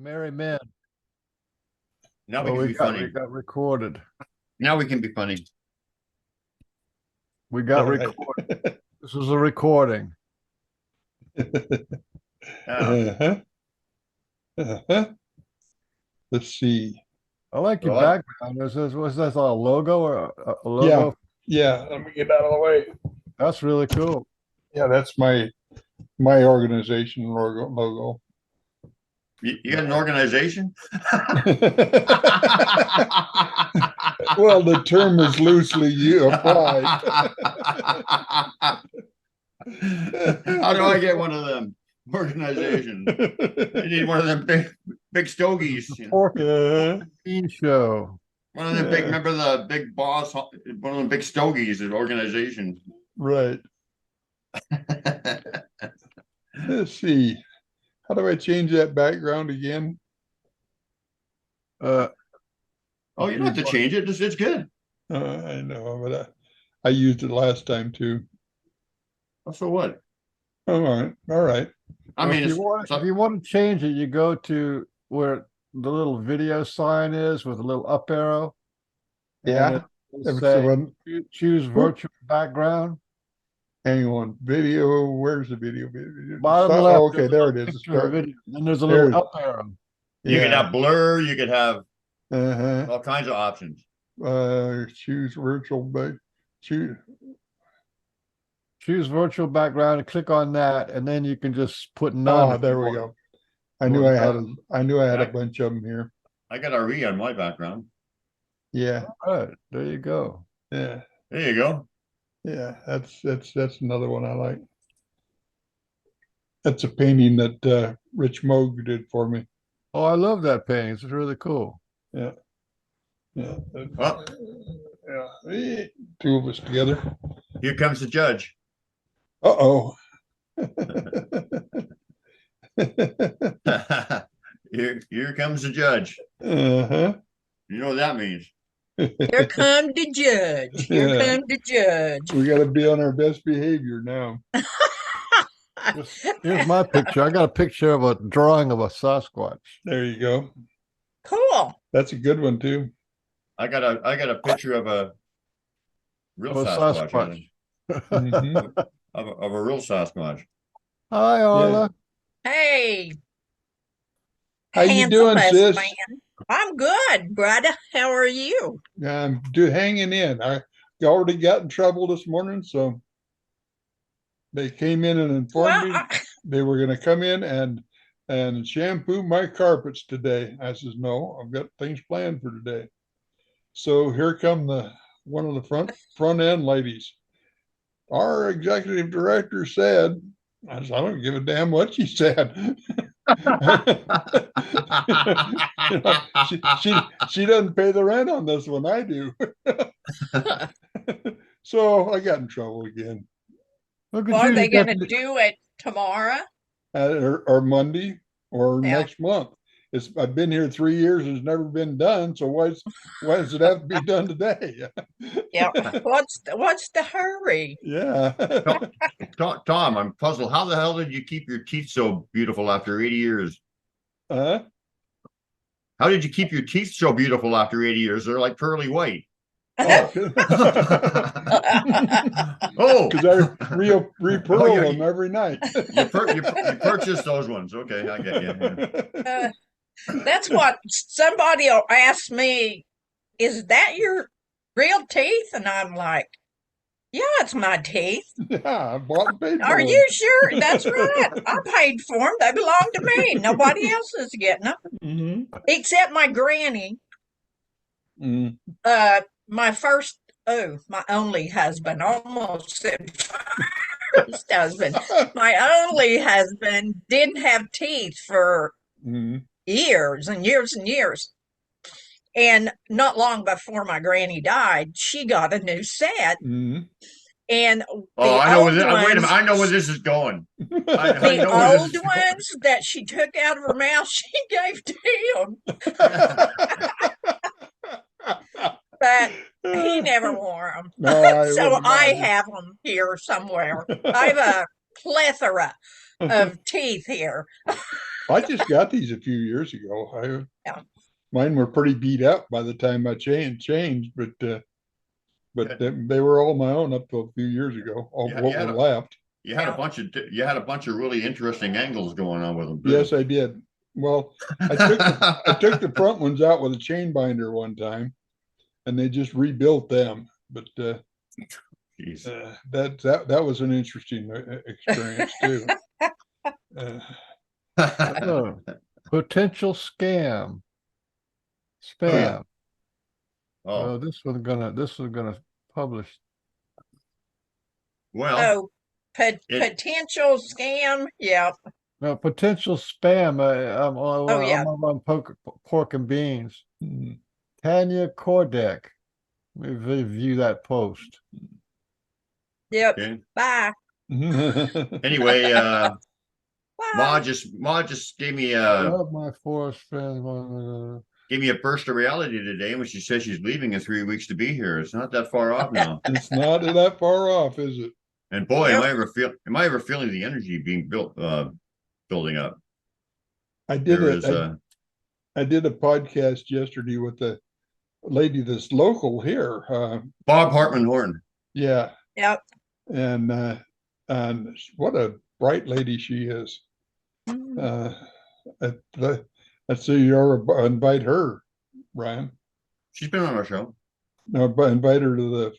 Merry men. Now we Well, can be funny. we got recorded. Now we can be funny. We got All right. recorded. This is a recording. Yeah. Let's see. I like your Well, background. Was this a logo or a logo? Yeah. Let me get out of the way. That's really cool. Yeah, that's my organization logo. You got an organization? Well, the term is loosely applied. How do I get one of them organizations? I need one of them big stogies. Pork bean show. One of them big. Remember the big boss? One of them big stogies of organizations. Right. Let's see. How do I change that background again? Oh, you don't have to change it. It's good. I know, but I used it last time too. So what? All right. All right. I mean, if you want to change it, you go to where the little video sign is with a little up arrow. Yeah. Choose virtual background. Hang on. Video. Where's the video? Bottom left. Okay, there it is. Video. And there's a little up arrow. You could have blur. You could have Uh-huh. all kinds of options. Choose virtual back. Choose virtual background and click on that, and then you can just put none. Oh, there we go. I knew I had a bunch of them here. I got a RE on my background. Yeah. All right, there you go. Yeah. There you go. Yeah, that's another one I like. That's a painting that Rich Moog did for me. Oh, I love that painting. It's really cool. Yeah. Yeah. Well, yeah. Two of us together. Here comes the judge. Uh-oh. Here comes the judge. Uh-huh. You know what that means. Here come the judge. Here come the judge. We got to be on our best behavior now. Here's my picture. I got a picture of a drawing of a Sasquatch. There you go. Cool. That's a good one too. I got a picture of a real Sasquatch. Mm-hmm. of a real Sasquatch. Hi, Arla. Hey. How you doing, sis? Man. I'm good, brother. How are you? I'm hanging in. I already got in trouble this morning, so they came in and informed me they were going to come in and shampoo my carpets today. I says, no, I've got things planned for today. So here come one of the front end ladies. Our executive director said, I said, I don't give a damn what she said. She doesn't pay the rent on this one. I do. So I got in trouble again. Are they going to do it tomorrow? Or Monday or next month. I've been here 3 years and it's never been done. So why does it have to be done today? Yeah. What's the hurry? Yeah. Thom, I'm puzzled. How the hell did you keep your teeth so beautiful after 80 years? Huh? How did you keep your teeth so beautiful after 80 years? They're like pearly white. Oh, because I re-pearl them every night. You purchased those ones. Okay, I get you. That's what somebody will ask me, is that your real teeth? And I'm like, yeah, it's my teeth. Yeah, I bought and paid for Are them. you sure? That's right. I paid for them. They belong to me. Nobody else is getting them. Mm-hmm. Except my granny. Mm. My only husband, almost said first husband. My only husband didn't have teeth for years and years and years. And not long before my granny died, she got a new set. Mm-hmm. And I know wait a minute, I know where this is going. The old ones that she took out of her mouth, she gave to him. But he never wore them. No, So I have them here somewhere. I have a plethora of teeth here. I just got these a few years ago. Yeah. Mine were pretty beat up by the time I changed, but they were all my own up to a few years ago. All Yeah, what were left. You had a bunch of really interesting angles going on with them. Too. Yes, I did. Well, I took the front ones out with a chain binder one time, and they just rebuilt them. But that was an interesting experience too. Oh, potential spam. Oh. Oh, this was gonna publish. Well, potential scam. Yeah. No, potential spam. I'm yeah. on pork and beans. Mhm. Tanya Kordek. Let me view that post. Yep. okay. Bye. Anyway, Bye. Ma just gave me I a love my forest friends. burst of reality today when she says she's leaving in 3 weeks to be here. It's not that far off now. It's not that far off, is it? And boy, Yep. am I ever feeling the energy being building up? I did There it. is, I did a podcast yesterday with a lady that's local here. Bob Hartman Horn. Yeah, Yep. and what a bright lady she is. Mm. Let's see, you ever invite her, Brian? She's been on our show. No, but invite her to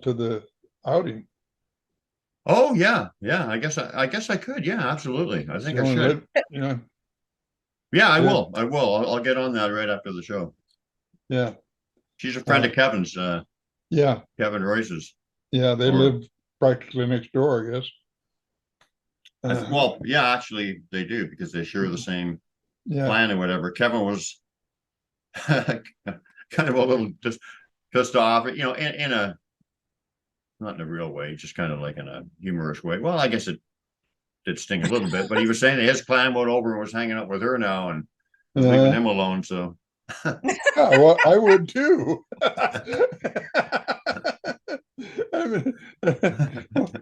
the outing. Oh yeah. I guess I could. Yeah, absolutely. I think I should. Yeah. Yeah, I will. I'll get on that right after the show. Yeah. She's a friend of Kevin's. Yeah. Kevin Royce's. Yeah, they live practically next door, I guess. Well, yeah, actually they do because they share the same plan or whatever. Kevin was kind of a little just pissed off, in a not in a real way, just kind of like in a humorous way. Well, I guess it did sting a little bit, but he was saying that his clan went over and was hanging out with her now and was leaving him alone. So well, I would too. I mean,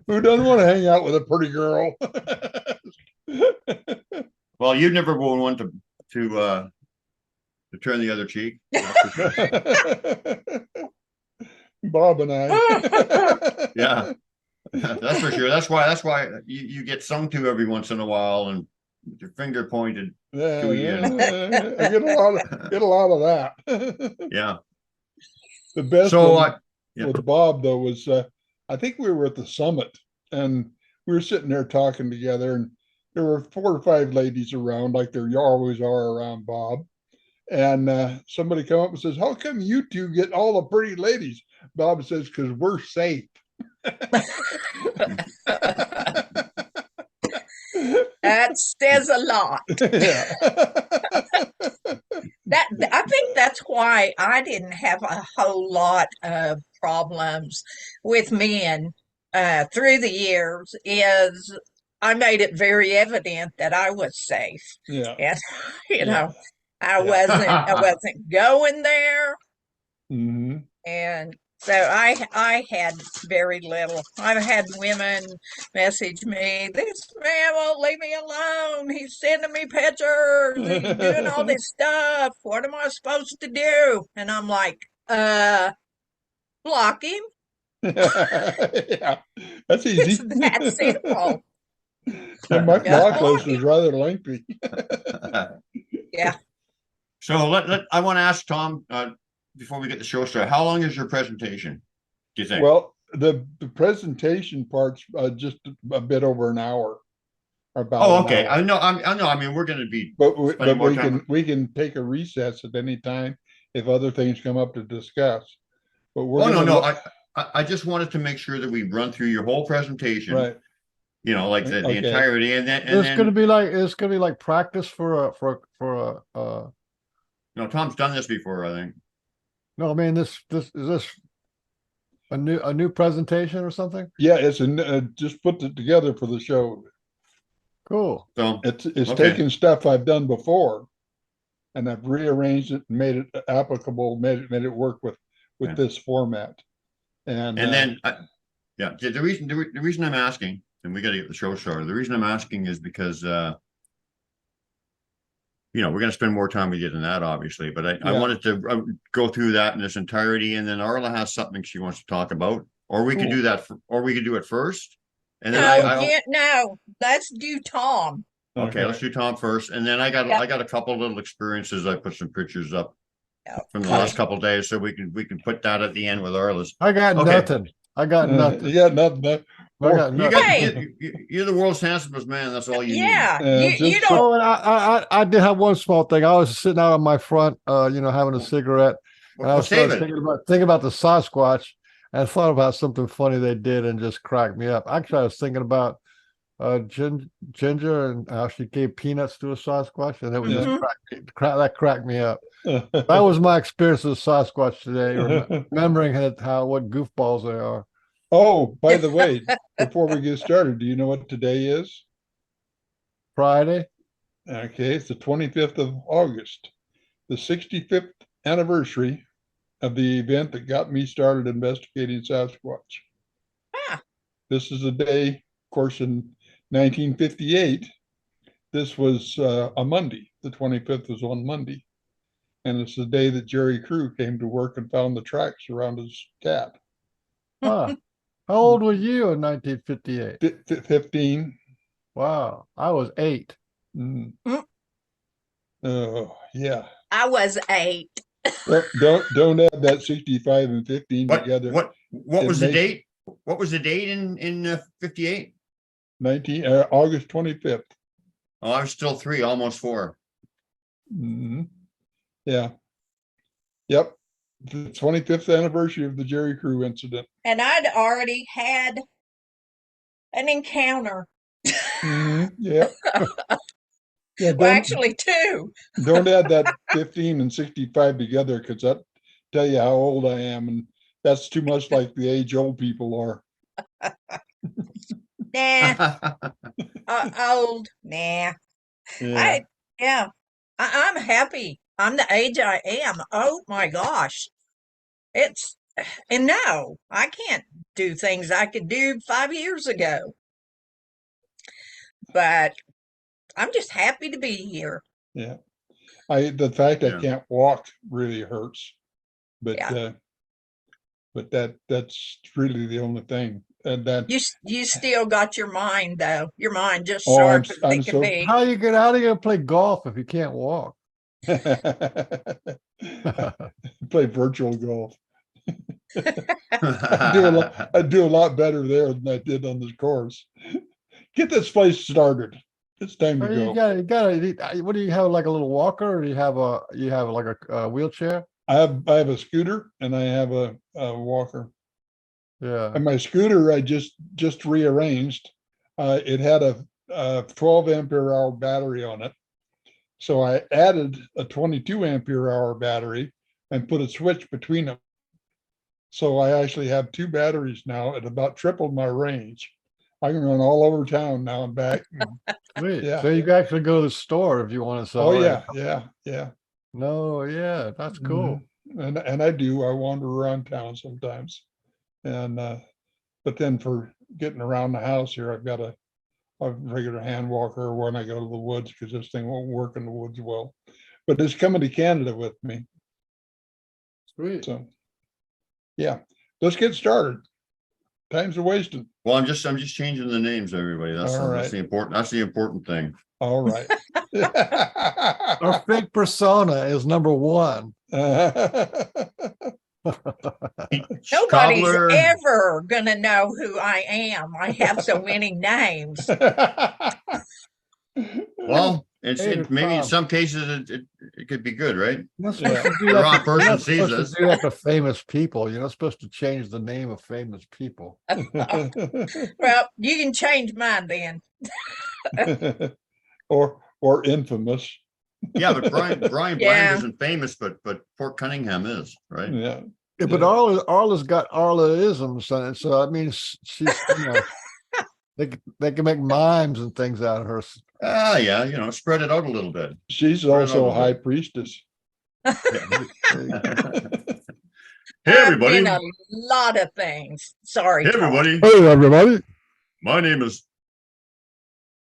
who doesn't want to hang out with a pretty girl? Well, you've never been one to turn the other cheek. Bob and I. Yeah, that's for sure. That's why you get sung to every once in a while and with your finger pointed to you. I get a lot of that. Yeah. The best So with Bob though was I think we were at the summit and we were sitting there talking together and there were 4 or 5 ladies around like there always are around Bob. And somebody come up and says, "How come you two get all the pretty ladies?" Bob says, "Because we're safe." That says a lot. Yeah. I think that's why I didn't have a whole lot of problems with men through the years. Is I made it very evident that I was safe. Yeah. And you know, I wasn't going there. Mm-hmm. And so I had very little. I've had women message me, "This man won't leave me alone. He's sending me pictures. He's doing all this stuff. What am I supposed to do?" And I'm like, block him. Yeah, that's easy. It's that simple. And my block list is rather lengthy. Yeah. So I want to ask Thom before we get the show started. How long is your presentation? Do you think? Well, the presentation part's just a bit over an hour. About okay. I know. I mean, we're going to be. But we can take a recess at any time if other things come up to discuss. But we're no. I just wanted to make sure that we run through your whole presentation. Right. Like the entirety, and then it's going to be like practice for a. No, Tom's done this before, I think. No, I mean this is this a new presentation or something? Yeah, it's just put it together for the show. Cool. So it's taking stuff I've done before, and I've rearranged it and made it applicable, made it work with this format. And then the reason I'm asking, and we got to get the show started. The reason I'm asking is because you know, we're going to spend more time with you than that, obviously. But I Yeah. wanted to go through that in its entirety, and then Arla has something she wants to talk about, or we could Cool. do that, or we could do it first, and then No, let's do Thom. okay, let's do Thom first, and then I got Yep. a couple little experiences. I put some pictures up from the Okay. last couple of days, so we can put that at the end with Arla's. I got Okay. nothing. I got nothing. You got nothing. I got You nothing. got Hey. you're the world's handsomest man. That's all you need. Yeah, you just don't. Oh, and I did have one small thing. I was sitting out on my front, having a cigarette, and I Well, was save started it. thinking about the Sasquatch, and I thought about something funny they did and just cracked me up. Actually, I was thinking about Ginger and how she gave peanuts to a Sasquatch, and it was Mhm. just that cracked me up. That was my experience with Sasquatch today, remembering what goofballs they are. Oh, by the way, before we get started, do you know what today is? Friday. Okay, it's the 25th of August, the 65th anniversary of the event that got me started investigating Sasquatch. Ah. This is the day, of course, in 1958. This was a Monday. The 25th was on Monday. And it's the day that Jerry Crew came to work and found the tracks around his cat. Huh. How old were you in 1958? 15. Wow, I was 8. Mm. Mm. Oh, yeah. I was 8. Don't add that 65 and 15 together. What was the date? What was the date in 58? August 25th. Oh, I was still 3, almost 4. Mm-hmm. Yeah. Yep. The 25th anniversary of the Jerry Crew incident. And I'd already had an encounter. Mm-hmm. Yep. Yeah, Well, actually, 2. don't add that 15 and 65 together, because that tell you how old I am, and that's too much like the age old people are. Nah, old. Nah. Yeah. I'm happy. I'm the age I am. Oh my gosh. And no, I can't do things I could do 5 years ago. But I'm just happy to be here. Yeah. The fact I Yeah. can't walk really hurts, but Yeah. but that's really the only thing. And that You still got your mind though. Your mind just Oh, sharp as I'm it can so be. How are you gonna play golf if you can't walk? play virtual golf. I do a lot better there than I did on this course. Get this place started. It's time to You go. gotta. What do you have? Like a little walker, or do you have like a wheelchair? I have a scooter and I have a walker. Yeah. And my scooter I just rearranged. It had a 12 ampere hour battery on it. So I added a 22 ampere hour battery and put a switch between them. So I actually have 2 batteries now at about triple my range. I can run all over town now and back. Sweet. Yeah. So you can actually go to the store if you want to sell. Oh yeah. No, yeah, that's cool. And I do. I wander around town sometimes. And but then for getting around the house here, I've got a regular hand walker when I go to the woods, because this thing won't work in the woods well. But it's coming to Canada with me. Sweet. So yeah, let's get started. Time's a wasting. Well, I'm just changing the names, everybody. That's the important thing. All right. Our fake persona is number 1. Nobody's ever gonna know who I am. I have so many names. Well, maybe in some cases it could be good, right? The wrong person sees us. Do that to famous people. You're not supposed to change the name of famous people. Well, you can change mine then. or infamous. Yeah, but Brian Bryant isn't famous, but Fort Cunningham is, right? Yeah. Yeah, but Arla's got Arla-isms, and so I mean, she's they can make mimes and things out of her. Yeah, spread it out a little bit. She's also a high priestess. Hey, everybody! I've been a lot of things. Sorry. Hey, everybody! Hey, everybody! My name is.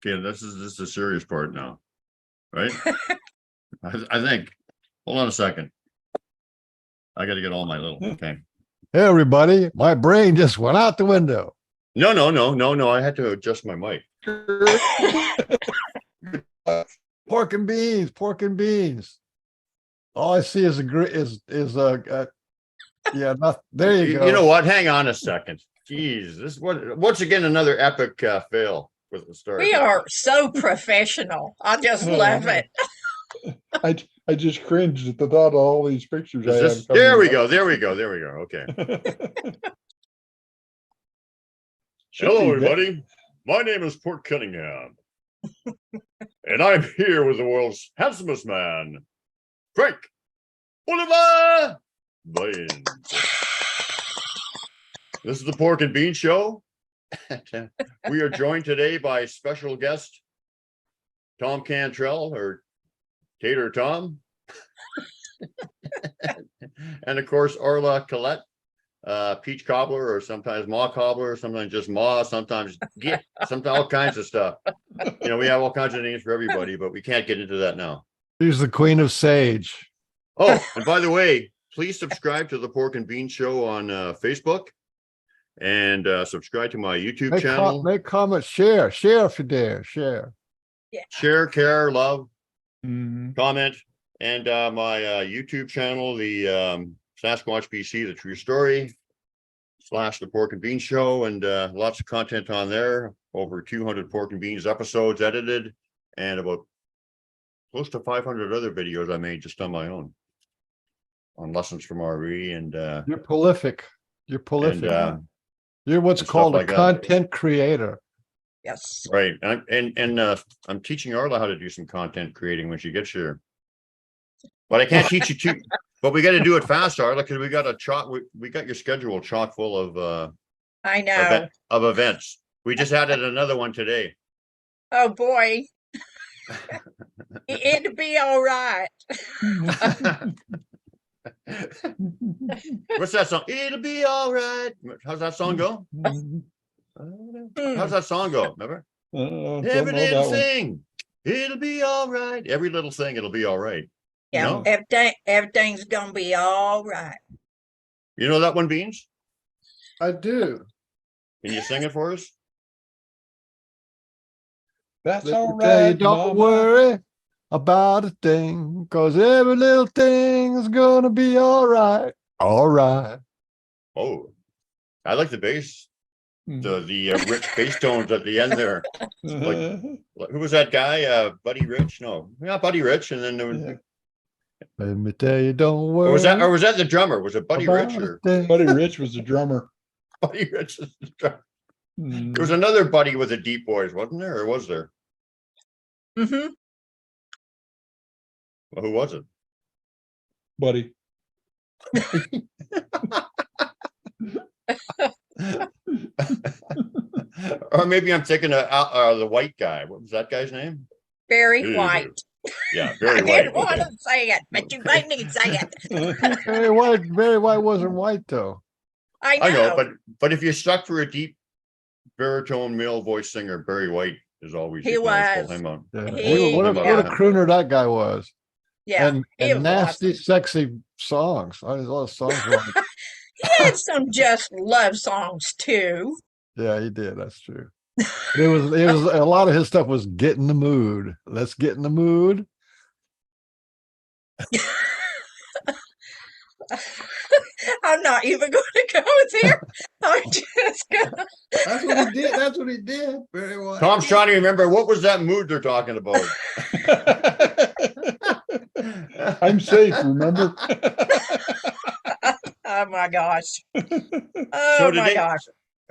Okay, this is the serious part now, right? I think. Hold on a second. I got to get all my little. Okay. Hey, everybody. My brain just went out the window. No. I had to adjust my mic. Pork and beans, pork and beans. All I see is yeah. There you go. You know what? Hang on a second. Jeez, this once again another epic fail with the start. We are so professional. I just love it. I just cringed at the thought of all these pictures I have. There we go. Okay. Hello, everybody. My name is Port Cunningham, and I'm here with the world's handsomest man, Frank Oliver Baines. This is the Pork and Bean Show. We are joined today by special guest Thom Cantrall, or Tater Tom, and of course Arla Colette, peach cobbler, or sometimes ma cobbler, sometimes just ma, sometimes all kinds of stuff. You know, we have all kinds of names for everybody, but we can't get into that now. She's the queen of sage. Oh, and by the way, please subscribe to the Pork and Bean Show on Facebook, and subscribe to my YouTube channel. Make comments, share if you dare, share. Yeah. Share, care, love, comment, and my YouTube channel, the Sasquatch BC, the True Story / the Pork and Bean Show, and lots of content on there. Over 200 Pork and Beans episodes edited, and about close to 500 other videos I made just on my own on lessons from RE. And you're prolific. You're prolific. And, you're what's called a content creator. Yes. Right. And I'm teaching Arla how to do some content creating when she gets here. But I can't teach you too. But we got to do it fast, Arla, because we got we got your schedule chock full of I know of events. We just added another one today. Oh boy. It'd be all right. What's that song? It'll be all right. How's that song go? How's that song go? Remember? Every little thing, it'll be all right. Every little thing, it'll be all right. Yeah, you know? everything's gonna be all right. You know that one, Beans? I do. Can you sing it for us? That's all right. Don't worry about a thing, because every little thing is gonna be all right. All right. Oh, I like the bass. The rich bass tones at the end there. Like, who was that guy? Buddy Rich? No, not Buddy Rich. And then there was, let me tell you, don't worry. or was that the drummer? Was it Buddy Rich? Or Buddy Rich was the drummer. Buddy Rich is the drummer. There was another Buddy with a deep voice, wasn't there? Or was there? Mm-hmm. Well, who was it? Buddy. Or maybe I'm thinking of the white guy. What was that guy's name? Very White. Yeah, Very I White. didn't want to say it, but you might need to say it. Very White wasn't white though. I know, but if you're stuck for a deep baritone male voice singer, Barry White is always he was. Pull him out. Yeah. What a crooner that guy was. Yeah, and nasty, sexy songs. I mean, a lot of songs. He had some just love songs too. Yeah, he did. That's true. It was a lot of his stuff was get in the mood. Let's get in the mood. I'm not even going to go there. I'm just gonna. That's what he did. That's what he did. Very well. Tom's trying to remember, what was that mood they're talking about? I'm safe, remember? Oh my gosh. Oh my gosh.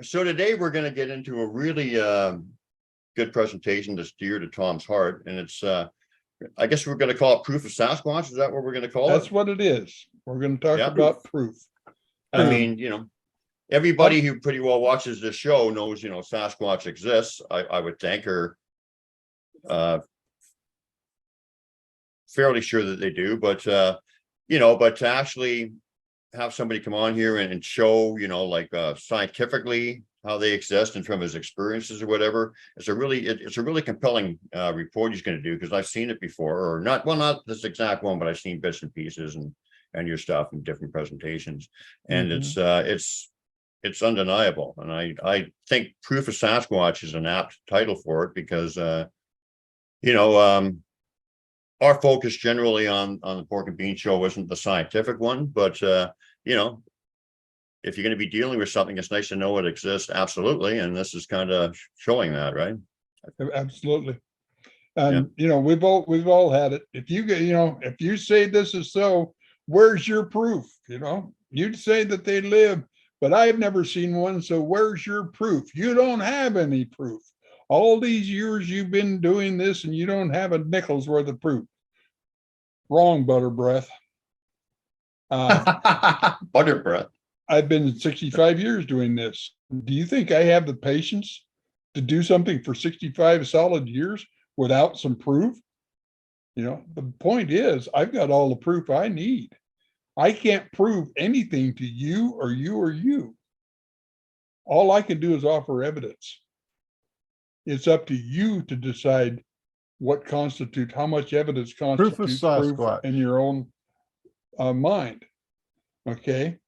So today we're going to get into a really good presentation that's dear to Tom's heart. And it's, I guess we're going to call it Proof of Sasquatch. Is that what we're going to call it? That's what it is. We're going to talk about proof. I mean, you know, everybody who pretty well watches this show knows, you know, Sasquatch exists. I would think, or fairly sure that they do. But, you know, but to actually have somebody come on here and show, you know, like scientifically how they exist and from his experiences or whatever. It's a really compelling report he's going to do, because I've seen it before, or not this exact one, but I've seen bits and pieces and your stuff in different presentations, and it's undeniable. And I think Proof of Sasquatch is an apt title for it, because our focus generally on the Pork and Bean Show isn't the scientific one, but if you're going to be dealing with something, it's nice to know it exists. Absolutely. And this is kind of showing that, right? Absolutely. And we've all had it. If you say this is so, where's your proof? You'd say that they live, but I've never seen one. So where's your proof? You don't have any proof. All these years you've been doing this and you don't have a nickel's worth of proof. Wrong, butter breath. Butter breath. I've been 65 years doing this. Do you think I have the patience to do something for 65 solid years without some proof? The point is, I've got all the proof I need. I can't prove anything to you or you or you. All I can do is offer evidence. It's up to you to decide what constitutes, how much evidence constitutes proof in your own mind. Okay.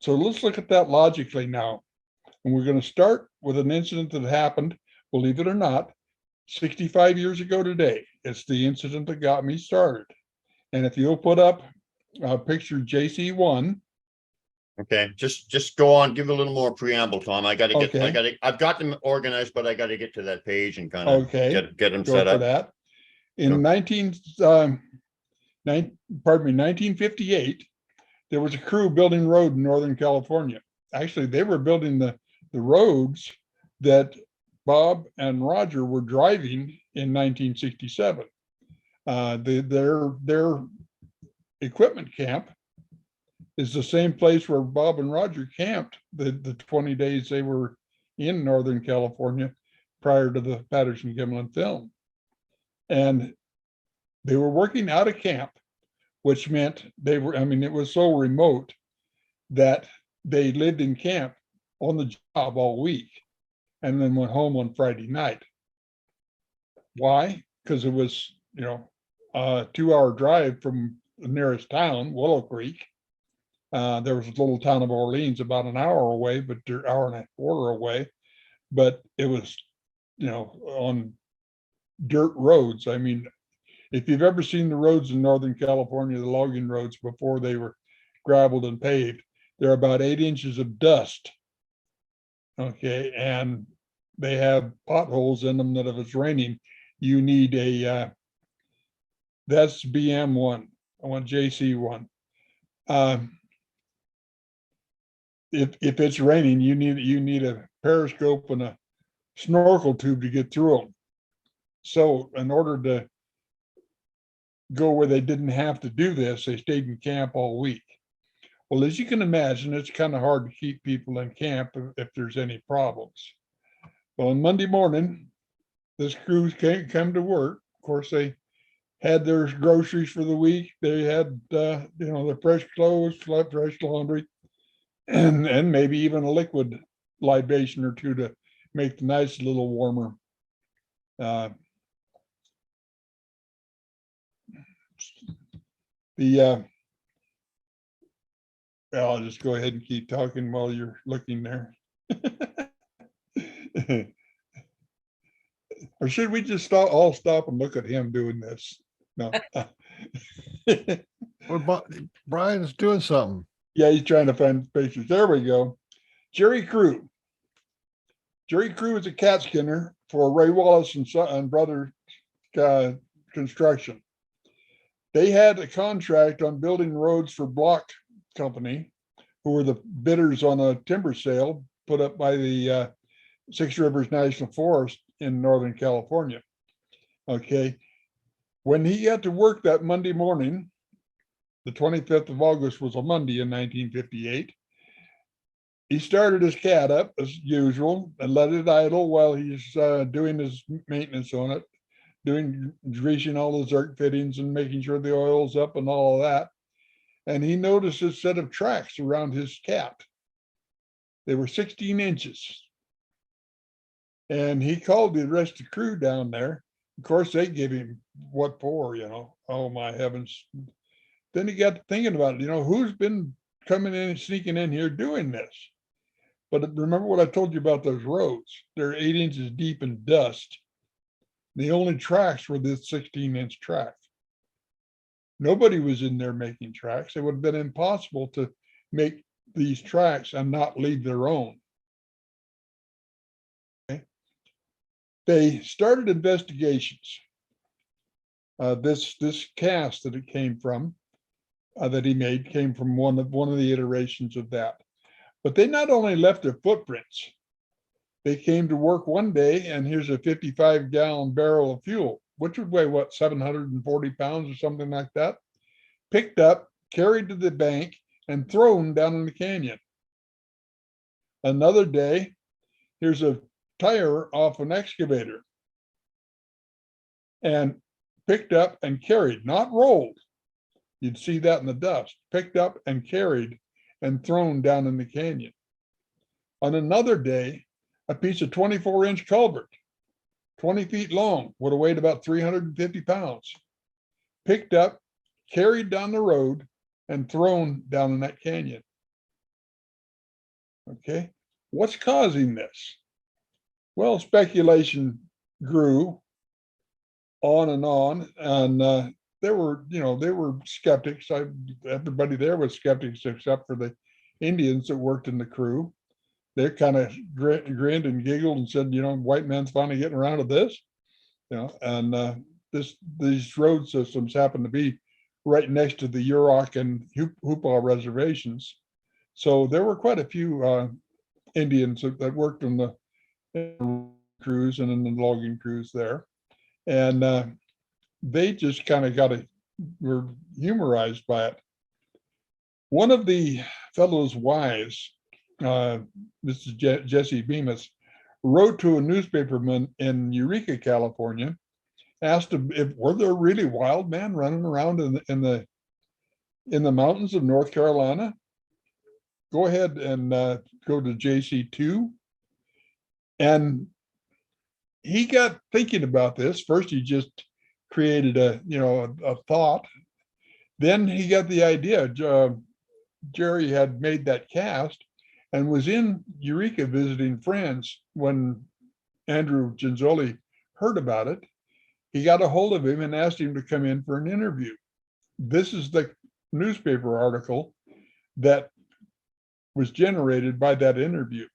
So let's look at that logically now. And we're going to start with an incident that happened, believe it or not, 65 years ago today. It's the incident that got me started. And if you'll put up picture JC1. Okay, just go on, give a little more preamble, Tom. I've got them organized, but I got to get to that page and kind of get them set up. That. In 1958, there was a crew building road in Northern California. Actually, they were building the roads that Bob and Roger were driving in 1967. Their equipment camp is the same place where Bob and Roger camped the 20 days they were in Northern California prior to the Patterson Gimlin film. And they were working out of camp, which meant it was so remote that they lived in camp on the job all week and then went home on Friday night. Why? Because it was, a 2-hour drive from the nearest town, Willow Creek. There was a little town of Orleans about an hour away, but an hour and a quarter away. But it was, on dirt roads. If you've ever seen the roads in Northern California, the logging roads before they were gravelled and paved, they're about 8 inches of dust. Okay, and they have potholes in them that if it's raining, you need that's BM1. I want JC1. If it's raining, you need a periscope and a snorkel tube to get through them. So in order to go where they didn't have to do this, they stayed in camp all week. Well, as you can imagine, it's kind of hard to keep people in camp if there's any problems. Well, on Monday morning, this crew come to work. Of course, they had their groceries for the week. They had, their fresh clothes, fresh laundry, and maybe even a liquid libation or two to make the nights a little warmer. I'll just go ahead and keep talking while you're looking there. Or should we just all stop and look at him doing this? No. Well, Brian's doing something. Yeah, he's trying to find pictures. There we go. Jerry Crew. Jerry Crew is a cat skinner for Ray Wallace and Brother Construction. They had a contract on building roads for Block Company, who were the bidders on a timber sale put up by the Six Rivers National Forest in Northern California. Okay. When he got to work that Monday morning, the 25th of August was a Monday in 1958, he started his cat up as usual and let it idle while he's doing his maintenance on it, greasing all the zerk fittings and making sure the oil's up and all of that. And he noticed a set of tracks around his cat. They were 16 inches. And he called the rest of the crew down there. Of course, they gave him what for, oh my heavens. Then he got to thinking about it, who's been coming in and sneaking in here doing this? But remember what I told you about those roads? They're 8 inches deep in dust. The only tracks were this 16-inch track. Nobody was in there making tracks. It would have been impossible to make these tracks and not leave their own. Okay. They started investigations. This cast that it came from, that he made, came from one of the iterations of that. But they not only left their footprints, they came to work one day, and here's a 55-gallon barrel of fuel, which would weigh, what, 740 pounds or something like that, picked up, carried to the bank, and thrown down in the canyon. Another day, here's a tire off an excavator, and picked up and carried, not rolled. You'd see that in the dust, picked up and carried and thrown down in the canyon. On another day, a piece of 24-inch culvert, 20 feet long, would have weighed about 350 pounds, picked up, carried down the road, and thrown down in that canyon. Okay, what's causing this? Well, speculation grew on, and there were skeptics. Everybody there was skeptics except for the Indians that worked in the crew. They kind of grinned and giggled and said, white man's finally getting around to this, and these road systems happen to be right next to the Yurok and Hoopaw reservations. So there were quite a few Indians that worked on the crews and in the logging crews there. And they just kind of were humorized by it. One of the fellow's wives, Mrs. Jesse Bemis, wrote to a newspaperman in Eureka, California, asked him if were there really wild men running around in the mountains of North Carolina. Go ahead and go to JC2. And he got thinking about this. First, he just created a thought. Then he got the idea. Jerry had made that cast and was in Eureka visiting friends when Andrew Genzoli heard about it. He got a hold of him and asked him to come in for an interview. This is the newspaper article that was generated by that interview.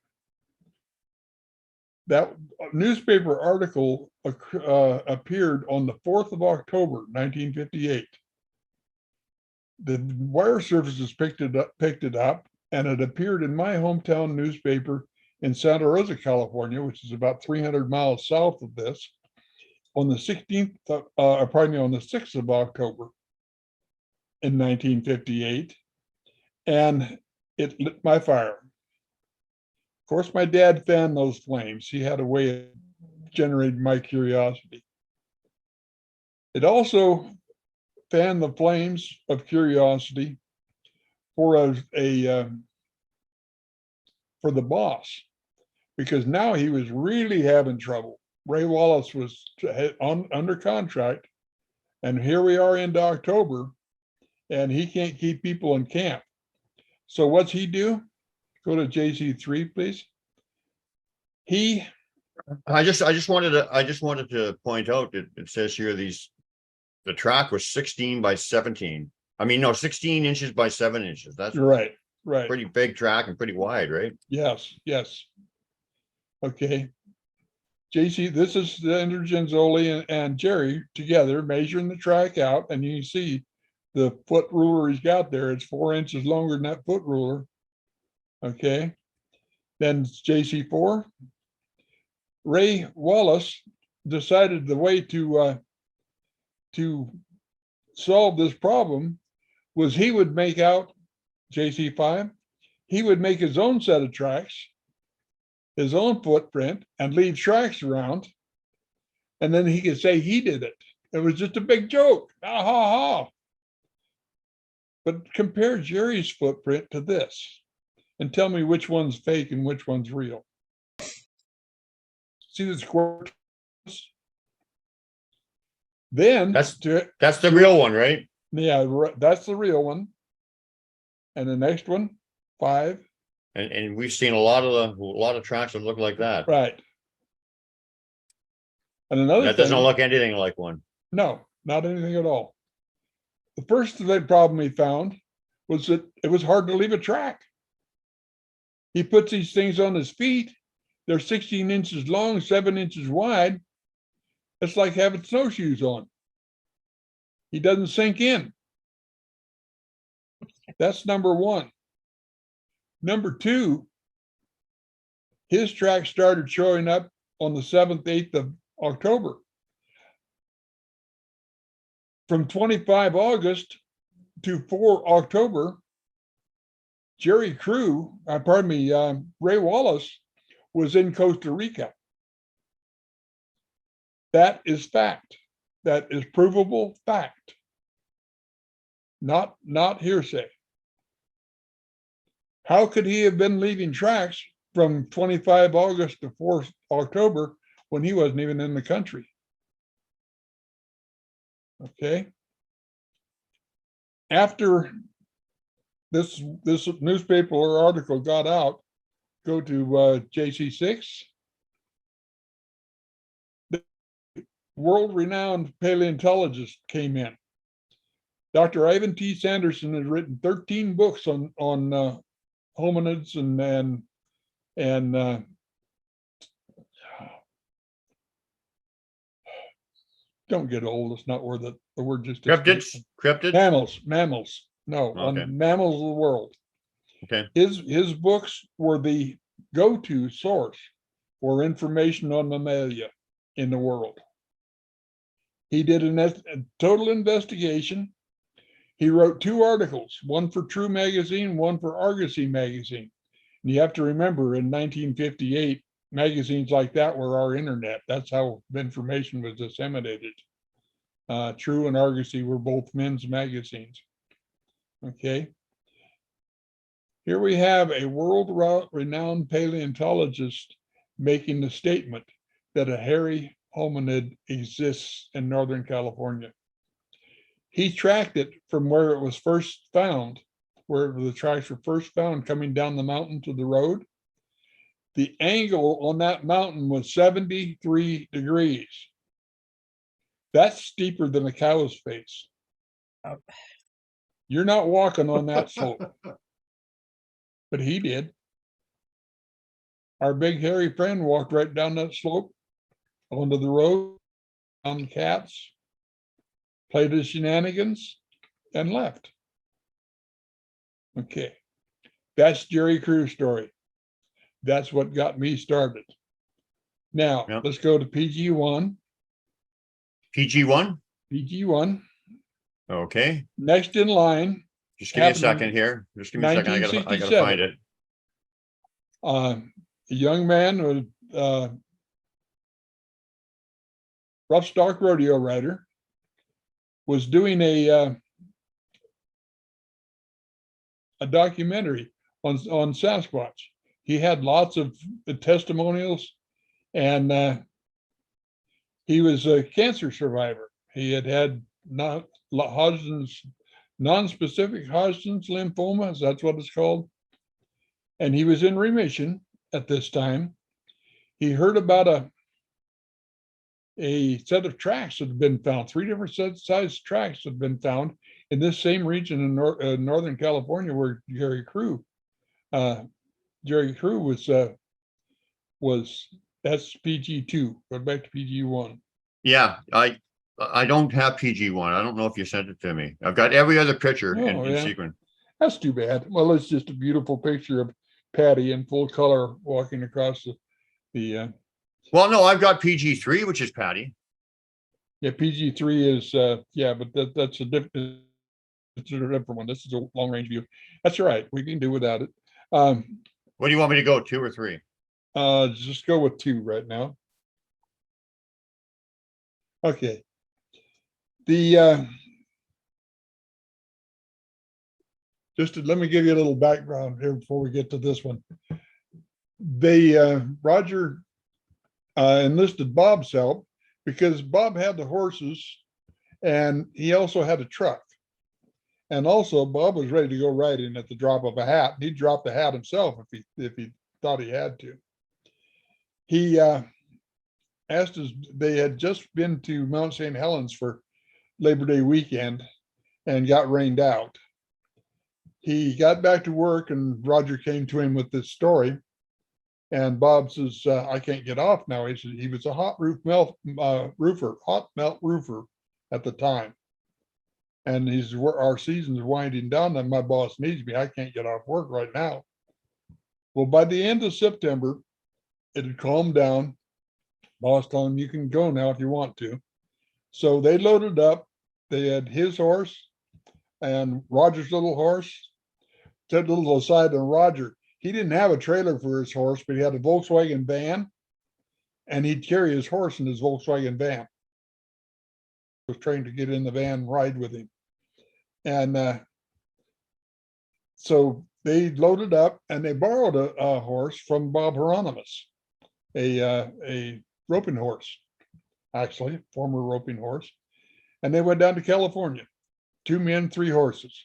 That newspaper article appeared on the 4th of October, 1958. The wire services picked it up, and it appeared in my hometown newspaper in Santa Rosa, California, which is about 300 miles south of this, on the 6th of October in 1958, and it lit my fire. Of course, my dad fanned those flames. He had a way of generating my curiosity. It also fanned the flames of curiosity for for the boss, because now he was really having trouble. Ray Wallace was under contract, and here we are into October, and he can't keep people in camp. So what's he do? Go to JC3, please. I just wanted to point out that it says here the track was 16 by 17. I mean, no, 16 inches by 7 inches. That's right. Pretty big track and pretty wide, right? Yes. Okay. JC, this is Andrew Genzoli and Jerry together measuring the track out, and you can see the foot ruler he's got there. It's 4 inches longer than that foot ruler. Okay. Then JC4. Ray Wallace decided the way to solve this problem was he would make out JC5. He would make his own set of tracks, his own footprint, and leave tracks around. And then he could say he did it. It was just a big joke. Ha ha ha. But compare Jerry's footprint to this. and tell me which one's fake and which one's real. See the square? Then That's the real one, right? Yeah, that's the real one. And the next one, 5. And we've seen a lot of tracks that look like that. Right. And another That thing, doesn't look anything like one. no, not anything at all. The first problem he found was that it was hard to leave a track. He puts these things on his feet. They're 16 inches long, 7 inches wide. It's like having snowshoes on. He doesn't sink in. That's number one. Number two, his tracks started showing up on the 7th, 8th of October. From 25 August to 4 October, Ray Wallace was in Costa Rica. That is fact. That is provable fact. Not hearsay. How could he have been leaving tracks from 25 August to 4 October when he wasn't even in the country? Okay. After this newspaper or article got out, go to JC6. The world-renowned paleontologist came in. Dr. Ivan T. Sanderson has written 13 books on hominids and don't get old. It's not where the word just Cryptids? Mammals. No, Okay. on mammals of the world. Okay. His books were the go-to source for information on mammalia in the world. He did a total investigation. He wrote 2 articles, one for True Magazine, one for Argosy Magazine. And you have to remember, in 1958, magazines like that were our internet. That's how information was disseminated. True and Argosy were both men's magazines. Okay. Here we have a world-renowned paleontologist making the statement that a hairy hominid exists in Northern California. He tracked it from where it was first found, where the tracks were first found coming down the mountain to the road. The angle on that mountain was 73 degrees. That's steeper than a cow's face. Oh. You're not walking on that slope. But he did. Our big hairy friend walked right down that slope onto the road, found cats, played his shenanigans, and left. Okay. That's Jerry Crew's story. That's what got me started. Now, Yep. Let's go to PG1. PG1? PG1. Okay. Next in line. Just give me a second here. Just give me a second. I gotta find it. A young man with rough stock rodeo rider was doing a documentary on Sasquatch. He had lots of testimonials, and he was a cancer survivor. He had non-specific Hodgkin's lymphoma, that's what it's called. And he was in remission at this time. He heard about a set of tracks that had been found, 3 different size tracks had been found in this same region in Northern California where Jerry Crew was that's PG2. Go back to PG1. Yeah, I don't have PG1. I don't know if you sent it to me. I've got every other picture in sequence. That's too bad. Well, it's just a beautiful picture of Patty in full color walking across the Well, no, I've got PG3, which is Patty. Yeah, PG3 is but that's a different one. This is a long range view. That's all right. We can do without it. What do you want me to go, 2 or 3? Just go with 2 right now. Okay. The let me give you a little background here before we get to this one. Roger enlisted Bob's help because Bob had the horses and he also had a truck. And also Bob was ready to go riding at the drop of a hat. He'd drop the hat himself if he thought he had to. He asked us, they had just been to Mount St. Helens for Labor Day weekend and got rained out. He got back to work and Roger came to him with this story. And Bob says, I can't get off now. He said he was a hot melt roofer at the time. And our season's winding down and my boss needs me. I can't get off work right now. Well, by the end of September, it had calmed down. Boss told him, you can go now if you want to. So they loaded up. They had his horse and Roger's little horse. Said a little aside on Roger. He didn't have a trailer for his horse, but he had a Volkswagen van and he'd carry his horse in his Volkswagen van. He was trained to get in the van and ride with him. And so they loaded up and they borrowed a horse from Bob Hieronymus, a roping horse, actually, former roping horse. And they went down to California, 2 men, 3 horses.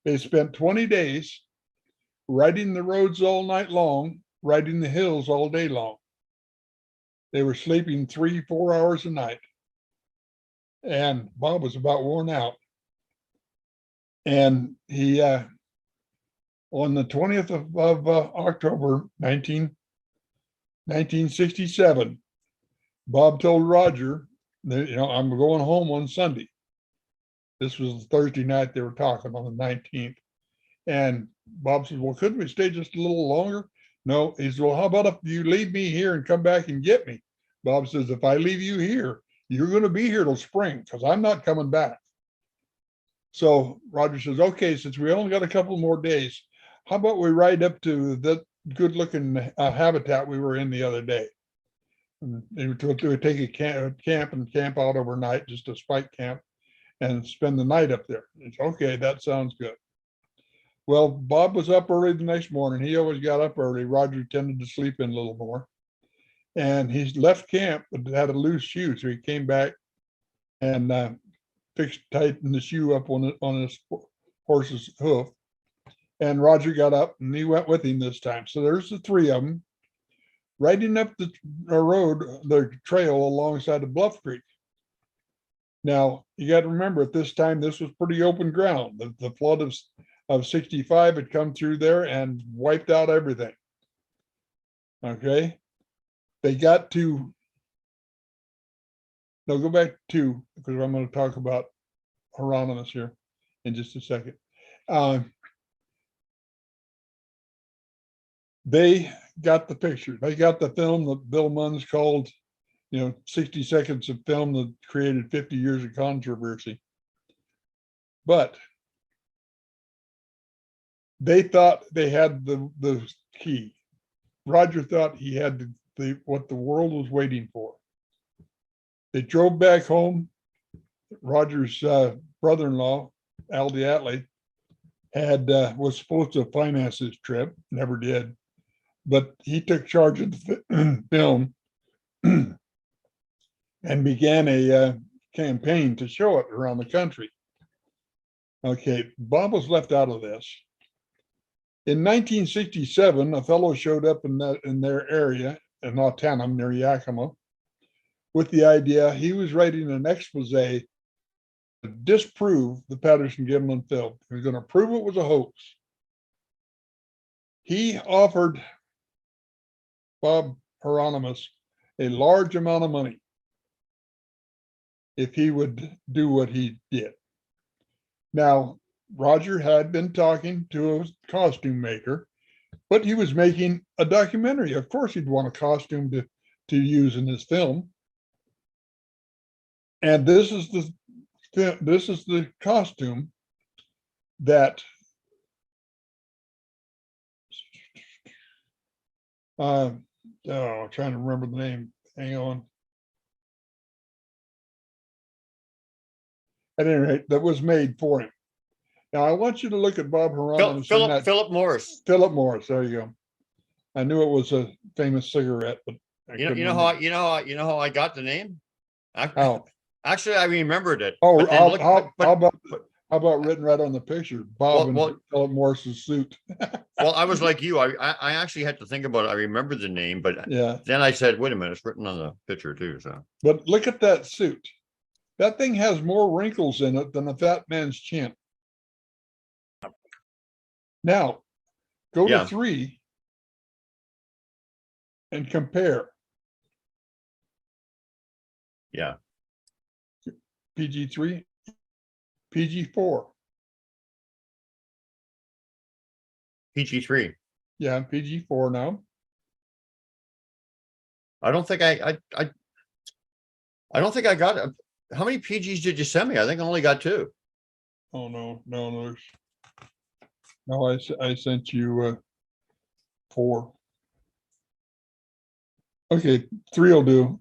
They spent 20 days riding the roads all night long, riding the hills all day long. They were sleeping 3-4 hours a night. And Bob was about worn out. And he, on the 20th of October, 1967, Bob told Roger that, I'm going home on Sunday. This was Thursday night they were talking on the 19th. And Bob says, well, couldn't we stay just a little longer? No, he says, well, how about if you leave me here and come back and get me? Bob says, if I leave you here, you're going to be here till spring because I'm not coming back. So Roger says, okay, since we only got a couple more days, how about we ride up to that good looking habitat we were in the other day? And they would take a camp and camp out overnight, just a spike camp, and spend the night up there. It's okay, that sounds good. Well, Bob was up early the next morning. He always got up early. Roger tended to sleep in a little more. And he left camp, but had a loose shoe. So he came back and tightened the shoe up on his horse's hoof. And Roger got up and he went with him this time. So there's the 3 of them riding up the road, the trail alongside of Bluff Creek. Now, you got to remember at this time, this was pretty open ground. The flood of 65 had come through there and wiped out everything. Okay. They got to, no, go back to, because I'm going to talk about Hieronymus here in just a second. They got the picture. They got the film that Bill Munns called, 60 seconds of film that created 50 years of controversy. But they thought they had the key. Roger thought he had what the world was waiting for. They drove back home. Roger's brother-in-law, Al Diatley, was supposed to finance this trip, never did, but he took charge of the film and began a campaign to show it around the country. Okay, Bob was left out of this. In 1967, a fellow showed up in their area in Autanum near Yakima with the idea he was writing an expose to disprove the Patterson-Gimlin film. He was going to prove it was a hoax. He offered Bob Hieronymus a large amount of money if he would do what he did. Now, Roger had been talking to a costume maker, but he was making a documentary. Of course, he'd want a costume to use in his film. And this is the costume that I'm trying to remember the name. Hang on. At any rate, that was made for him. Now I want you to look at Bob Hieronymus. Philip Morris. Philip Morris. There you go. I knew it was a famous cigarette, but You know how I got the name? How? Actually, I remembered it. Oh, how about written right on the picture? Bob and Philip Morris's suit. Well, I was like you. I actually had to think about it. I remembered the name, but yeah. Then I said, wait a minute, it's written on the picture too. So, but look at that suit. That thing has more wrinkles in it than a fat man's chin. Now, go to 3 and compare. Yeah. PG-3, PG-4. PG-3. Yeah, PG-4 now. I don't think I don't think I got it. How many PGs did you send me? I think I only got 2. Oh no, I sent you 4. Okay, 3 will do.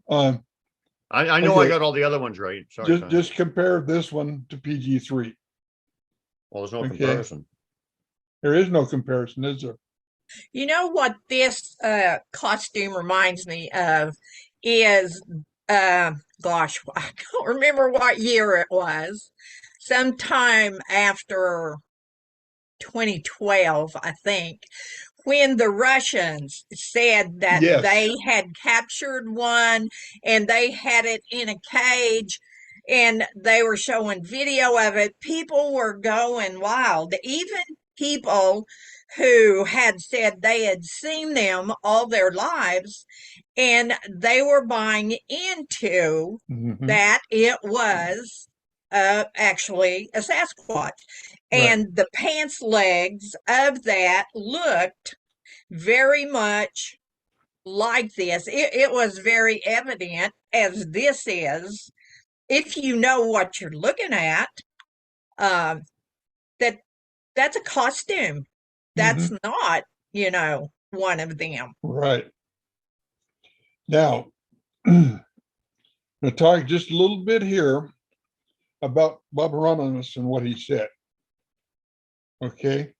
I know okay. I got all the other ones right. Sorry. Just compare this one to PG-3. Well, there's no comparison. There is no comparison, is there? You know what this costume reminds me of is, gosh, I don't remember what year it was. Sometime after 2012, I think, when the Russians said that they had captured one and they had it in a cage and they were showing video of it. People were going wild. Even people who had said they had seen them all their lives, and they were buying into that it was actually a Sasquatch. And the pants legs of that looked very much like this. It was very evident, as this is, if you know what you're looking at, that's a costume. That's not, one of them. Right. Now, I'm going to talk just a little bit here about Bob Hieronymus and what he said. Okay.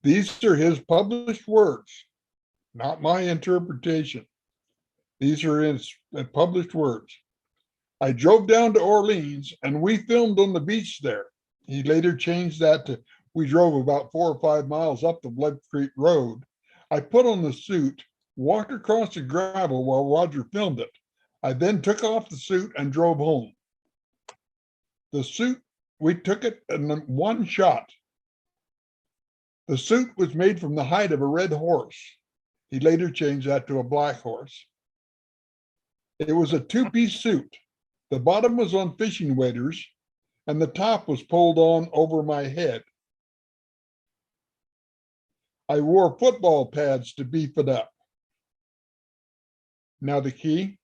These are his published words, not my interpretation. These are his published words. I drove down to Orleans and we filmed on the beach there. He later changed that to, we drove about 4 or 5 miles up the Blood Creek Road. I put on the suit, walked across the gravel while Roger filmed it. I then took off the suit and drove home. The suit, we took it in one shot. The suit was made from the hide of a red horse. He later changed that to a black horse. It was a 2-piece suit. The bottom was on fishing waders and the top was pulled on over my head. I wore football pads to beef it up. Now the key,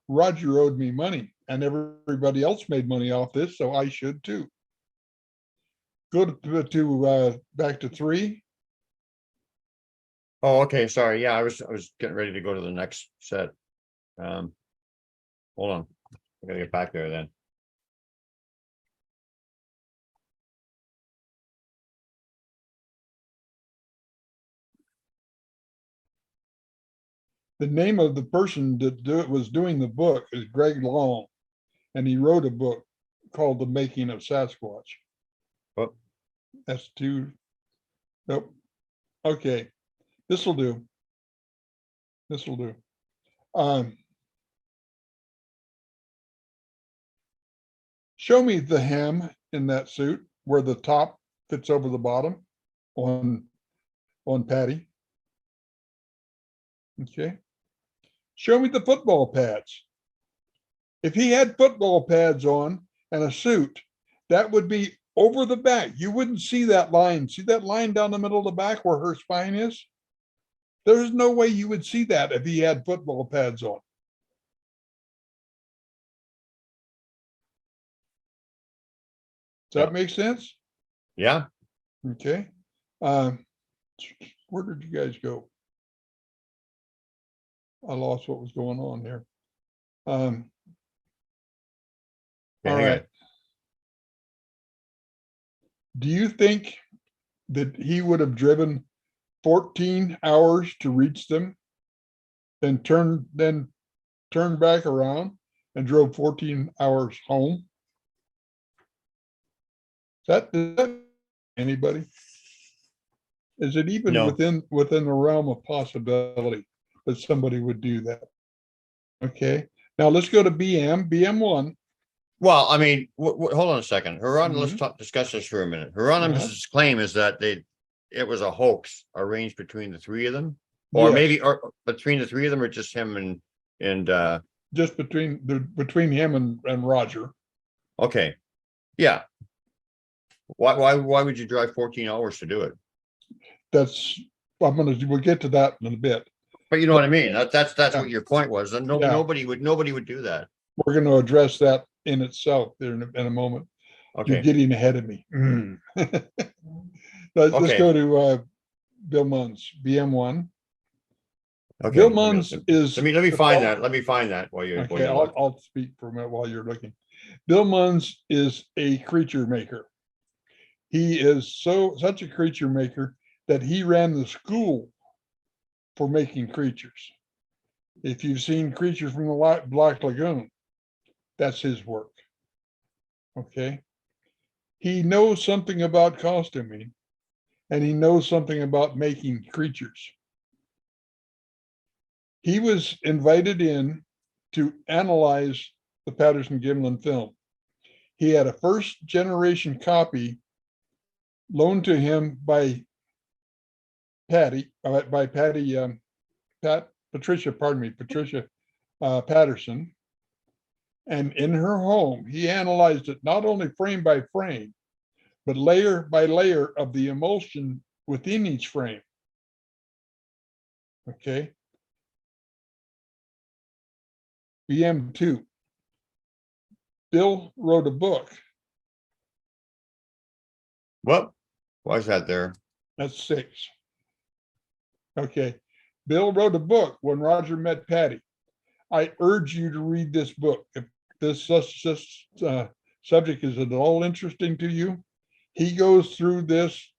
Roger owed me money and everybody else made money off this, so I should too. Go to back to 3. Oh, okay. Sorry. Yeah, I was getting ready to go to the next set. Hold on. I gotta get back there then. The name of the person that was doing the book is Greg Long, and he wrote a book called The Making of Sasquatch. Oh. That's 2. Nope. Okay. This will do. This will do. Show me the hem in that suit where the top fits over the bottom on Patty. Okay. Show me the football pads. If he had football pads on and a suit, that would be over the back. You wouldn't see that line. See that line down the middle of the back where her spine is? There's no way you would see that if he had football pads on. Does that make sense? Yeah. Okay. Where did you guys go? I lost what was going on here. All right. Do you think that he would have driven 14 hours to reach them, then turned back around and drove 14 hours home? Is that anybody? Is it even No. within the realm of possibility that somebody would do that? Okay, now let's go to BM1. Well, I mean, hold on a second. Let's discuss this for a minute. Hieronymus's claim is that it was a hoax arranged between the three of them, or Yes. maybe or between the three of them, or just him and just between him and Roger. Okay, yeah. Why would you drive 14 hours to do it? We'll get to that in a bit. But you know what I mean. That's what your point was. And nobody would do that. We're going to address that in itself there in a moment. Okay. You're getting ahead of me. Let's go to Bill Munns, BM1. Okay. Bill Munns is. Let me find that. Let me find that while you're. Okay, I'll speak for a minute while you're looking. Bill Munns is a creature maker. He is such a creature maker that he ran the school for making creatures. If you've seen Creatures from the Black Lagoon, that's his work. Okay. He knows something about costuming, and he knows something about making creatures. He was invited in to analyze the Patterson Gimlin film. He had a first generation copy loaned to him by Patricia Patterson. And in her home, he analyzed it not only frame by frame, but layer by layer of the emulsion within each frame. Okay. BM2. Bill wrote a book. What? Why is that there? That's 6. Okay. Bill wrote a book when Roger met Patty. I urge you to read this book. If this subject is at all interesting to you, he goes through this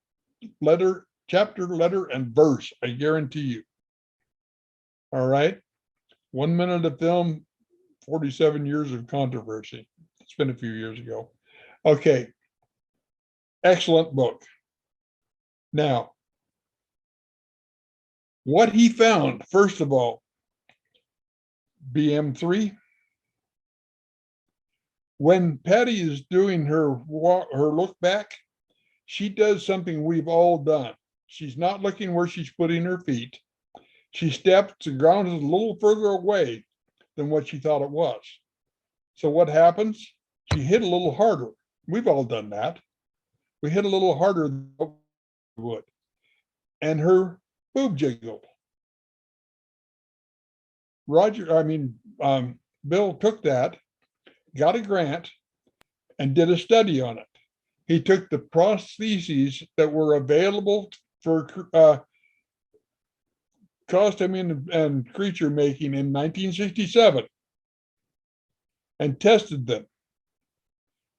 chapter, letter, and verse. I guarantee you. All right. 1 minute of film, 47 years of controversy. It's been a few years ago. Okay. Excellent book. Now, what he found, first of all, BM3, when Patty is doing her look back, she does something we've all done. She's not looking where she's putting her feet. She steps, the ground is a little further away than what she thought it was. So what happens? She hit a little harder. We've all done that. We hit a little harder than we would. And her boob jiggled. Bill took that, got a grant, and did a study on it. He took the prostheses that were available for costuming and creature making in 1967 and tested them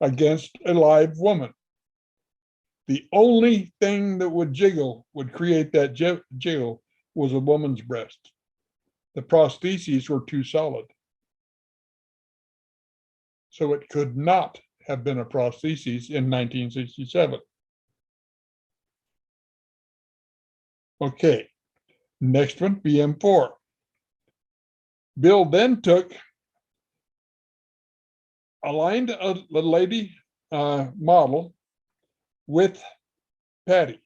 against a live woman. The only thing that would create that jiggle, was a woman's breast. The prostheses were too solid. So it could not have been a prosthesis in 1967. Okay, next one, BM4. Bill then aligned a lady model with Patty.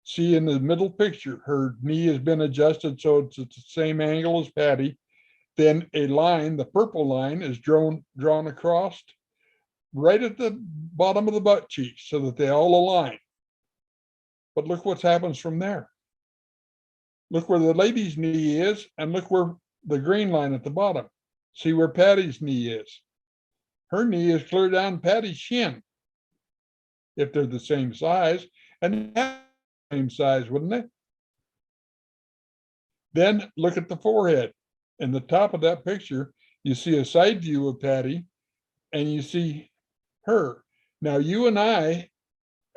See in the middle picture, her knee has been adjusted so it's at the same angle as Patty. Then a line, the purple line, is drawn across right at the bottom of the butt cheeks so that they all align. But look what happens from there. Look where the lady's knee is, and look where the green line at the bottom. See where Patty's knee is. Her knee is clear down Patty's shin. If they're the same size, and the same size, wouldn't they? Then look at the forehead. In the top of that picture, you see a side view of Patty, and you see her. Now, you and I,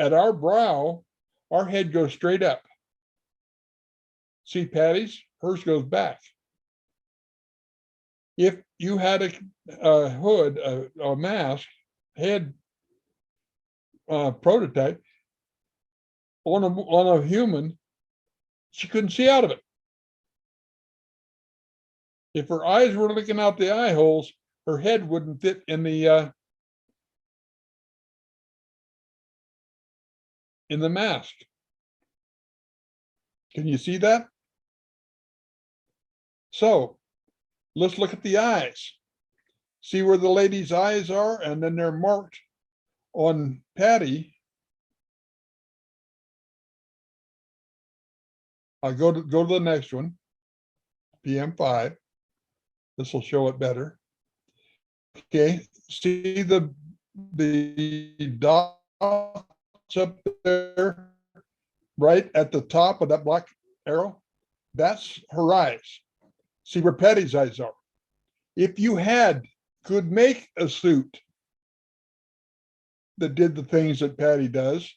at our brow, our head goes straight up. See Patty's? Hers goes back. If you had a hood, a mask, head prototype on a human, she couldn't see out of it. If her eyes were looking out the eye holes, her head wouldn't fit in the mask. Can you see that? So let's look at the eyes. See where the lady's eyes are, and then they're marked on Patty. I'll go to the next one, PM5. This will show it better. Okay, see the dots up there, right at the top of that black arrow? That's her eyes. See where Patty's eyes are. If you could make a suit that did the things that Patty does,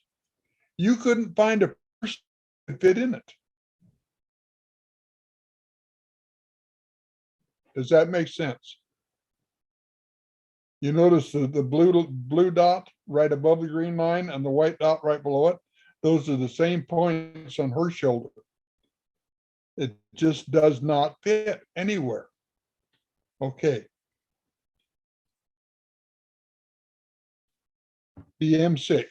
you couldn't find a person to fit in it. Does that make sense? You notice the blue dot right above the green line and the white dot right below it? Those are the same points on her shoulder. It just does not fit anywhere. Okay. PM6.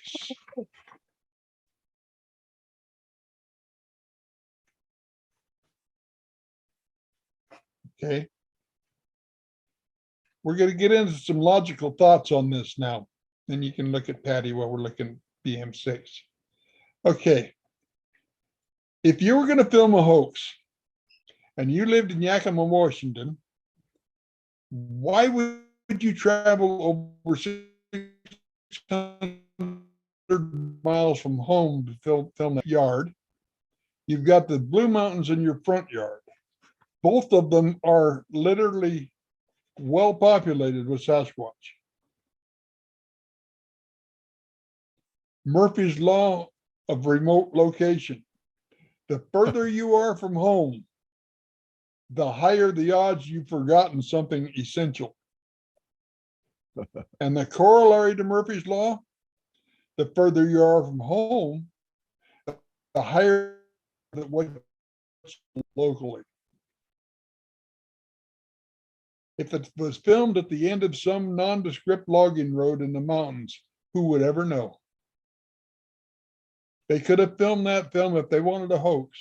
Okay. We're going to get into some logical thoughts on this now. Then you can look at Patty while we're looking at PM6. Okay. If you were going to film a hoax and you lived in Yakima, Washington, why would you travel over 600 miles from home to film that yard? You've got the Blue Mountains in your front yard. Both of them are literally well populated with Sasquatch. Murphy's Law of remote location. The further you are from home, the higher the odds you've forgotten something essential. And the corollary to Murphy's Law, the further you are from home, the higher that what's locally. If it was filmed at the end of some nondescript logging road in the mountains, who would ever know? They could have filmed that film if they wanted a hoax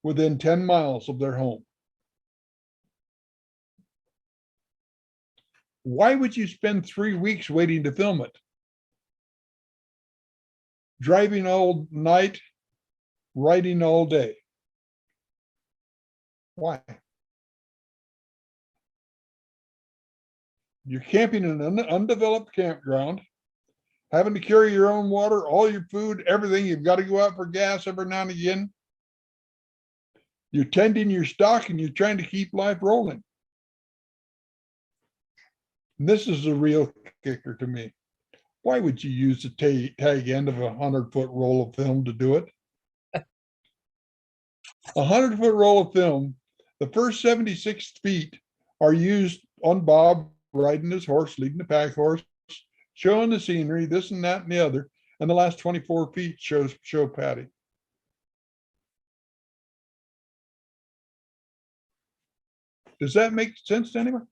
within 10 miles of their home. Why would you spend 3 weeks waiting to film it? Driving all night, writing all day. Why? You're camping in an undeveloped campground, having to carry your own water, all your food, everything. You've got to go out for gas every now and again. You're tending your stock and you're trying to keep life rolling. And this is a real kicker to me. Why would you use the tag end of a 100-foot roll of film to do it? A 100-foot roll of film, the first 76 feet are used on Bob riding his horse, leading the pack horse, showing the scenery, this and that and the other, and the last 24 feet show Patty. Does that make sense to anyone?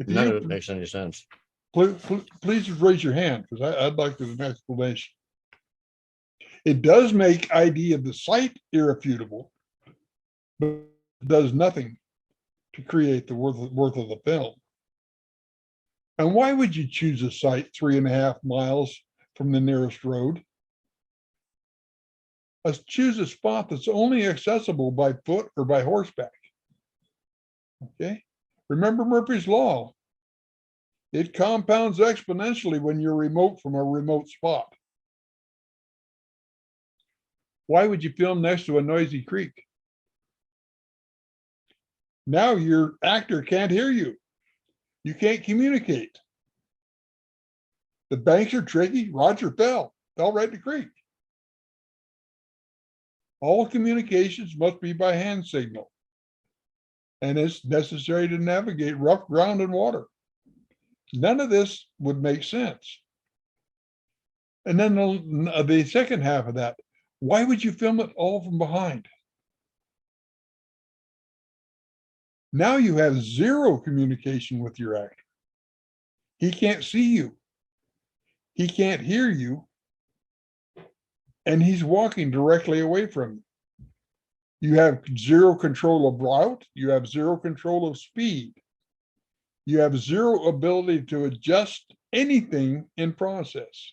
None of it makes any sense. Please raise your hand, because I'd like an explanation. It does make ID of the site irrefutable, but it does nothing to create the worth of the film. And why would you choose a site 3.5 miles from the nearest road? Let's choose a spot that's only accessible by foot or by horseback. Okay, remember Murphy's Law. It compounds exponentially when you're remote from a remote spot. Why would you film next to a noisy creek? Now your actor can't hear you. You can't communicate. The banks are tricky. Roger fell. fell right in the creek. All communications must be by hand signal, and it's necessary to navigate rough ground and water. None of this would make sense. And then the second half of that, why would you film it all from behind? Now you have zero communication with your actor. He can't see you. He can't hear you. And he's walking directly away from you. You have zero control of route. You have zero control of speed. You have zero ability to adjust anything in process.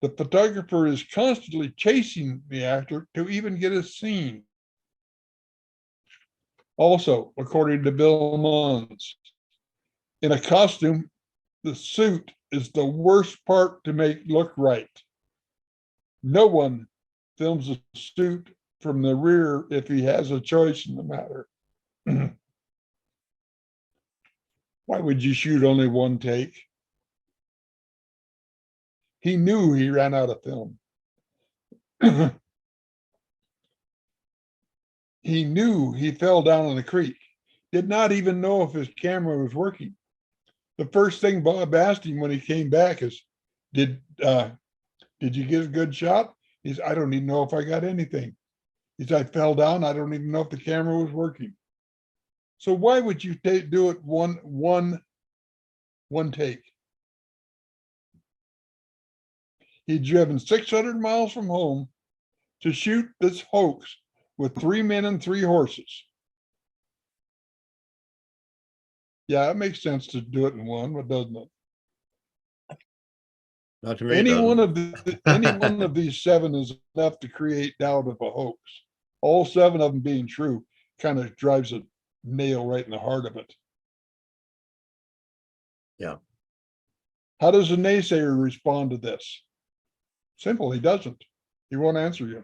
The photographer is constantly chasing the actor to even get a scene. Also, according to Bill Munns, in a costume, the suit is the worst part to make look right. No one films a suit from the rear if he has a choice in the matter. Why would you shoot only one take? He knew he ran out of film. He knew he fell down in the creek, did not even know if his camera was working. The first thing Bob asked him when he came back is, did you get a good shot? He said, I don't even know if I got anything. He said, I fell down. I don't even know if the camera was working. So why would you do it one take? He'd driven 600 miles from home to shoot this hoax with 3 men and 3 horses. Yeah, it makes sense to do it in one, but doesn't it? Not to me. Any one of these 7 is enough to create doubt of a hoax. All 7 of them being true kind of drives a nail right in the heart of it. Yeah. How does a naysayer respond to this? Simple, he doesn't. He won't answer you.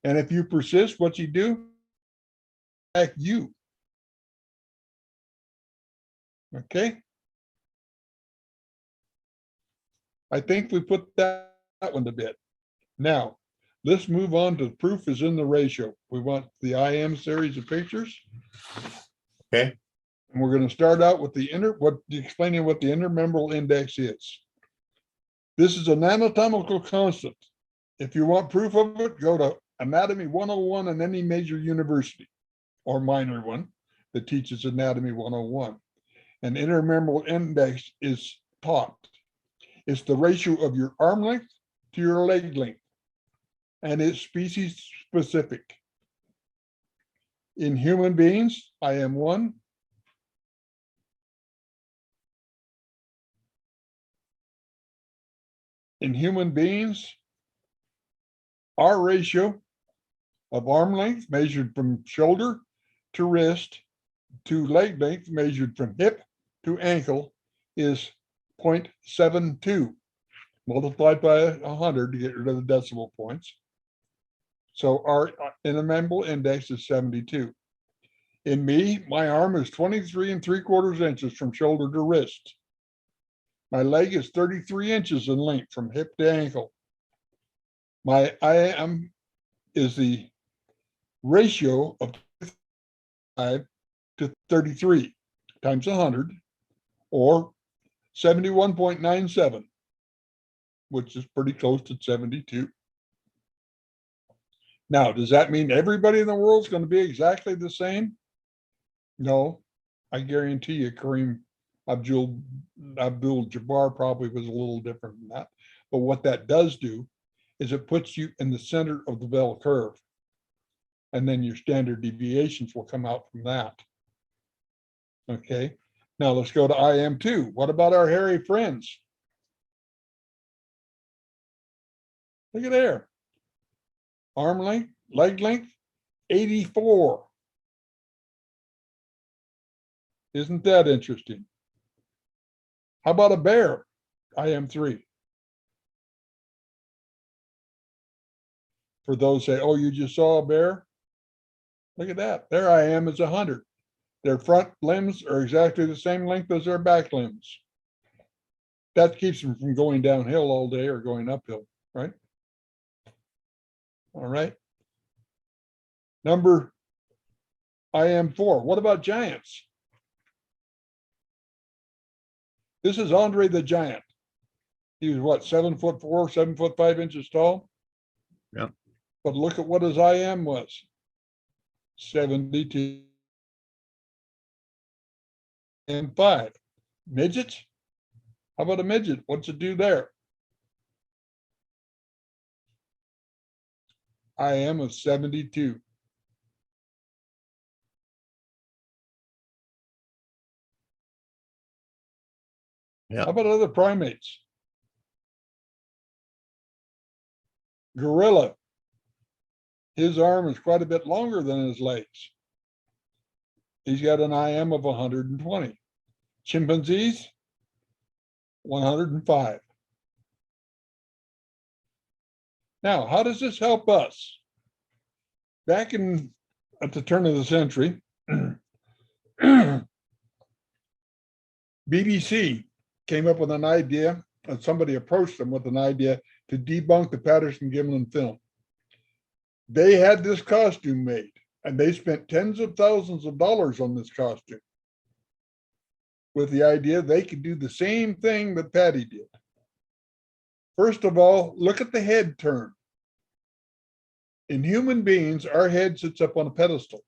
And if you persist, what's he do? Attack you. Okay. I think we put that one to bed. Now, let's move on to proof is in the ratio. We want the IM series of pictures. Okay. And we're going to start out with explaining what the intermembral index is. This is an anatomical constant. If you want proof of it, go to Anatomy 101 in any major university or minor one that teaches Anatomy 101. An intermembral index is taught. It's the ratio of your arm length to your leg length, and it's species specific. In human beings, I am 1. In human beings, our ratio of arm length measured from shoulder to wrist to leg length measured from hip to ankle is 0.72 multiplied by 100 to get rid of the decimal points. So our intermembral index is 72. In me, my arm is 23 3/4 inches from shoulder to wrist. My leg is 33 inches in length from hip to ankle. My IM is the ratio of 5 to 33 times 100, or 71.97, which is pretty close to 72. Now, does that mean everybody in the world is going to be exactly the same? No, I guarantee you Kareem Abdul-Jabbar probably was a little different than that. But what that does do is it puts you in the center of the bell curve. And then your standard deviations will come out from that. Okay, now let's go to IM2. What about our hairy friends? Look at there. Arm length, leg length, 84. Isn't that interesting? How about a bear? IM3. For those say, oh, you just saw a bear? Look at that. Their IM is 100. Their front limbs are exactly the same length as their back limbs. that keeps them from going downhill all day or going uphill, right? All right. Number IM4. What about giants? This is Andre the Giant. He was what, 7'4", 7'5" tall? Yeah. But look at what his IM was. 72 and 5. Midgets? How about a midget? What's it do there? IM of 72. Yeah. How about other primates? Gorilla. His arm is quite a bit longer than his legs. He's got an IM of 120. Chimpanzees, 105. Now, how does this help us? Back at the turn of the century, BBC came up with an idea, and somebody approached them with an idea to debunk the Patterson-Gimlin film. They had this costume made, and they spent tens of thousands of dollars on this costume with the idea they could do the same thing that Patty did. First of all, look at the head turn. In human beings, our head sits up on a pedestal.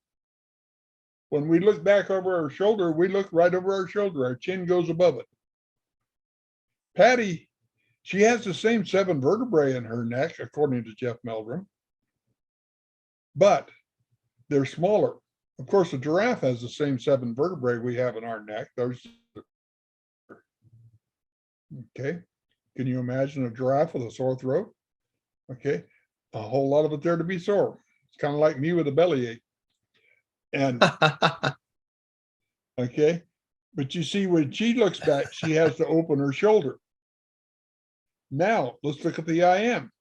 When we look back over our shoulder, we look right over our shoulder. Our chin goes above it. Patty, she has the same 7 vertebrae in her neck, according to Jeff Meldrum, but they're smaller. Of course, a giraffe has the same 7 vertebrae we have in our neck. Those, okay. Can you imagine a giraffe with a sore throat? Okay. A whole lot of it there to be sore. It's kind of like me with a bellyache. And okay. But you see, when she looks back, she has to open her shoulder. Now, let's look at the IM.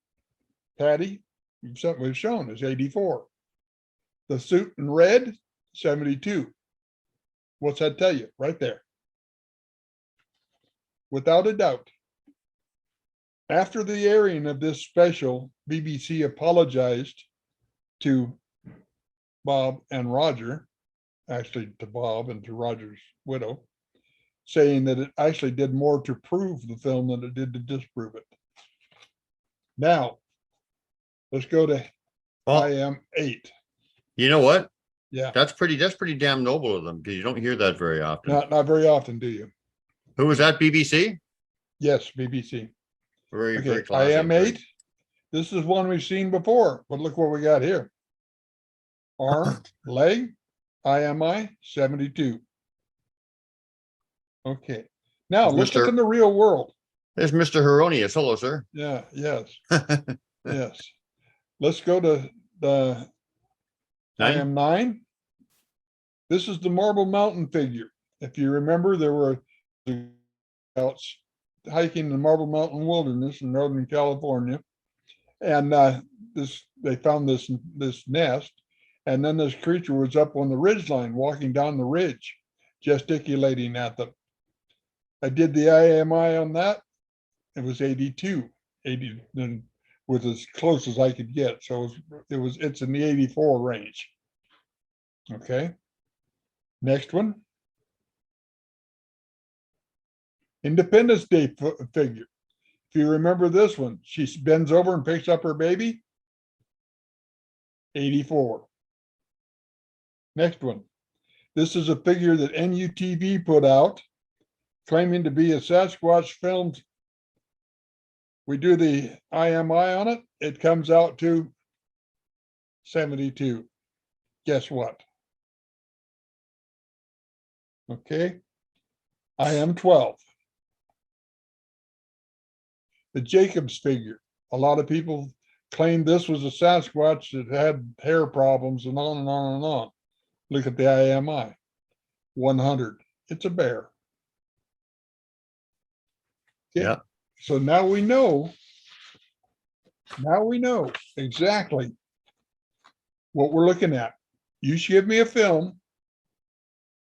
Patty, we've shown, is 84. The suit in red, 72. What's that tell you? Right there. Without a doubt. After the airing of this special, BBC apologized to Bob and Roger, actually to Bob and to Roger's widow, saying that it actually did more to prove the film than it did to disprove it. Now, let's go to IM8. You know what? Yeah. That's pretty damn noble of them, because you don't hear that very often. Not very often, do you? Who was that, BBC? Yes, BBC. Very, Okay, very classy. IM8. This is one we've seen before, but look what we got here. Arm, leg, IMI, 72. Okay. Now let's look in the real world. There's Mr. Heronius. Hello, sir. Yeah, yes. Yes. Let's go to the IM9. This is the Marble Mountain figure. If you remember, there were scouts hiking the Marble Mountain wilderness in Northern California. And they found this nest. And then this creature was up on the ridgeline, walking down the ridge, gesticulating at them. I did the IMI on that. It was 82, 80, was as close as I could get. So it's in the 84 range. Okay. Next one. Independence Day figure. If you remember this one, she bends over and picks up her baby. 84. Next one. This is a figure that NUTV put out, claiming to be a Sasquatch filmed. We do the IMI on it. It comes out to 72. Guess what? Okay. IM12. The Jacobs figure. A lot of people claimed this was a Sasquatch that had hair problems and on and on and on. Look at the IMI. 100. It's a bear. Okay. Yeah. So now we know exactly what we're looking at. You should give me a film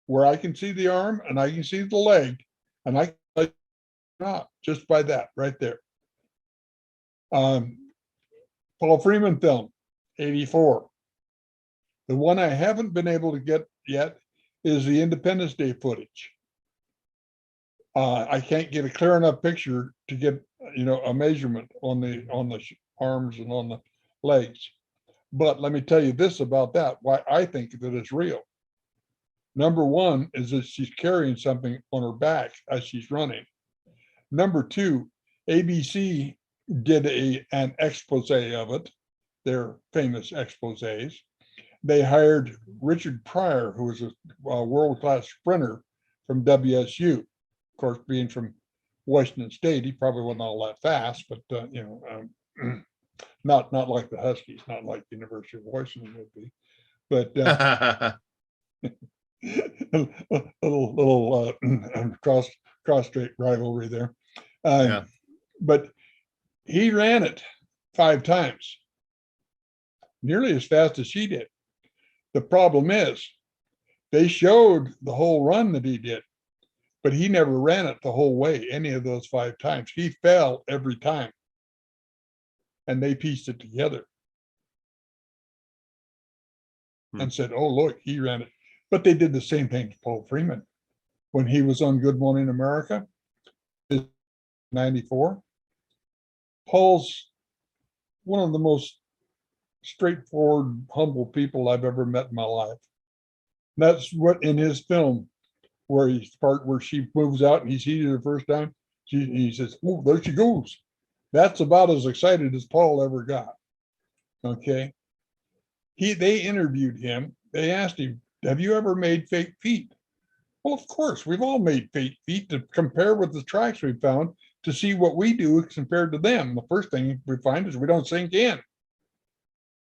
where I can see the arm and I can see the leg, and I not just by that right there. Paul Freeman film, 84. The one I haven't been able to get yet is the Independence Day footage. I can't get a clear enough picture to get, a measurement on the arms and on the legs. But let me tell you this about that, why I think that it's real. Number one is that she's carrying something on her back as she's running. Number two, ABC did an expose of it, their famous exposés. They hired Richard Pryor, who was a world-class sprinter from WSU. Of course, being from Washington State, he probably wasn't all that fast, but not like the Huskies, not like the University of Washington would be, but little cross-strait rivalry there. But he ran it 5 times, nearly as fast as she did. The problem is they showed the whole run that he did, but he never ran it the whole way, any of those 5 times. He fell every time, and they pieced it together and said, oh, look, he ran it. But they did the same thing to Paul Freeman when he was on Good Morning America, 94. Paul's one of the most straightforward, humble people I've ever met in my life. That's what in his film, where he's the part where she moves out and he sees her the first time, he says, oh, there she goes. That's about as excited as Paul ever got. Okay. They interviewed him. They asked him, have you ever made fake feet? Well, of course, we've all made fake feet to compare with the tracks we found to see what we do compared to them. The first thing we find is we don't sink in.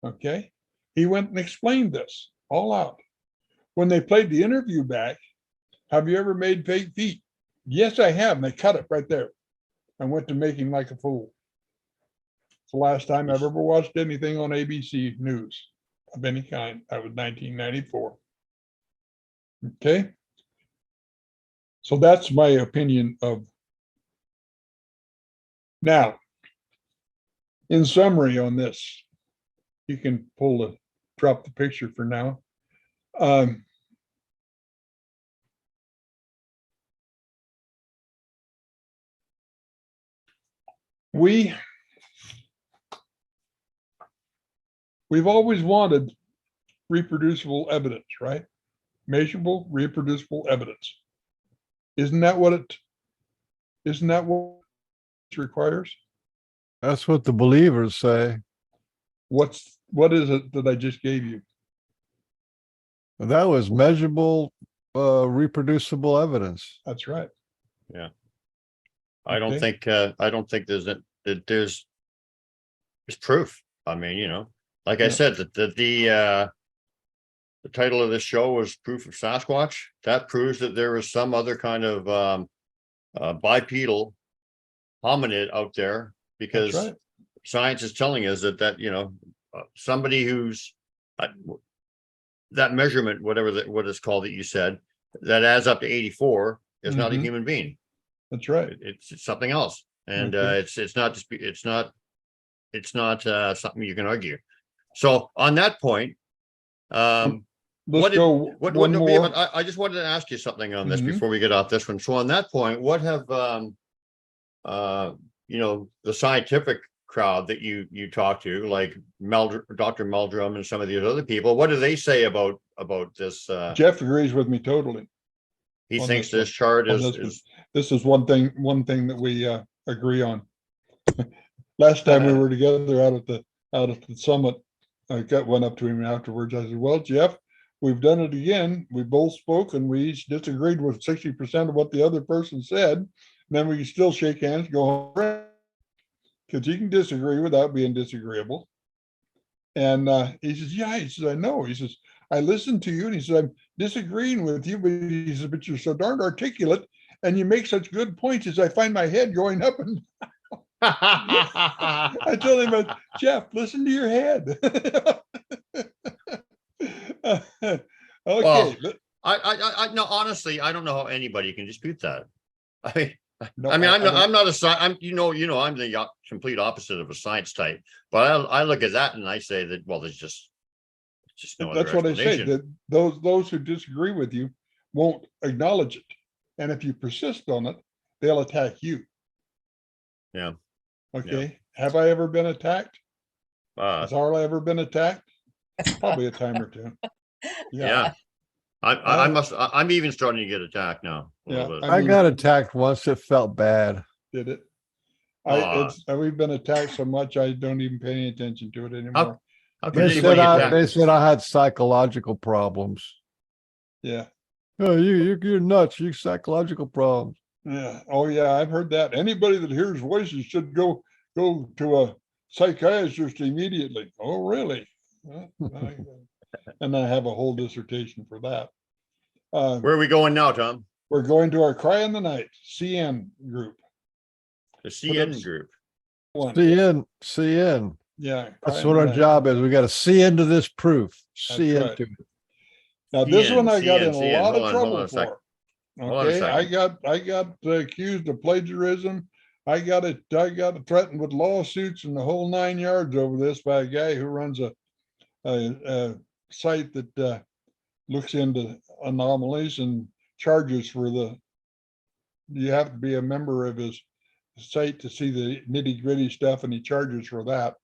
Okay. He went and explained this all out. When they played the interview back, have you ever made fake feet? Yes, I have. And they cut it right there. I went to making like a fool. It's the last time I've ever watched anything on ABC News of any kind. That was 1994. Okay. So that's my opinion of. Now, in summary on this, you can drop the picture for now. We've always wanted reproducible evidence, right? Measurable, reproducible evidence. Isn't that what it requires? That's what the believers say. What is it that I just gave you? That was measurable, reproducible evidence. That's right. Yeah. I don't think there's proof. I mean, like I said, that the title of this show was Proof of Sasquatch. That proves that there is some other kind of bipedal hominid out there, because science is telling us that somebody who's that measurement, what it's called that you said, that adds up to 84 is not a human being. That's right. It's something else, and it's not something you can argue. So on that point, I just wanted to ask you something on this before we get off this one. So on that point, what have the scientific crowd that you talk to, like Dr. Meldrum and some of these other people, what do they say about this? Jeff agrees with me totally. He thinks this chart is this is one thing that we agree on. Last time we were together out at the summit, I went up to him afterwards. I said, well, Jeff, we've done it again. We both spoke and we each disagreed with 60% of what the other person said. And then we can still shake hands and go home, because you can disagree without being disagreeable. And he says, yeah, he says, I know. He says, I listened to you, and he said, I'm disagreeing with you, but he said, but you're so darn articulate and you make such good points as I find my head going up and I told him, Jeff, listen to your head. Okay. Well, I no, honestly, I don't know how anybody can dispute that. I mean, No, I mean, I don't- I'm not a science. I'm the complete opposite of a science type. But I look at that and I say that, well, there's just no other That's what I say, explanation. that those who disagree with you won't acknowledge it. And if you persist on it, they'll attack you. Yeah. Okay. Have I ever been attacked? Has Arla ever been attacked? Probably a time or two. Yeah. I'm even starting to get attacked now. A little bit. I got attacked once. It felt bad. Did it? We've been attacked so much I don't even pay any attention to it anymore. How could They anybody attack? they said I had psychological problems. Yeah. Oh, you're nuts. You psychological problems. Yeah. Oh yeah, I've heard that. Anybody that hears voices should go to a psychiatrist immediately. Oh, really? And I have a whole dissertation for that. Where are we going now, Tom? We're going to our Cry in the Night CN group. The CN group. CN. Yeah. That's what our job is. We got to see into this proof. See into it. Now this one I got in a lot of Hold trouble on a sec. for. Okay, I got accused of plagiarism. I got threatened with lawsuits and the whole 9 yards over this by a guy who runs a site that looks into anomalies and charges for you have to be a member of his site to see the nitty-gritty stuff, and he charges for that.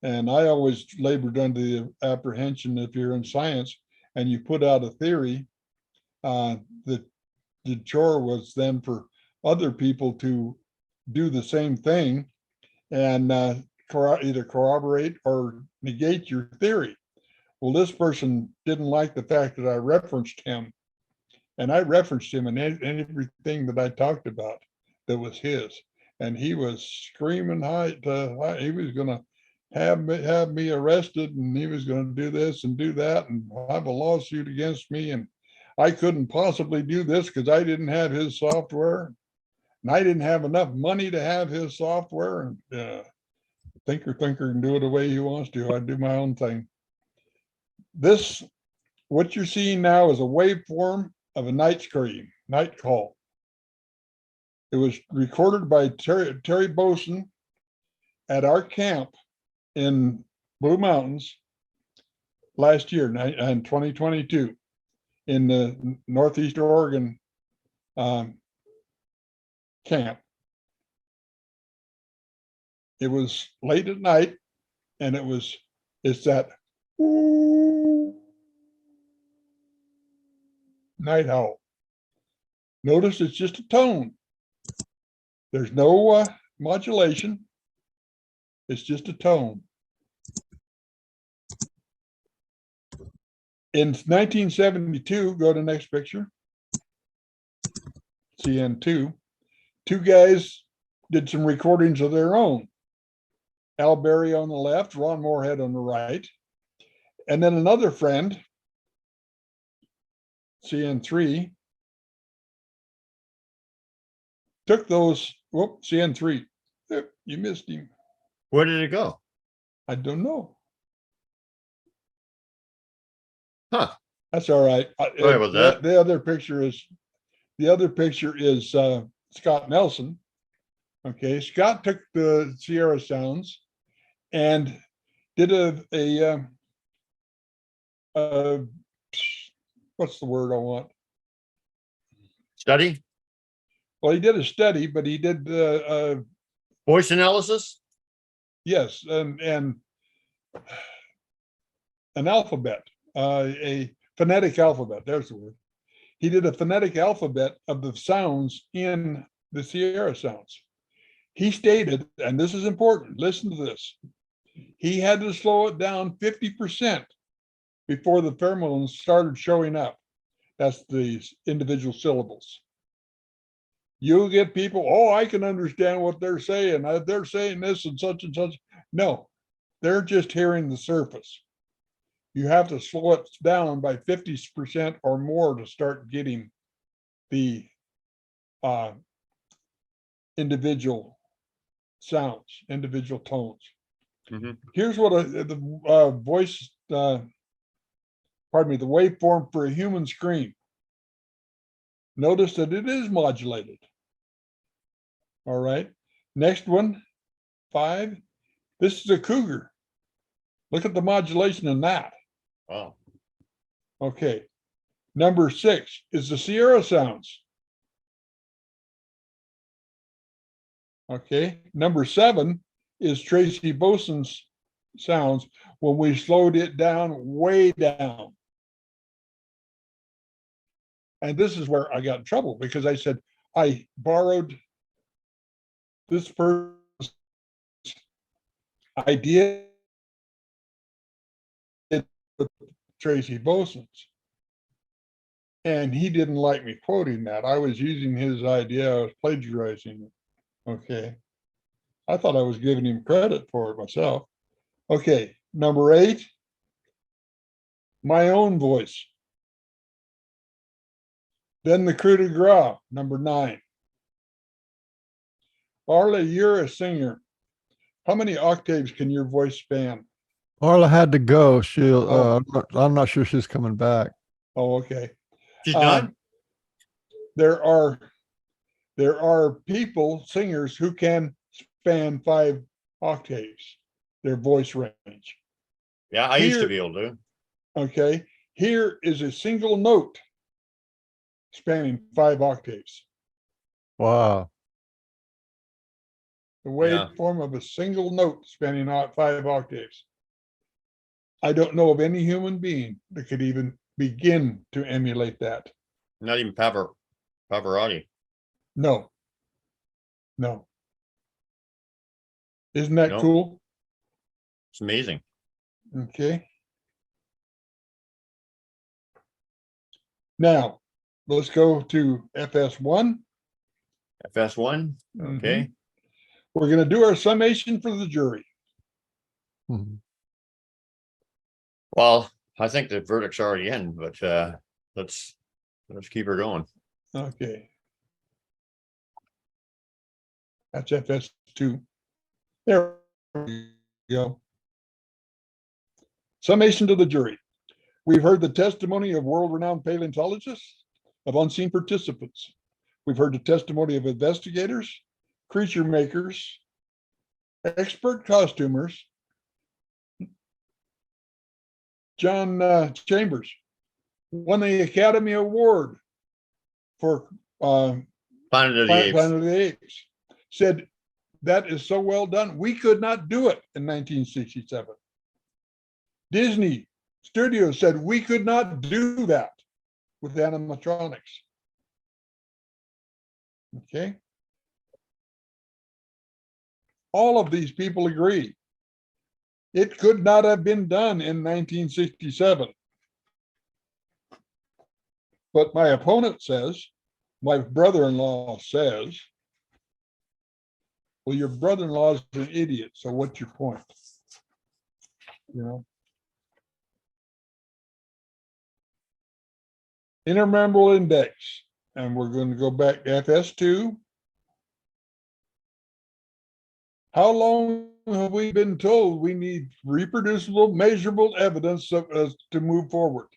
And I always labored under the apprehension, if you're in science and you put out a theory, that the chore was then for other people to do the same thing and either corroborate or negate your theory. Well, this person didn't like the fact that I referenced him, and I referenced him in everything that I talked about that was his, and he was screaming high. He was going to have me arrested, and he was going to do this and do that and have a lawsuit against me, and I couldn't possibly do this because I didn't have his software, and I didn't have enough money to have his software. And thinker can do it the way he wants to. I do my own thing. What you're seeing now is a waveform of a night scream, night call. It was recorded by Terry Boson at our camp in Blue Mountains last year in 2022 in the Northeast Oregon camp. It was late at night, and it's that night howl. Notice it's just a tone. There's no modulation. It's just a tone. In 1972, go to the next picture. CN2. Two guys did some recordings of their own. Al Berry on the left, Ron Moorhead on the right. And then another friend, CN3, took those, CN3, you missed him. Where did it go? I don't know. Huh. That's all right. Sorry about that. The other picture is Scott Nelson. Okay, Scott took the Sierra sounds and did a what's the word I want? Study? Well, he did a study, but he did Voice analysis? Yes, and an alphabet, a phonetic alphabet. There's the word. He did a phonetic alphabet of the sounds in the Sierra sounds. He stated, and this is important, listen to this. He had to slow it down 50% before the pheromones started showing up. That's the individual syllables. You'll get people, I can understand what they're saying. They're saying this and such and such. No, they're just hearing the surface. You have to slow it down by 50% or more to start getting the individual sounds, individual tones. Mm-hmm. Here's what the voice, the waveform for a human scream. Notice that it is modulated. All right. Next one, 5. This is a cougar. Look at the modulation in that. Wow. Okay. Number 6 is the Sierra sounds. Okay. Number 7 is Tracy Bosun's sounds when we slowed it down, way down. And this is where I got in trouble because I said I borrowed this person's idea with Tracy Bosun's. And he didn't like me quoting that. I was using his idea, I was plagiarizing it. Okay. I thought I was giving him credit for it myself. Okay, number 8, my own voice. Then the coup de grace, number 9. Arla, you're a singer. How many octaves can your voice span? Arla had to go. She'll. Oh. I'm not sure she's coming back. Oh, okay. She's done? There are people, singers, who can span 5 octaves, their voice range. Yeah, I used to be able to. Okay, here is a single note spanning 5 octaves. Wow. The waveform of a single note spanning out 5 octaves. I don't know of any human being that could even begin to emulate that. Not even Pavarotti. No. Isn't that cool? It's amazing. Okay. Now, let's go to FS1. FS1, okay. We're going to do our summation for the jury. Well, I think the verdict's already in, but let's keep her going. Okay. That's FS2. There we go. Summation to the jury. We've heard the testimony of world-renowned paleontologists, of unseen participants. We've heard the testimony of investigators, creature makers, expert costumers. John Chambers won the Academy Award for Planet of the Apes. Planet of the Apes. Said, that is so well done. We could not do it in 1967. Disney Studios said we could not do that with animatronics. Okay. All of these people agree. It could not have been done in 1967. But my opponent says, my brother-in-law says, well, your brother-in-law is an idiot, so what's your point? You know? Intermembral index, and we're going to go back to FS2. How long have we been told we need reproducible, measurable evidence to move forward?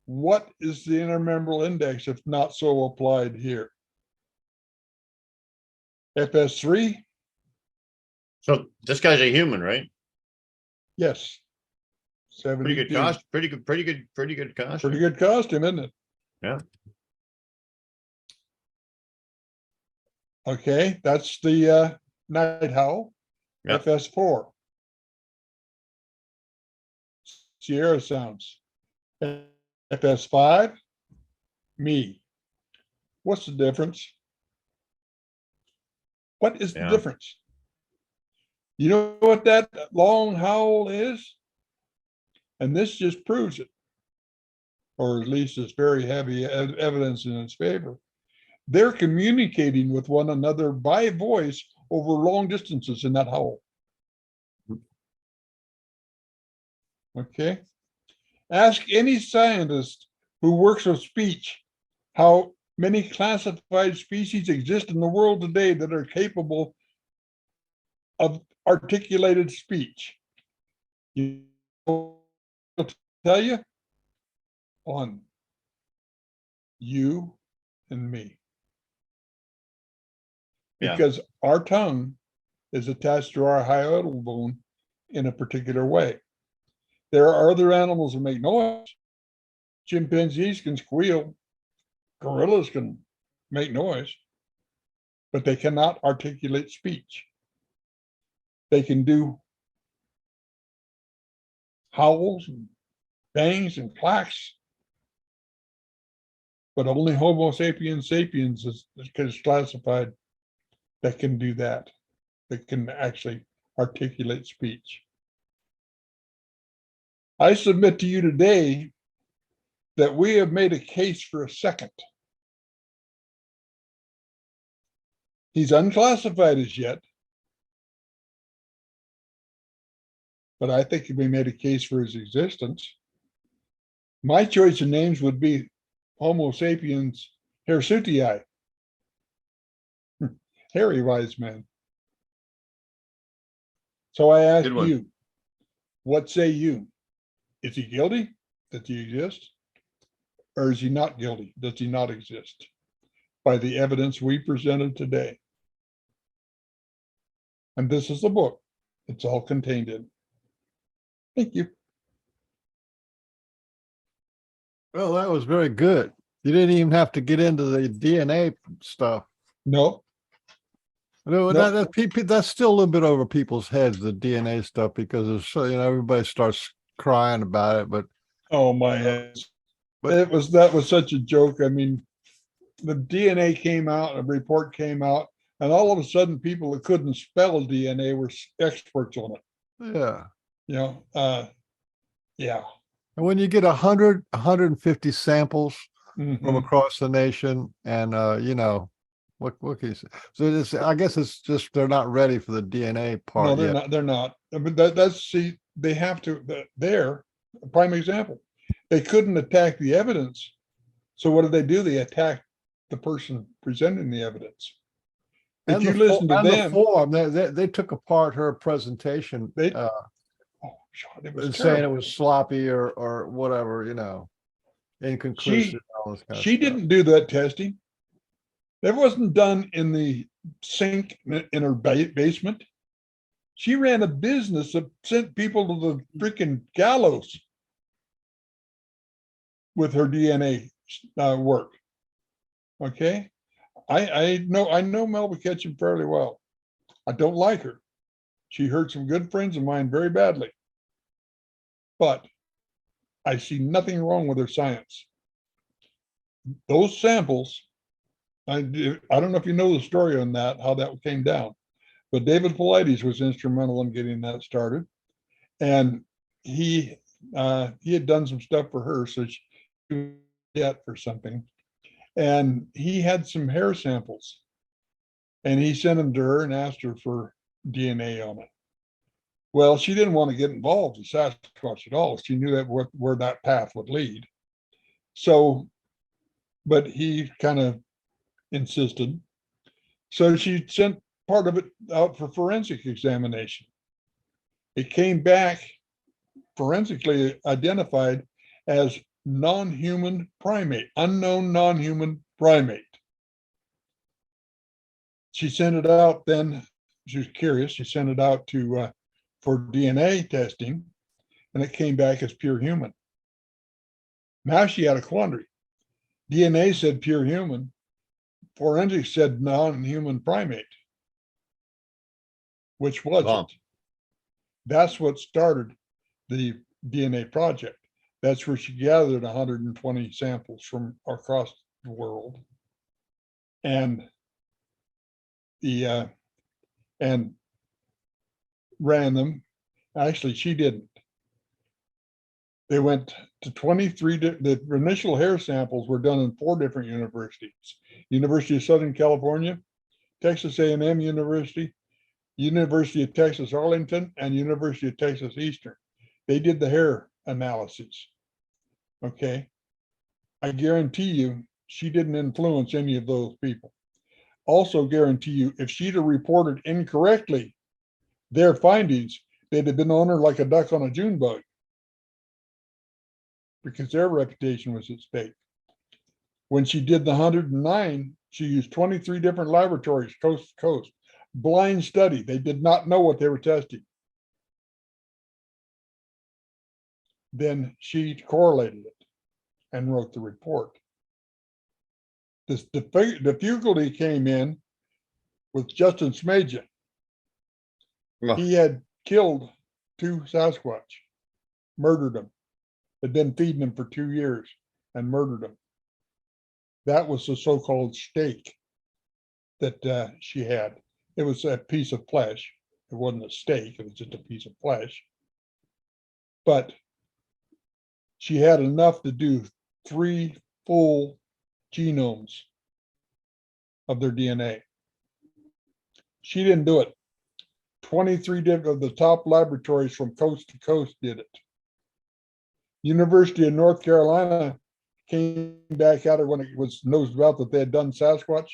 What is the intermembral index if not so applied here? FS3? So this guy's a human, right? Yes. Pretty good 72. cost, pretty good cost. Pretty good costume, isn't it? Yeah. Okay, that's the night howl. Yep. FS4. Sierra sounds. FS5. Me. What's the difference? What is the difference? You know what that long howl is? And this just proves it, or at least it's very heavy evidence in its favor. They're communicating with one another by voice over long distances in that howl. Okay. Ask any scientist who works with speech how many classified species exist in the world today that are capable of articulated speech. You know, I'll tell you, 1, you and me. because our tongue is attached to our hiatal bone in a particular way. There are other animals that make noise. Chimpanzees can squeal. Gorillas can make noise, but they cannot articulate speech. They can do howls and bangs and clacks, but only Homo sapiens sapiens is classified that can do that can actually articulate speech. I submit to you today that we have made a case for a second. He's unclassified as yet, but I think we made a case for his existence. My choice of names would be Homo sapiens hirsutii, hairy wise man. So I ask you, what say you? Is he guilty? Does he exist? Or is he not guilty? Does he not exist? By the evidence we presented today. And this is the book. It's all contained in. Thank you. Well, that was very good. You didn't even have to get into the DNA stuff. No. No, Nope. That's still a little bit over people's heads, the DNA stuff, because it's, everybody starts crying about it. But Oh my head. But- That was such a joke. I mean, the DNA came out, a report came out, and all of a sudden people that couldn't spell DNA were experts on it. yeah. Yeah. And when you get 150 samples from Mhm. across the nation, and what can you say? So I guess it's just they're not ready for the DNA No, part they're yet. not. They're not. But they have to. They're a prime example. They couldn't attack the evidence. So what did they do? They attacked the person presenting the evidence. If And you listen to the them, form, they took apart her presentation, oh, God, it was and saying it terrible. was sloppy or whatever, inconclusive. All this kind of She stuff. didn't do that testing. That wasn't done in the sink in her basement. She ran a business that sent people to the freaking gallows with her DNA work. Okay, I know Melba Ketchum fairly well. I don't like her. She hurt some good friends of mine very badly, but I see nothing wrong with her science. Those samples, I don't know if you know the story on that, how that came down, but David Paulides was instrumental in getting that started, and he had done some stuff for her, so she was debt for something, and he had some hair samples, and he sent them to her and asked her for DNA on it. Well, she didn't want to get involved in Sasquatch at all. She knew that where that path would lead. So, but he kind of insisted. So she sent part of it out for forensic examination. It came back forensically identified as non-human primate, unknown non-human primate. She sent it out then, she was curious, she sent it out to for DNA testing, and it came back as pure human. Now she had a quandary. DNA said pure human, forensics said non-human primate. Which was it? That's what started the DNA project. That's where she gathered 120 samples from across the world, and and ran them. Actually, she didn't. They went to 23. The initial hair samples were done in 4 different universities: University of Southern California, Texas A&M University, University of Texas Arlington, and University of Texas Eastern. They did the hair analyses. Okay. I guarantee you she didn't influence any of those people. Also guarantee you, if she'd have reported incorrectly their findings, they'd have been on her like a duck on a June bug, because their reputation was at stake. When she did the 109 She used 23 different laboratories, coast to coast. Blind study. They did not know what they were testing. Then she correlated it and wrote the report. The difficulty came in with Justin Smaja. He had killed 2 Sasquatch, murdered them, had been feeding them for 2 years and murdered them. That was the so-called steak that she had. It was a piece of flesh. It wasn't a steak, it was just a piece of flesh. But she had enough to do 3 full genomes of their DNA. She didn't do it. 23 of the top laboratories from coast to coast did it. University of North Carolina came back at her when it was nosed out that they had done Sasquatch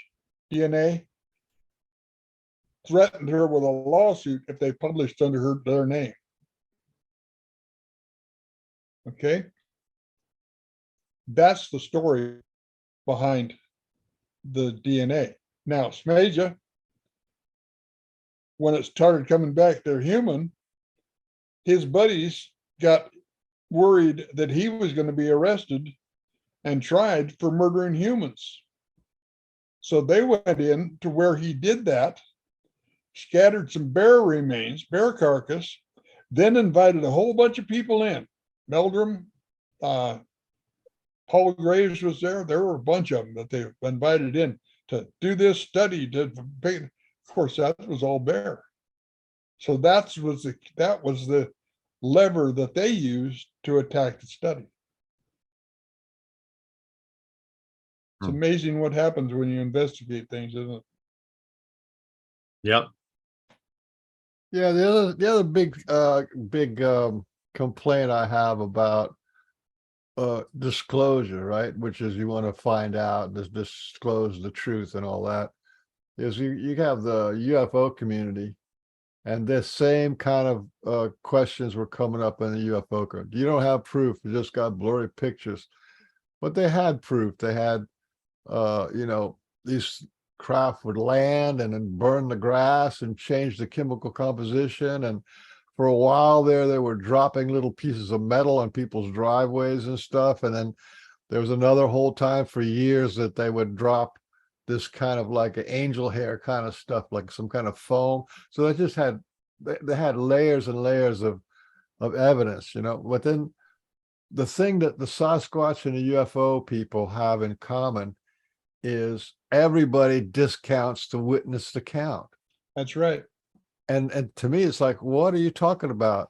DNA, threatened her with a lawsuit if they published under their name. Okay? That's the story behind the DNA. Now, Smaja, when it started coming back, they're human, his buddies got worried that he was going to be arrested and tried for murdering humans. So they went in to where he did that, scattered some bear remains, bear carcass, then invited a whole bunch of people in. Meldrum, Paul Graves was there. There were a bunch of them that they invited in to do this study. Of course, that was all bear. So that was the lever that they used to attack the study. It's amazing what happens when you investigate things, isn't it? Yep. Yeah, the other big complaint I have about disclosure, right, which is you want to find out, disclose the truth and all that, is you have the UFO community, and this same kind of questions were coming up in the UFO community. You don't have proof, you just got blurry pictures. But they had proof. They had these craft would land and then burn the grass and change the chemical composition. And for a while there, they were dropping little pieces of metal on people's driveways and stuff. And then there was another whole time for years that they would drop this kind of like an angel hair kind of stuff, like some kind of foam. So they just had, they had layers and layers of evidence, But then the thing that the Sasquatch and the UFO people have in common is everybody discounts the witness account. That's right. And to me, it's like, what are you talking about?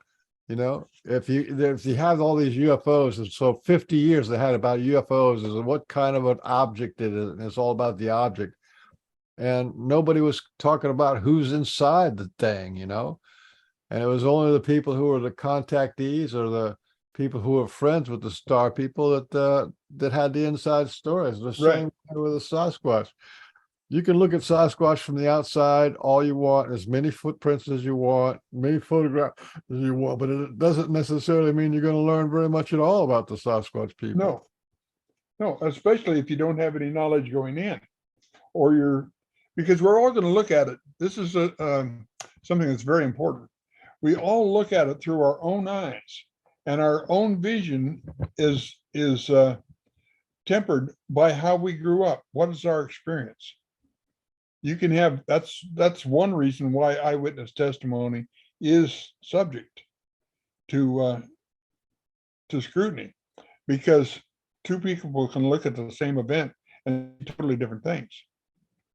If you have all these UFOs, and so 50 years they had about UFOs, is what kind of an object it is, and it's all about the object. And nobody was talking about who's inside the thing, And it was only the people who were the contactees or the people who were friends with the star people that had the inside stories. The same with the Sasquatch. You can look at Sasquatch from the outside all you want, as many footprints as you want, many photographs as you want, but it doesn't necessarily mean you're going to learn very much at all about the Sasquatch people. No, especially if you don't have any knowledge going in, or because we're all going to look at it. This is something that's very important. We all look at it through our own eyes, and our own vision is tempered by how we grew up. What is our experience? You can have, that's one reason why eyewitness testimony is subject to scrutiny, because 2 people can look at the same event and totally different things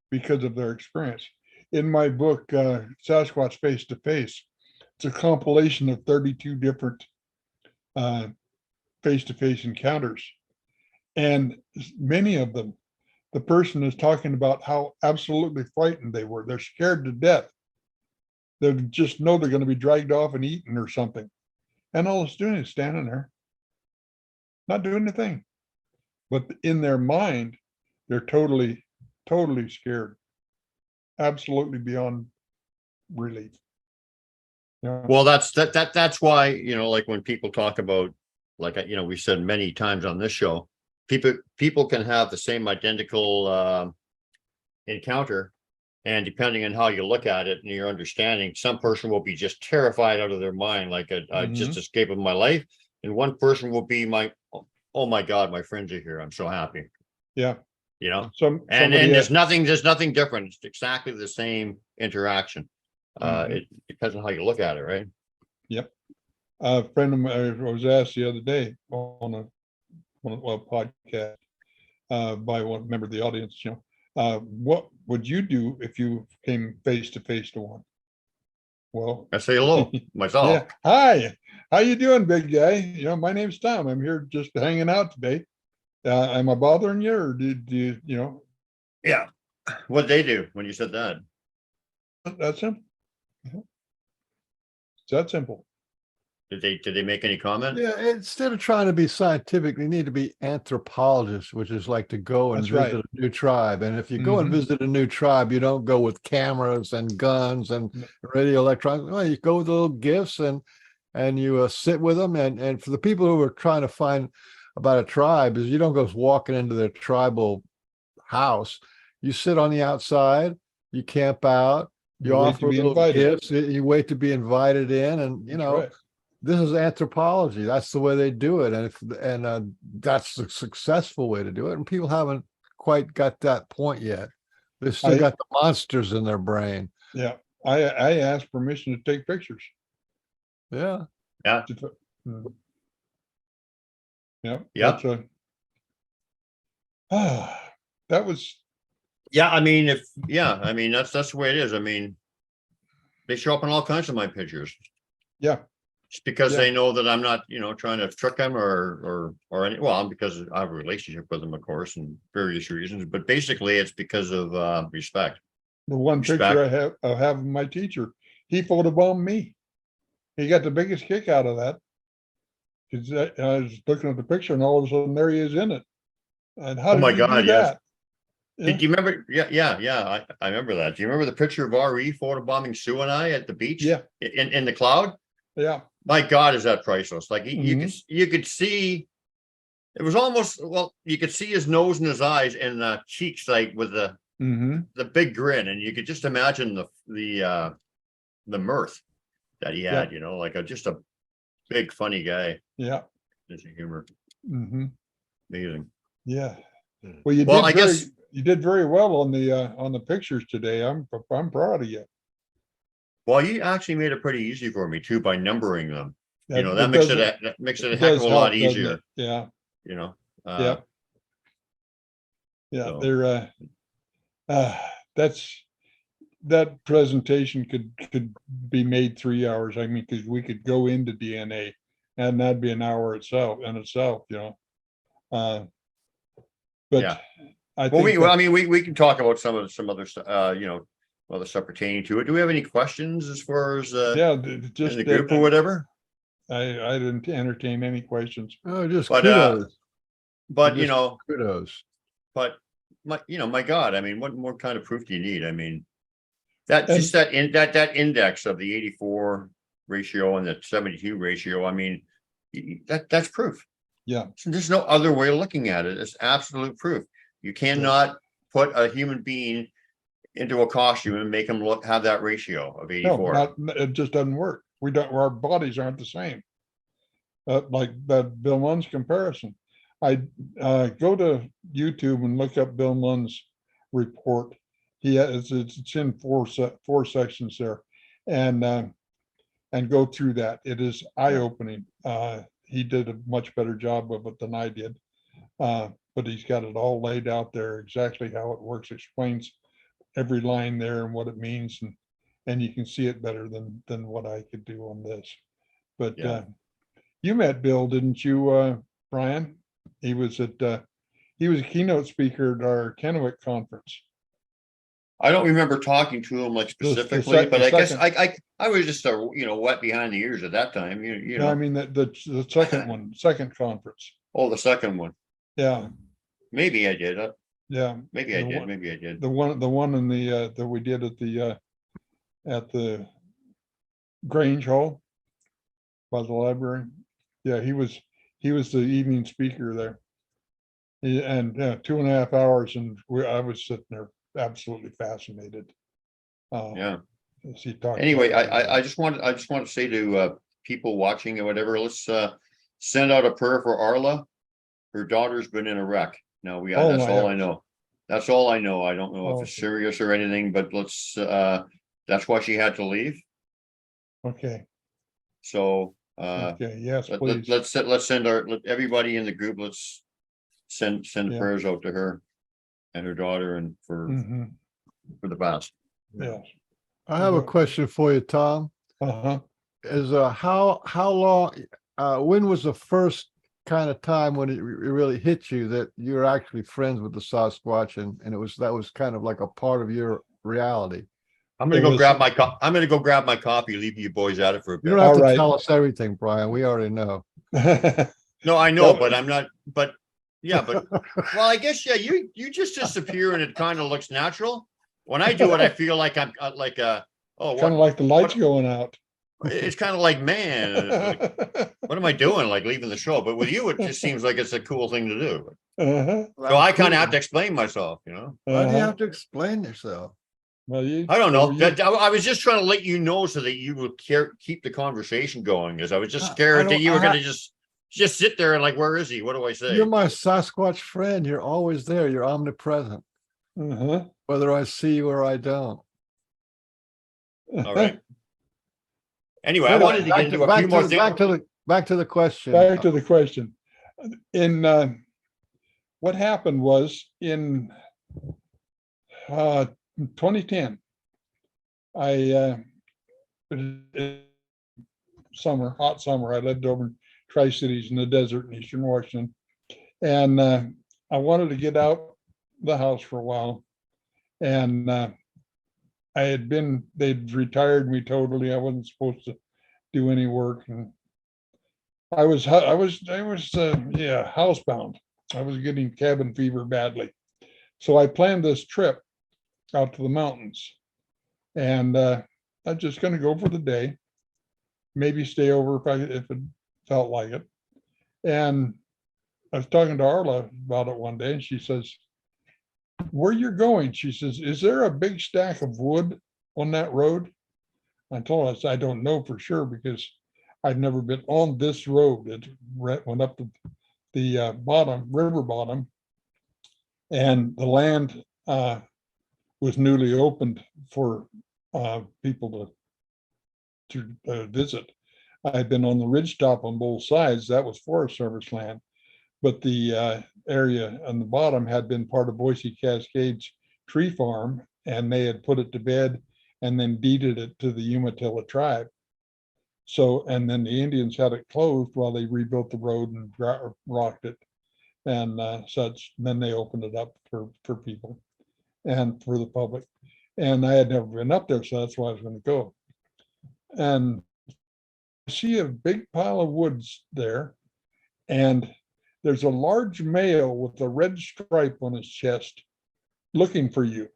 because of their experience. In my book, Sasquatch Face to Face, it's a compilation of 32 different face-to-face encounters. And many of them, the person is talking about how absolutely frightened they were. They're scared to death. They just know they're going to be dragged off and eaten or something. And all it's doing is standing there, not doing anything. But in their mind, they're totally, totally scared. Absolutely beyond relief. Yeah. Well, that's why, like when people talk about, like, we said many times on this show, people can have the same identical encounter. And depending on how you look at it and your understanding, some person will be just terrified out of their mind, like I just escaped my life. And one person will be oh my God, my friends are here. I'm so happy. Yeah. You know, And there's nothing different. It's exactly the same interaction. It depends on how you look at it, right? Yep. A friend of mine was asked the other day on a podcast by one member of the audience, what would you do if you came face to face to one? Well, I say hello myself. Yeah. Hi, how you doing, big guy? My name's Tom. I'm here just hanging out today. Am I bothering you, or do you, Yeah. What'd they do when you said that? That's simple. It's that simple. Did they make any comment? Yeah, instead of trying to be scientific, they need to be anthropologists, which is like to go and That's visit right. a new tribe. And if you go and visit a new tribe, you don't go with cameras and guns and radio electronics. Well, you go with little gifts and you sit with them. And for the people who are trying to find about a tribe, is you don't go walking into their tribal house. You sit on the outside, you camp out, you offer little gifts, you wait to be invited in, and Right. This is anthropology. That's the way they do it, and that's the successful way to do it. And people haven't quite got that point yet. They've still got the monsters in their brain. Yeah, I asked permission to take pictures. Yeah. Yeah. Yeah. Yeah. That was. Yeah, I mean, that's the way it is. I mean, they show up in all kinds of my pictures. Yeah. Just because they know that I'm not, trying to trick them or because I have a relationship with them, of course, and various reasons. But basically, it's because of respect. The one picture I have of my teacher, he photobombed me. He got the biggest kick out of that. Because I was looking at the picture, and all of a sudden, there he is in it. And how did you do that? Yeah. Do you remember? Yeah. I remember that. Do you remember the picture of RE photobombing Sue and I at the beach? Yeah. In the cloud? Yeah. My God, is that priceless? Like you could see, it was almost, you could see his nose and his eyes and the cheeks, like with the big grin, and you could just imagine the mirth that he had. Just a big funny guy. Yeah. Sense of humor. Amazing. Yeah. Well, you did very well on the pictures today. I'm proud of you. Well, you actually made it pretty easy for me too by numbering them. That makes it a heck of a lot easier. Yeah. Yeah. So. They're that presentation could be made 3 hours. I mean, because we could go into DNA, and that'd be an hour itself. But I think we can talk about some other stuff, other stuff pertaining to it. Do we have any questions as far as just in the group or whatever? I didn't entertain any questions. Oh, just kudos. Kudos. But my God, I mean, what more kind of proof do you need? I mean, that index of the 84 ratio and the 72 ratio. I mean, that's proof. Yeah. So there's no other way of looking at it. It's absolute proof. You cannot put a human being into a costume and make them have that ratio of 84. No, it just doesn't work. Our bodies aren't the same. Like that Bill Munns comparison. I go to YouTube and look up Bill Munns' report. It's in four sections there, and go through that. It is eye-opening. He did a much better job of it than I did, but he's got it all laid out there exactly how it works. Explains every line there and what it means, and you can see it better than what I could do on this. But you met Bill, didn't you, Brian? He was a keynote speaker at our Kennewick conference. I don't remember talking to him like specifically, but I guess I was just wet behind the ears at that time. No, I mean the second one, second conference. Oh, the second one. Yeah. Maybe I did. Yeah. Maybe I did. Maybe I did. The one in the that we did at the Grange Hall by the library. Yeah, he was the evening speaker there. And 2.5 hours, and I was sitting there absolutely fascinated. Yeah. As he talked Anyway, about it. I just want to say to people watching or whatever, let's send out a prayer for Arla. Her daughter's been in a wreck. No, Oh, that's my all I heavens. know. That's all I know. I don't know if it's Okay. serious or anything, but let's that's why she had to leave. Okay, So okay, yes, let, please. let's send everybody in the group, let's send Yeah. prayers out to her and her daughter and for the past. Yes. I have a question for you, Tom. Uh-huh. Is how long when was the first kind of time when it really hit you that you're actually friends with the Sasquatch and that was kind of like a part of your reality? I'm gonna go grab my coffee, leave you boys at it for a You bit. don't have All to right. tell us everything, Brian. We already know. No, I know, Yep. but I'm not, but yeah, but well, I guess, yeah, you just disappear and it kind of looks natural. When I do it, I feel like I'm like Kind of like the lights going out. it's kind of like, man, like, what am I doing? Like leaving the show. But with you, it just seems like it's a cool thing to do. Uh-huh. So I kind of have to explain myself, you know? Why do you Uh-huh. have to explain yourself? Well, I don't know. I was just trying to let you know so that you would keep the conversation going, because I was just scared that you were going to just sit there and like, where is he? What do I say? You're my Sasquatch friend. You're always there. You're omnipresent, whether I see you or I don't. All right. Anyway, I wanted to get into a few more things. Back to the question. Back to the question. In what happened was in 2010, hot summer, I lived over in Tri-Cities in the desert in Eastern Washington. And I wanted to get out the house for a while. And they'd retired me totally. I wasn't supposed to do any work. And I was housebound. I was getting cabin fever badly. So I planned this trip out to the mountains. And I'm just going to go for the day, maybe stay over if it felt like it. And I was talking to Arla about it one day, and she says, "Where you're going?" She says, "Is there a big stack of wood on that road?" I told her, I said, "I don't know for sure because I've never been on this road." It went up to the river bottom, and the land was newly opened for people to visit. I'd been on the ridgetop on both sides. That was Forest Service land. But the area on the bottom had been part of Boise Cascades Tree Farm, and they had put it to bed and then deeded it to the Umatilla tribe. So, and then the Indians had it closed while they rebuilt the road and rocked it and such. Then they opened it up for people and for the public. And I had never been up there, so that's why I was going to go. And I see a big pile of woods there, and there's a large male with a red stripe on his chest looking for you.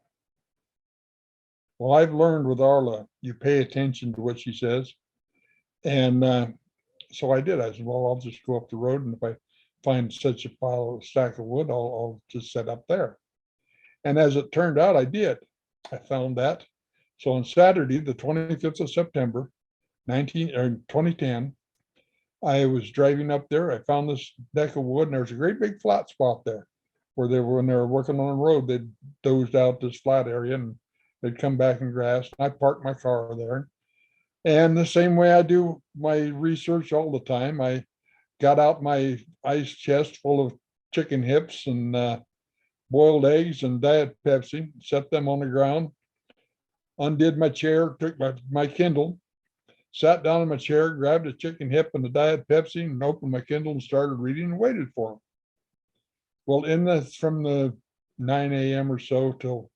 Well, I've learned with Arla, you pay attention to what she says. And so I did. I said, well, I'll just go up the road, and if I find such a stack of wood, I'll just set up there. And as it turned out, I did. I found that. So on Saturday, the 25th of September, 2010, I was driving up there. I found this deck of wood, and there was a great big flat spot there where when they were working on the road, they'd dozed out this flat area and they'd come back and grass. I parked my car there. And the same way I do my research all the time, I got out my ice chest full of chicken hips and boiled eggs and Diet Pepsi, set them on the ground, undid my chair, took my Kindle, sat down in my chair, grabbed a chicken hip and a Diet Pepsi, and opened my Kindle and started reading and waited for them. Well, from the 9 a.m. or so till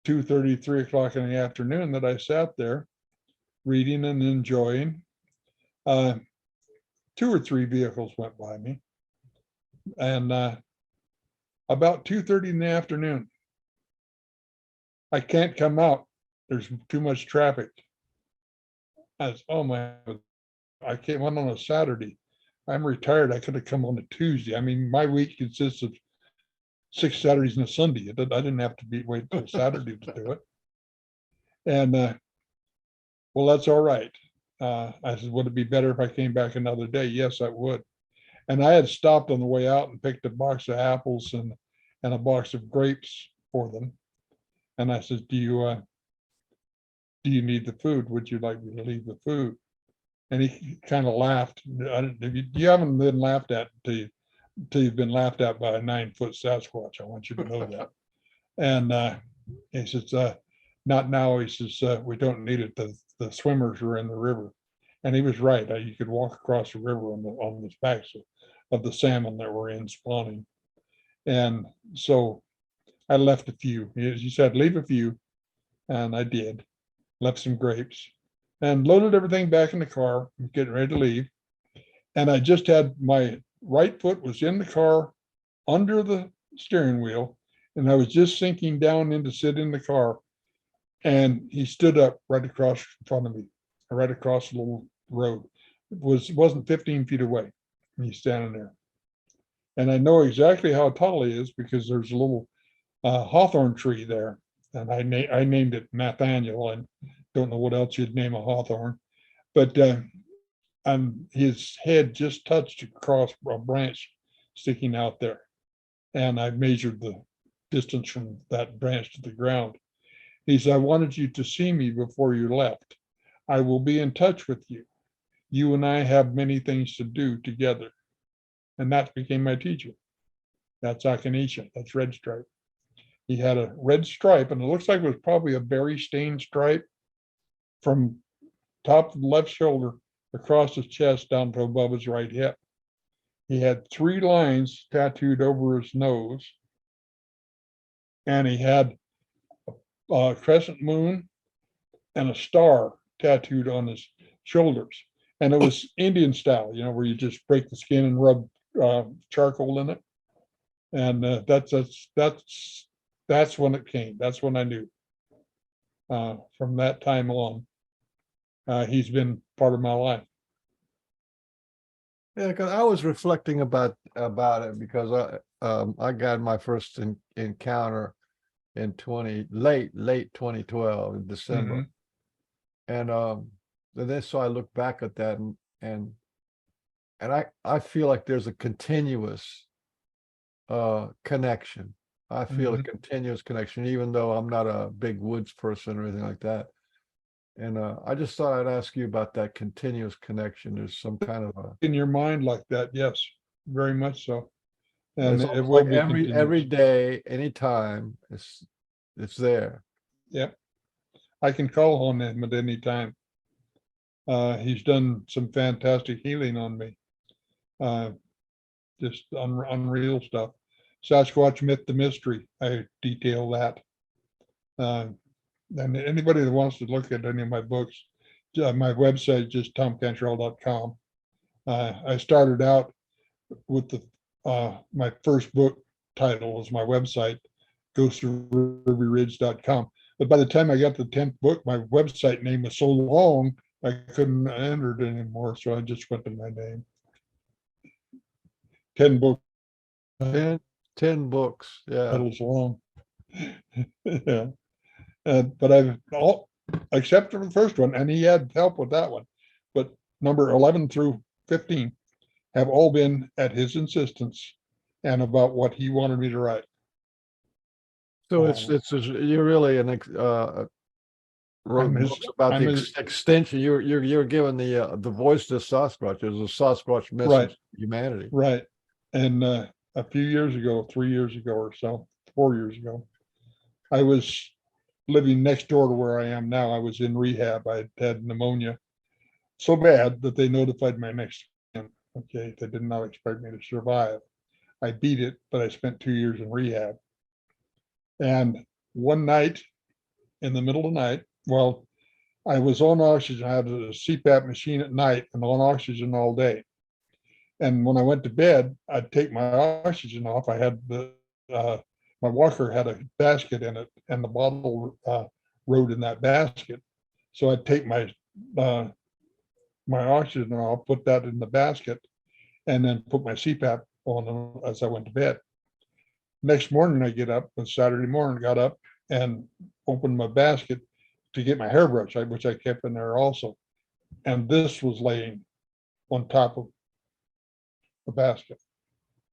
2:30, 3 o'clock in the afternoon that I sat there reading and enjoying, 2 or 3 vehicles went by me. And about 2:30 in the afternoon, I can't come out. There's too much traffic. I was, oh my, I came on a Saturday. I'm retired. I could have come on a Tuesday. I mean, my week consists of 6 Saturdays and a Sunday. I didn't have to wait till Saturday to do it. And well, that's all right. I said, would it be better if I came back another day? Yes, I would. And I had stopped on the way out and picked a box of apples and a box of grapes for them. And I said, do you need the food? Would you like me to leave the food? And he kind of laughed. You haven't been laughed at until you've been laughed at by a 9-foot Sasquatch. I want you to know that. And he says, not now. He says, we don't need it. The swimmers are in the river. And he was right. You could walk across the river on the backs of the salmon that were in spawning. And so I left a few. He said, leave a few. And I did. Left some grapes and loaded everything back in the car, getting ready to leave. And I just had my right foot was in the car under the steering wheel. And I was just sinking down in to sit in the car. And he stood up right across in front of me, right across the little road. It wasn't 15 feet away. And he's standing there. And I know exactly how tall he is because there's a little hawthorn tree there. And I named it Nathaniel. I don't know what else you'd name a hawthorn. But his head just touched across a branch sticking out there. And I measured the distance from that branch to the ground. He said, I wanted you to see me before you left. I will be in touch with you. You and I have many things to do together. And that became my teacher. That's Akanisha. That's Red Stripe. He had a red stripe, and it looks like it was probably a berry stained stripe from top of the left shoulder across his chest down to above his right hip. He had 3 lines tattooed over his nose, and he had a crescent moon and a star tattooed on his shoulders. And it was Indian style, where you just break the skin and rub charcoal in it. And that's when it came. That's when I knew. From that time on, he's been part of my life. Yeah, because I was reflecting about it because I got my first encounter in late 2012 in December. And then so I look back at that and I feel like there's a continuous connection. I feel a continuous connection, even though I'm not a big woods person or anything like that. And I just thought I'd ask you about that continuous connection. There's some kind of a in your mind like that, yes, very much so. And it's it almost will like be every continuous. day, anytime, it's there. Yep. I can call on him at any time. He's done some fantastic healing on me. Just unreal stuff. Sasquatch Myth, the Mystery, I detail that. And anybody that wants to look at any of my books, my website, just thomcantrall.com. I started out with my first book title was my website, ghostofrubyridge.com. But by the time I got to the 10th book, my website name was so long, I couldn't enter it anymore. So I just went to my name. 10 books. 10 books. Yeah. Titles long. Yeah. But I've except for the first one, and he had help with that one. But number 11 through 15 have all been at his insistence and about what he wanted me to write. So you're really wrote books about the extension. You're giving the voice to Sasquatch. There's a Sasquatch message to humanity. Right. And a few years ago, 3 years ago or so, 4 years ago, I was living next door to where I am now. I was in rehab. I had pneumonia so bad that they notified my next of kin. Okay, they did not expect me to survive. I beat it, but I spent 2 years in rehab. And one night, in the middle of the night, well, I was on oxygen. I had a CPAP machine at night and on oxygen all day. And when I went to bed, I'd take my oxygen off. I had my walker had a basket in it, and the bottle rode in that basket. So I'd take my oxygen off, put that in the basket, and then put my CPAP on as I went to bed. Next morning I get up, on Saturday morning, got up and opened my basket to get my hairbrush, which I kept in there also. And this was laying on top of the basket.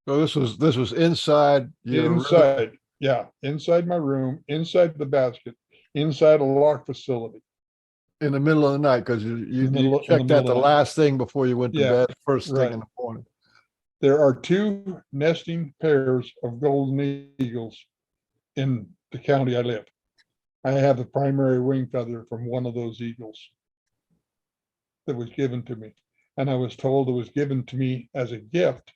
So this was inside your room? Inside, yeah, inside my room, inside the basket, inside a locked facility. In the middle of the night, because In the you middle checked of that the the night. last thing before you went to Yeah, bed, first thing right. in the morning. There are 2 nesting pairs of golden eagles in the county I live. I have the primary wing feather from one of those eagles that was given to me. And I was told it was given to me as a gift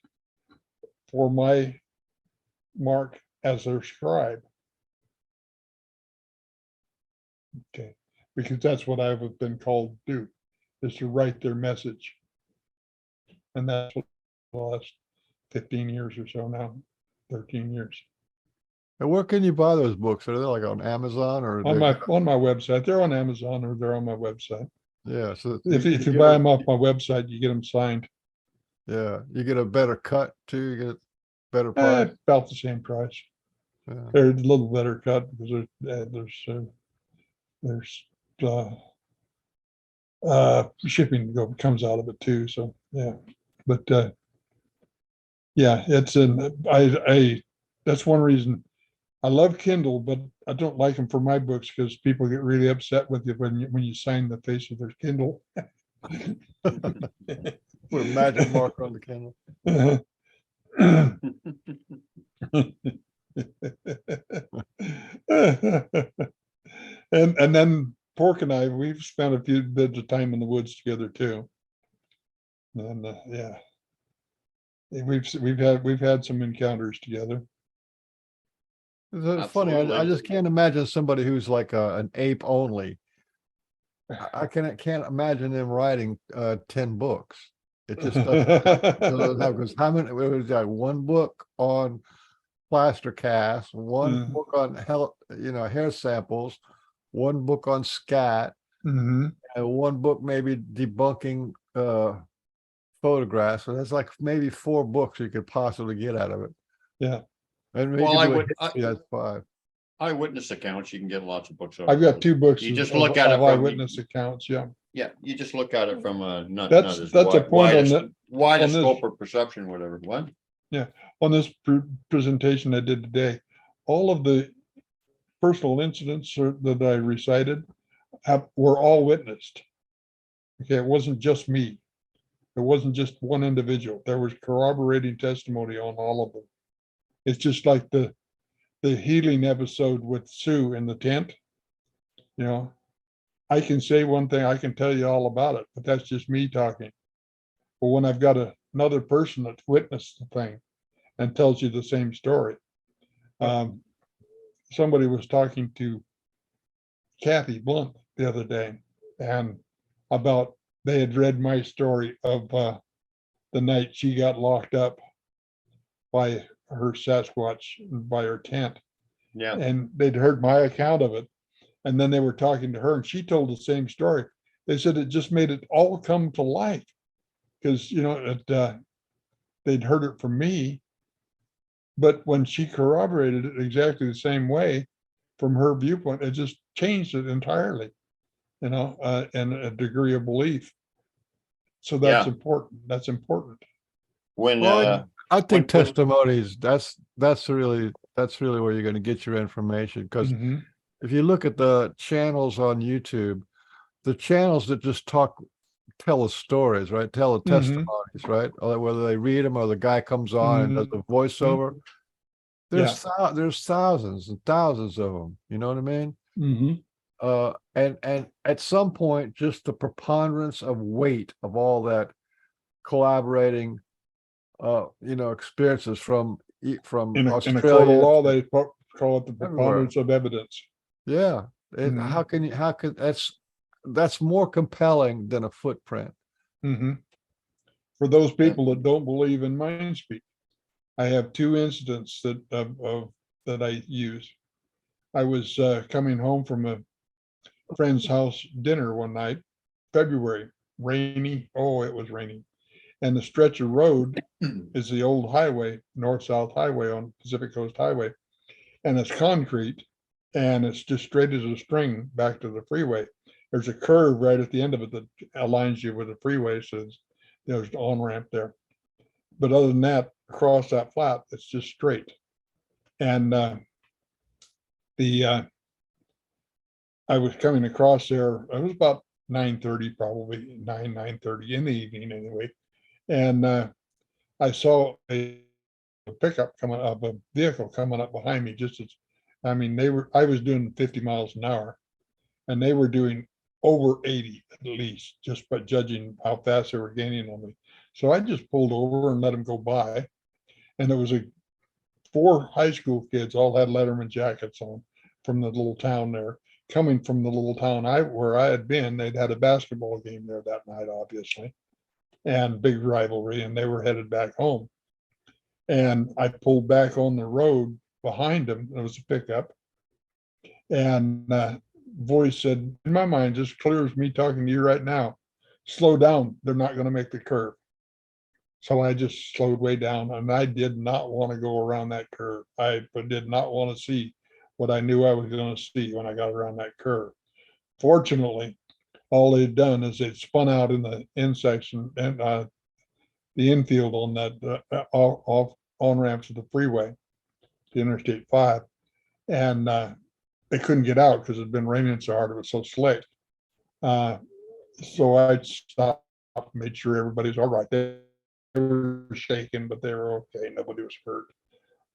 for my mark as their scribe. Okay, because that's what I've been called to do, is to write their message. And that's what the last 15 years or so now, 13 years. And where can you buy those books? Are they like on Amazon or? On my website. They're on Amazon or they're on my website. Yeah, so If you buy them off my website, you get them signed. Yeah, you get a better cut too, you get better price. About the same price. Yeah. They're a little better cut because there's shipping comes out of it too. So yeah, but yeah, it's I that's one reason I love Kindle, but I don't like them for my books because people get really upset with you when you sign the face of their Kindle. Put a magic marker on the Kindle. And then Pork and I, we've spent a few bits of time in the woods together too. And yeah, we've had some encounters together. It's funny, I just can't imagine somebody who's like an ape only. I can't imagine them writing 10 books. It just doesn't have, because how many, it was like one book on plaster cast, one book on hair samples, one book on scat, Mm-hmm. and one book maybe debunking photographs. So that's like maybe 4 books you could possibly get out of it. Yeah. And Well, that's 5. Eyewitness accounts, you can get lots of books. I've got 2 books. You just look at it from eyewitness accounts. Yeah. Yeah, you just look at it from a That's a point on that. Wide on this- scope of perception, whatever. What? On this presentation I did today, all of the personal incidents that I recited were all witnessed. Okay, it wasn't just me. It wasn't just one individual. There was corroborating testimony on all of them. It's just like the healing episode with Sue in the tent. You know, I can say one thing, I can tell you all about it, but that's just me talking. But when I've got another person that's witnessed the thing and tells you the same story. Somebody was talking to Kathy Blunt the other day and about they had read my story of the night she got locked up by her Sasquatch, by her tent. Yeah. And they'd heard my account of it. And then they were talking to her and she told the same story. They said it just made it all come to life because, they'd heard it from me. But when she corroborated it exactly the same way from her viewpoint, it just changed it entirely, and a degree of belief. So that's important. That's important. When I think testimonies, that's really where you're going to get your information. Because if you look at the channels on YouTube, the channels that just tell the stories, right? Tell the testimonies, right? Or whether they read them or the guy comes on and does the voiceover. There's thousands and thousands of them. You know what I mean? And at some point, just the preponderance of weight of all that collaborating, experiences from In a Australia. court of law, they call it the preponderance everywhere. of evidence. Yeah. That's more compelling than a footprint. For those people that don't believe in mind speak, I have 2 incidents that I use. I was coming home from a friend's house dinner one night, February, rainy. Oh, it was raining. And the stretch of road is the old highway, north-south highway on Pacific Coast Highway. And it's concrete and it's just straight as a string back to the freeway. There's a curve right at the end of it that aligns you with the freeway. So there's an on-ramp there. But other than that, across that flat, it's just straight. And I was coming across there, it was about 9:30, probably 9:30 in the evening anyway. And I saw a pickup coming up, a vehicle coming up behind me, just as, I mean, I was doing 50 miles an hour and they were doing over 80 at least, just by judging how fast they were gaining on me. So I just pulled over and let them go by. And it was 4 high school kids, all had Letterman jackets on from the little town there, coming from the little town where I had been. They'd had a basketball game there that night, obviously, and big rivalry, and they were headed back home. And I pulled back on the road behind them. It was a pickup. And voice said, in my mind, just clear as me talking to you right now, slow down. They're not going to make the curve. So I just slowed way down, and I did not want to go around that curve. I did not want to see what I knew I was going to see when I got around that curve. Fortunately, all they'd done is they'd spun out in the in section and the infield on that off on ramps of the freeway, the Interstate 5, and they couldn't get out because it had been raining so hard. It was so slick. So I stopped, made sure everybody's all right. They were shaking, but they were okay. Nobody was hurt.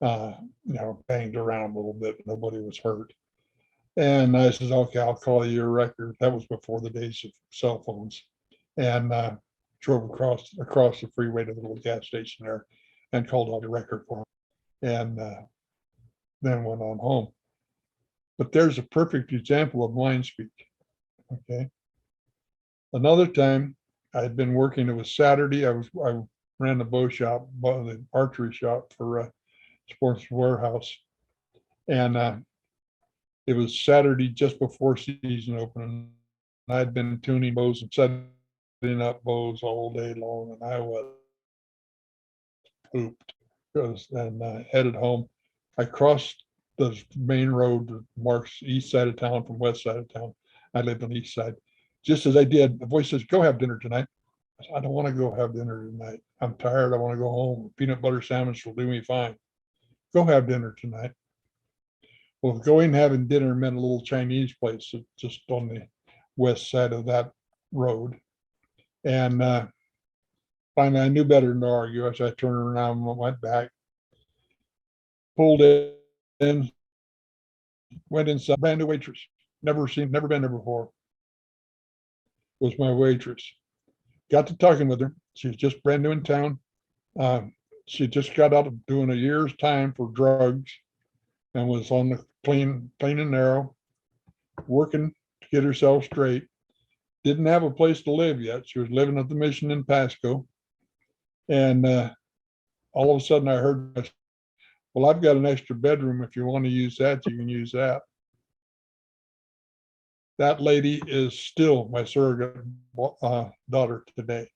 Banged around a little bit. Nobody was hurt. And I said, okay, I'll call you a record. That was before the days of cell phones. And drove across the freeway to the little gas station there and called out a record for him. And then went on home. But there's a perfect example of mind speak. Okay. Another time I had been working, it was Saturday. I ran the bow shop, the archery shop for Sports Warehouse. And it was Saturday just before season opening. I'd been tuning bows and setting up bows all day long, and I was pooped and headed home. I crossed the main road that marks east side of town from west side of town. I lived on the east side. Just as I did, the voice says, "Go have dinner tonight." I said, "I don't want to go have dinner tonight. I'm tired. I want to go home. Peanut butter sandwich will do me fine. Go have dinner tonight." Well, going and having dinner meant a little Chinese place just on the west side of that road. And finally, I knew better than to argue. As I turned around and went back, pulled in, went inside, brand new waitress. Never been there before. Was my waitress. Got to talking with her. She's just brand new in town. She just got out of doing a year's time for drugs and was on the clean and narrow, working to get herself straight. Didn't have a place to live yet. She was living at the Mission in Pasco. And all of a sudden I heard, "Well, I've got an extra bedroom. If you want to use that, you can use that." That lady is still my surrogate daughter today.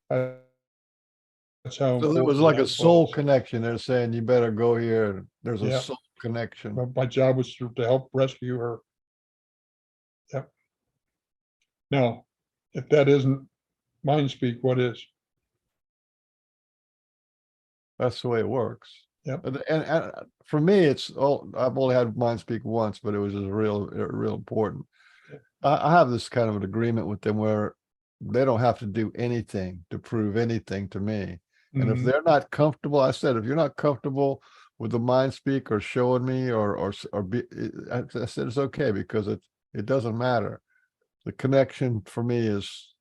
That's how. So it was like a soul connection. They're saying you better go here. There's a soul connection. My job was to help rescue her. Yep. Now, if that isn't mind speak, what is? That's the way it works. Yep. And for me, it's all, I've only had mind speak once, but it was real important. Yep. I have this kind of an agreement with them where they don't have to do anything to prove anything to me. And if they're not comfortable, I said, if you're not comfortable with the mind speak or showing me or be, I said, it's okay, because it doesn't matter. The connection for me is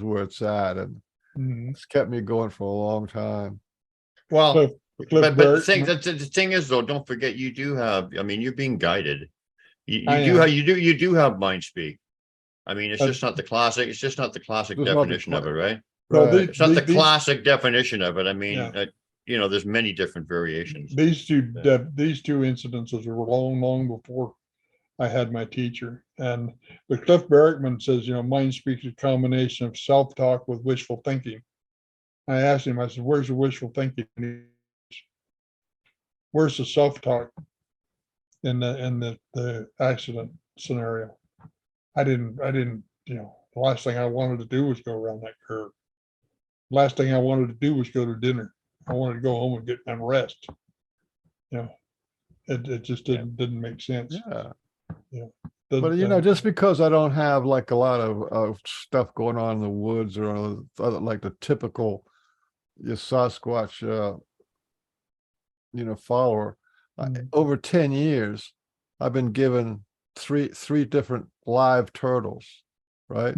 where it's at. And it's kept me going for a long time. Well, but the thing is though, don't forget, you do have, I mean, you're being guided. You do have mind speak. I mean, it's just not the classic definition of it, right? No, It's not the classic definition of it. I mean, there's many different variations. These two incidences were long before I had my teacher. And but Cliff Barrickman says, mind speaks a combination of self-talk with wishful thinking. I asked him, I said, where's the wishful thinking? Where's the self-talk in the accident scenario? I didn't, the last thing I wanted to do was go around that curve. Last thing I wanted to do was go to dinner. I wanted to go home and get and rest. It just didn't make sense. Yeah. But Just because I don't have like a lot of stuff going on in the woods or like the typical Sasquatch, follower, over 10 years, I've been given three different live turtles, right?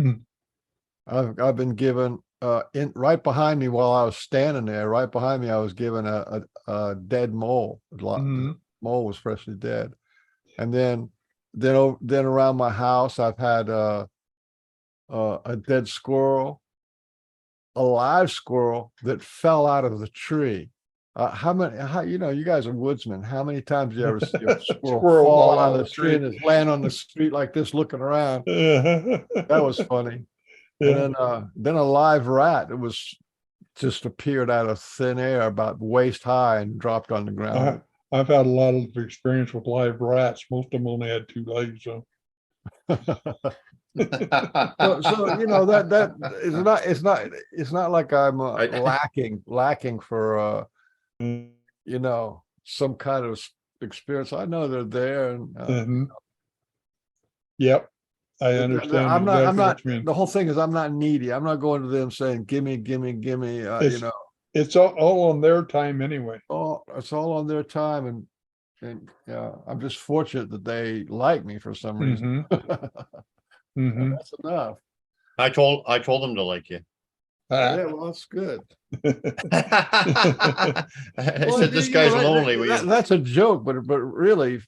I've been given right behind me while I was standing there, right behind me, I was given a dead mole. The mole was freshly dead. And then around my house, I've had a dead squirrel, a live squirrel that fell out of the tree. You guys are woodsmen. How many times do you ever see a squirrel fall out of the tree and it's laying on the street like this, looking around? That was funny. Yeah. And then a live rat. It was just appeared out of thin air, about waist high, and dropped on the ground. I've had a lot of experience with live rats. Most of them only had 2 legs. So. That it's not like I'm lacking for some kind of experience. I know they're there, and yep, I understand. I'm not. The whole thing is, I'm not needy. I'm not going to them saying, "Gimme." It's all on their time anyway. Oh, it's all on their time, and I'm just fortunate that they like me for some reason. That's enough. I told them to like you. Yeah, well, that's good. I said, this guy's lonely. That's a joke, but really,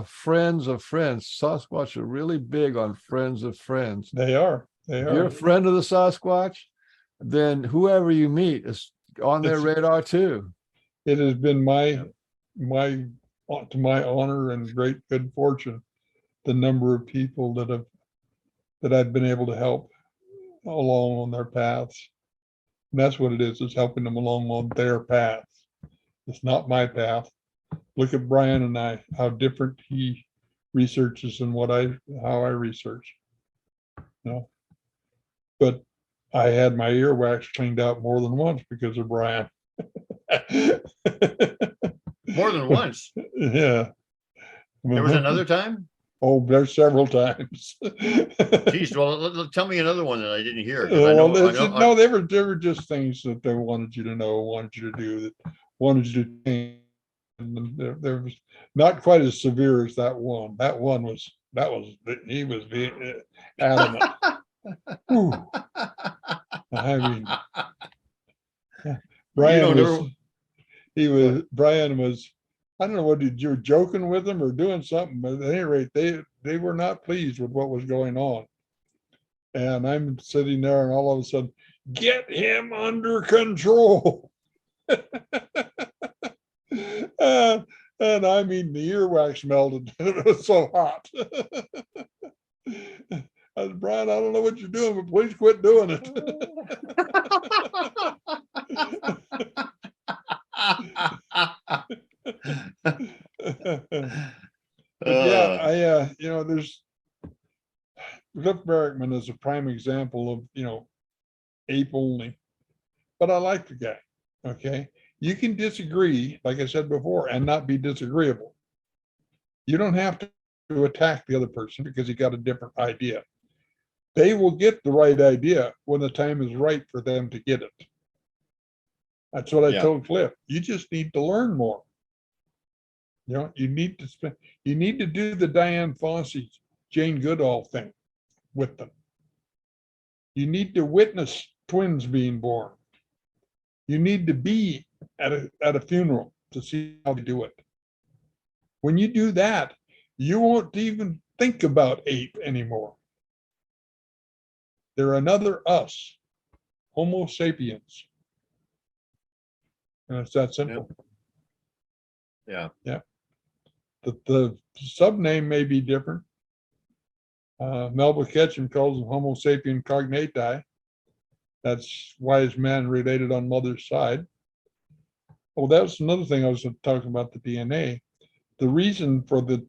friends of friends. Sasquatch are really big on friends of friends. They are. If you're a friend of the Sasquatch, then whoever you meet is on their radar too. It has been to my honor and great good fortune, the number of people that I've been able to help along on their paths. And that's what it is. It's helping them along on their path. It's not my path. Look at Brian and I, how different he researches than how I research. But I had my earwax cleaned out more than once because of Brian. More than once? Yeah. There was another time? Oh, there's several times. Geez, well, tell me another one that I didn't hear. No, they were just things that they wanted you to know, wanted you to do, that wanted you to change. And there was not quite as severe as that one. He was being adamant. I mean, Brian was, I don't know what you were joking with them or doing something, but at any rate, they were not pleased with what was going on. And I'm sitting there, and all of a sudden, get him under control. And I mean, the earwax melted. It was so hot. I said, Brian, I don't know what you're doing, but please quit doing it. There's Cliff Barrickman is a prime example of, ape only, but I like the guy. Okay. You can disagree, like I said before, and not be disagreeable. You don't have to attack the other person because he got a different idea. They will get the right idea when the time is right for them to get it. That's what I told Cliff. You just need to learn more. You need to do the Diane Fossey, Jane Goodall thing with them. You need to witness twins being born. You need to be at a funeral to see how they do it. When you do that, you won't even think about ape anymore. They're another us, Homo sapiens. And it's that simple. Yeah. The subname may be different, Melba Ketchum calls them Homo sapien cognati. That's wise man related on mother's side. Oh, that's another thing I was talking about, the DNA. The reason for the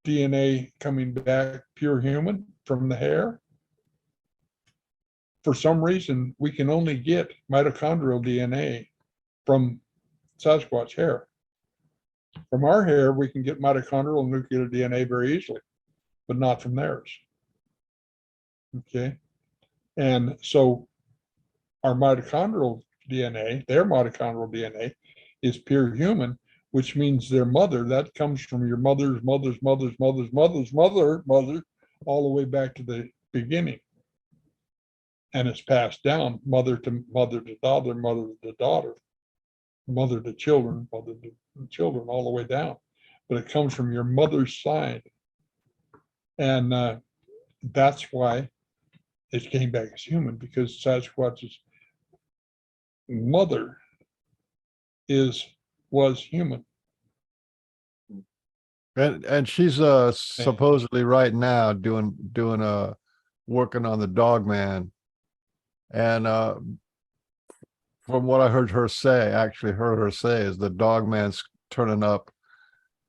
DNA coming back pure human from the hair, for some reason, we can only get mitochondrial DNA from Sasquatch hair. From our hair, we can get mitochondrial and nuclear DNA very easily, but not from theirs. Okay. And so our mitochondrial DNA, their mitochondrial DNA, is pure human, which means their mother, that comes from your mother's mother's mother's mother's mother's mother, all the way back to the beginning. And it's passed down mother to daughter, mother to daughter, mother to children, all the way down. But it comes from your mother's side. And that's why it came back as human, because Sasquatch's mother was human. And she's supposedly right now doing working on the dog man. And from what I heard her say, is the dog man's turning up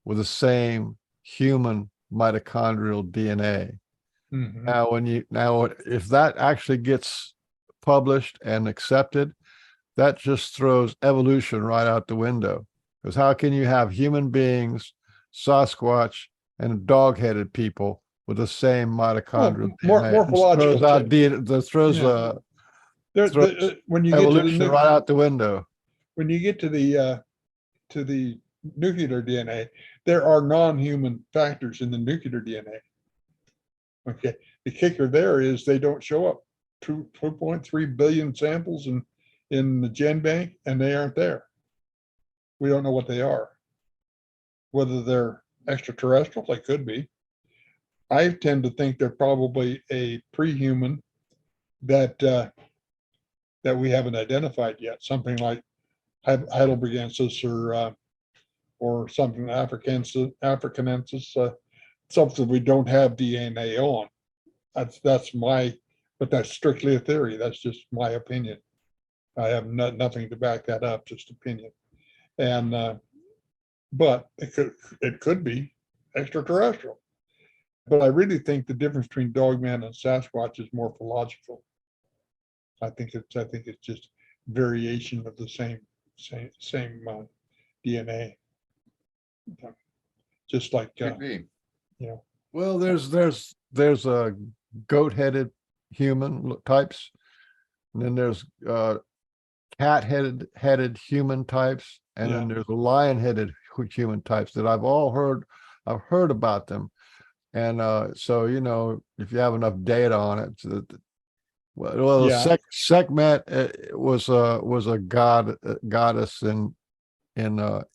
with the same human mitochondrial DNA. Mm-hmm. Now if that actually gets published and accepted, that just throws evolution right out the window. Because how can you have human beings, Sasquatch, and dog-headed people with the same mitochondrial DNA? Morphological when you get evolution to right out the window. When you get to the nuclear DNA, there are non-human factors in the nuclear DNA. Okay, the kicker there is they don't show up. 2.3 billion samples in the gen bank, and they aren't there. We don't know what they are. Whether they're extraterrestrial, they could be. I tend to think they're probably a pre-human that we haven't identified yet. Something like Heidelbergensis or something Africanensis, something we don't have DNA on. That's strictly a theory. That's just my opinion. I have nothing to back that up, just opinion. And but it could be extraterrestrial. But I really think the difference between Dogman and Sasquatch is morphological. I think it's just variation of the same DNA. Just like Well, there's a goat-headed human types, and then there's cat-headed human types, and then there's lion-headed human types that I've heard about them. And so if you have enough data on it, Sekhmet was a goddess in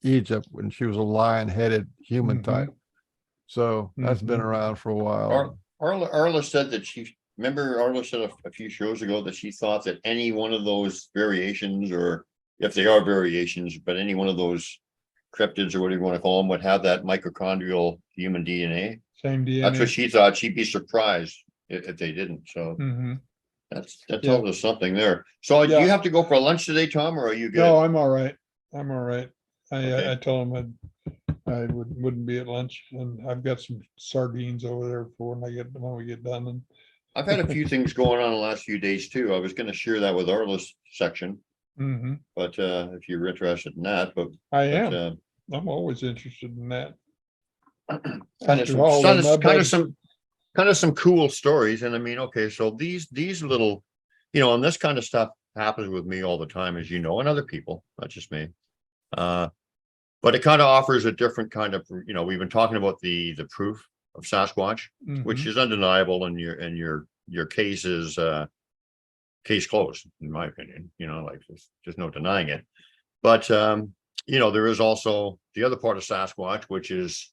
Egypt, when she was a lion-headed human type. So that's been around for a while. Arla said that Arla said a few shows ago that she thought that any one of those variations, or if they are variations, but any one of those cryptids or whatever you want to call them, would have that mitochondrial human DNA. Same DNA. That's what she thought. She'd be surprised if they didn't. So that tells us something there. So do you have to go for lunch today, Tom, or are you good? No, I'm all right. I told him I wouldn't be at lunch, and I've got some sardines over there for when we get done. And I've had a few things going on the last few days too. I was going to share that with Arla's section, but if you're interested in that, I am. I'm always interested in that. Kind of some cool stories. And I mean, okay, so these little, and this kind of stuff happens with me all the time, as you know, and other people, not just me. But it kind of offers a different kind of, we've been talking about the proof of Sasquatch, which is undeniable, and your case is case closed, in my opinion. Like there's no denying it. But there is also the other part of Sasquatch, which is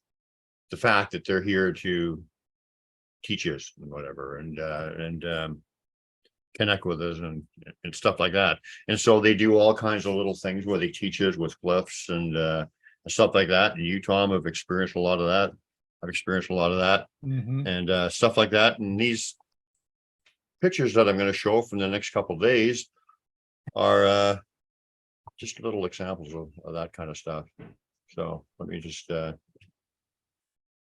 the fact that they're here to teach us and whatever, and connect with us and stuff like that. And so they do all kinds of little things where they teach us with glyphs and stuff like that. And you, Tom, have experienced a lot of that. I've experienced a lot of that Mhm. and stuff like that. And these pictures that I'm going to show from the next couple of days are just little examples of that kind of stuff. So let me just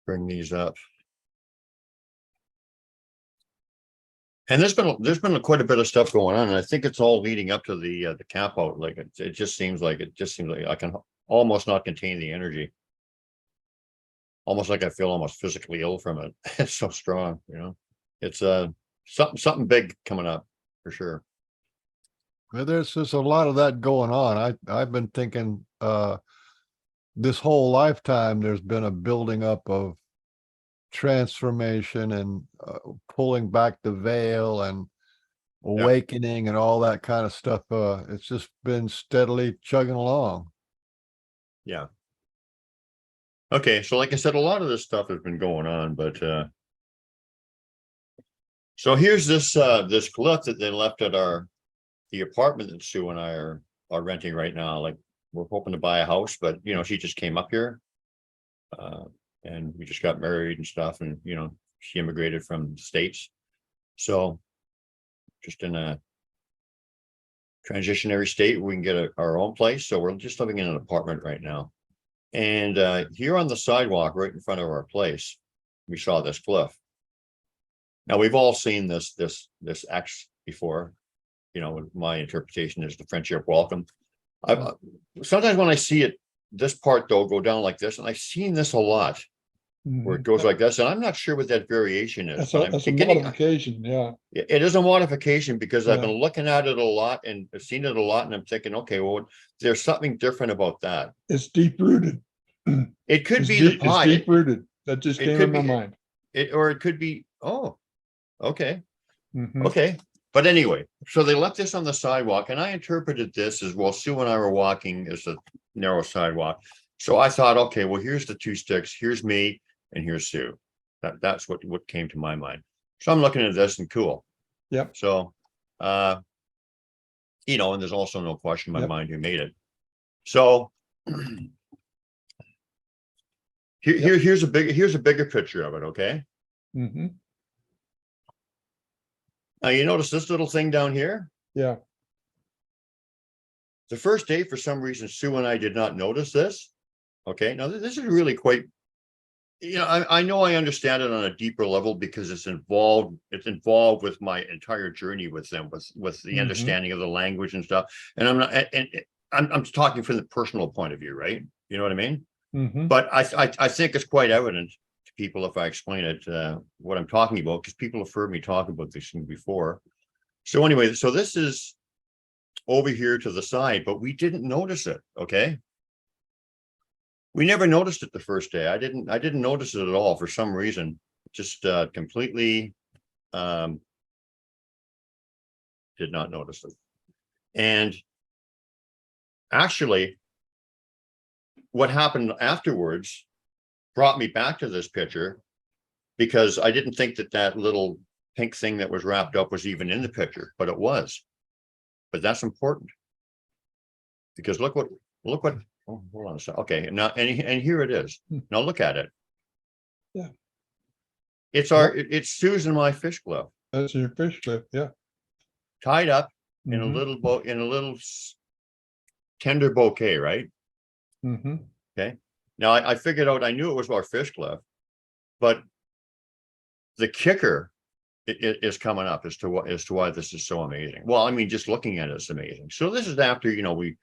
bring these up. And there's been quite a bit of stuff going on, and I think it's all leading up to the camp out. Like it just seems like I can almost not contain the energy. Almost like I feel almost physically ill from it. It's so strong, you know. It's something big coming up for sure. Well, there's just a lot of that going on. I've been thinking this whole lifetime there's been a building up of transformation and pulling back the veil and awakening and all that kind of stuff. It's just been steadily chugging along. Yeah. Okay, so like I said, a lot of this stuff has been going on, but so here's this glyph that they left at the apartment that Sue and I are renting right now. Like we're hoping to buy a house, but you know, she just came up here. And we just got married and stuff, and you know, she immigrated from the States. So just in a transitionary state, we can get our own place. So we're just living in an apartment right now. And here on the sidewalk, right in front of our place, we saw this glyph. Now we've all seen this X before. You know, my interpretation is the friendship welcome. Sometimes when I see it, this part though, go down like this, and I've seen this a lot, where it goes like this, and I'm not sure what that variation is. That's a modification, yeah. It is a modification because I've been looking at it a lot and I've seen it a lot, and I'm thinking, okay, well, there's something different about that. It's deep rooted. It could be the pie. It's deep rooted. That just came in my mind. Or it could be, oh, okay. Mhm. Okay. But anyway, so they left this on the sidewalk, and I interpreted this as, well, Sue and I were walking as a narrow sidewalk. So I thought, okay, well, here's the two sticks. Here's me and here's Sue. That's what came to my mind. So I'm looking at this and cool. Yep. So, you know, and there's also no question in my mind who made it. So here's a bigger picture of it. Okay. Mm-hmm. Now you notice this little thing down here? Yeah. The first day, for some reason, Sue and I did not notice this. Okay. Now this is really quite, you know, I know I understand it on a deeper level because it's involved with my entire journey with them, with the understanding of the language and stuff. And I'm talking from the personal point of view, right? You know what I mean? Mm-hmm. But I think it's quite evident to people if I explain it, what I'm talking about, because people have heard me talk about this thing before. So anyway, so this is over here to the side, but we didn't notice it. Okay. We never noticed it the first day. I didn't notice it at all for some reason. Just completely did not notice it. And actually, what happened afterwards brought me back to this picture, because I didn't think that little pink thing that was wrapped up was even in the picture, but it was. But that's important, because look what, oh, hold on a second. Okay, now and here it is. Now look at it. Yeah. It's Sue's and my fish glove. That's your fish glove, yeah. Tied up in a little tender bouquet, right? Mm-hmm. Okay. Now I figured out, I knew it was our fish glove, but the kicker is coming up as to why this is so amazing. Well, I mean, just looking at it is amazing. So this is after, you know, we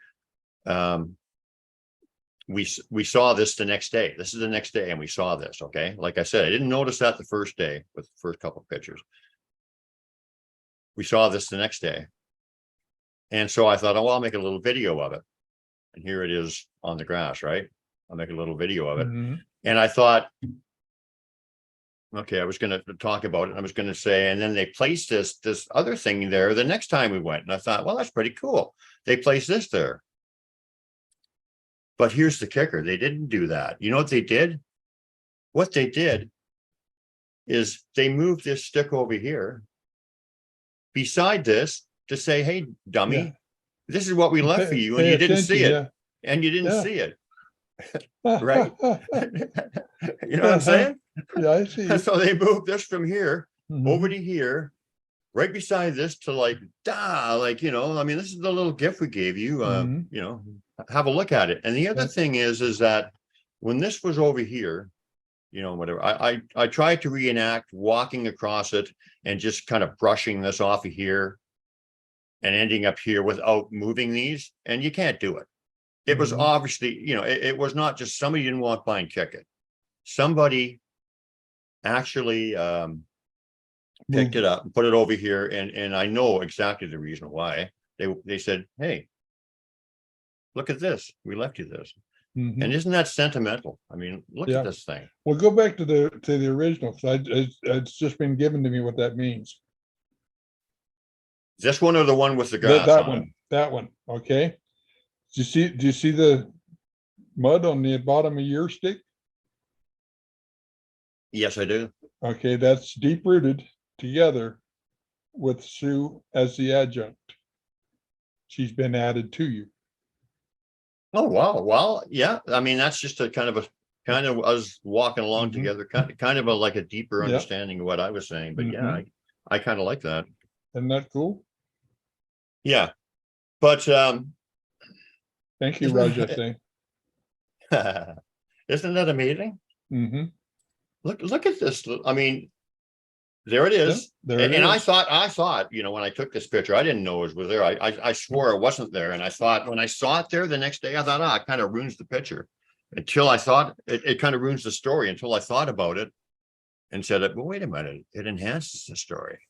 saw this the next day. This is the next day, and we saw this. Okay. Like I said, I didn't notice that the first day with the first couple of pictures. We saw this the next day. And so I thought, oh, well, I'll make a little video of it. And here it is on the grass, right? I'll make a little video of it. Mm-hmm. And I thought, okay, I was going to talk about it. I was going to say, and then they placed this other thing there the next time we went. And I thought, well, that's pretty cool. They placed this there. But here's the kicker. They didn't do that. You know what they did? What they did is they moved this stick over here beside this to say, hey, dummy, this is what we left for you. And you didn't see it. And you didn't see it. Right? You know what I'm saying? Yeah, I see. And so they moved this from here over Mhm. to here, right beside this to like, like, I mean, this is the little gift we gave you, Mhm. have a look at it. And the other Yeah. thing is that when this was over here, whatever, I tried to reenact walking across it and just kind of brushing this off of here and ending up here without moving these, and you can't do it. It was Mhm. obviously, it was not just somebody didn't walk by and kick it. Somebody actually picked it up and put it over here, and I know exactly the reason why. They said, "Hey, look at this. We left you this." Mhm. And isn't that sentimental? I mean, look Yeah. at this thing. Well, go back to the original. It's just been given to me what that means. This one or the one with the grass on it? That one. Okay. Do you see the mud on the bottom of your stick? Yes, I do. Okay, that's deep rooted together with Sue as the adjunct. She's been added to you. Oh, wow. Well, yeah. I mean, that's just a kind of us walking along Mhm. together, kind of like a deeper Yeah. understanding of what I was saying. But yeah, Mhm. I kind of like that. Isn't that cool? Yeah. But Thank you, isn't Raja that, Singh. isn't that amazing? Mm-hmm. Look at this. I mean, there it Yep, is. there it And I is. thought, when I took this picture, I didn't know it was there. I swore it wasn't there. And I thought, when I saw it there the next day, I thought, it kind of ruins the picture. Until I thought it kind of ruins the story, until I thought about it and said, well, wait a minute, it enhances the story.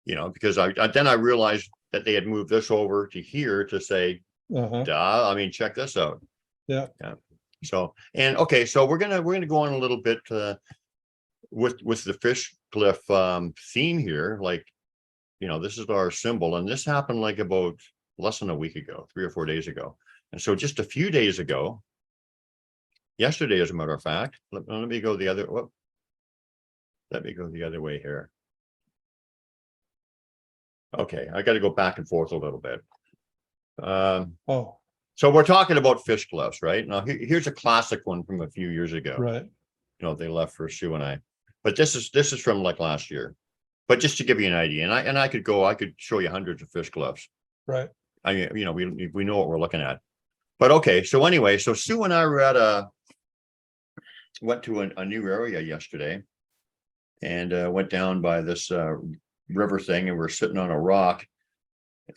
Because then I realized that they had moved this over to here to say, Uh-huh. duh, I mean, check this out. Yeah. So, and okay, so we're gonna go on a little bit with the fish cliff theme here. Like, this is our symbol, and this happened like about less than a week ago, 3 or 4 days ago. And so just a few days ago, yesterday, as a matter of fact, let me go the other. Let me go the other way here. Okay, I got to go back and forth a little bit. Oh, So we're talking about fish cliffs, right? Now here's a classic one from a few years ago. right. They left for Sue and I, but this is from like last year. But just to give you an idea, and I could show you hundreds of fish cliffs. Right. I mean, we know what we're looking at. But okay, so anyway, so Sue and I went to a new area yesterday, and went down by this river thing, and we're sitting on a rock,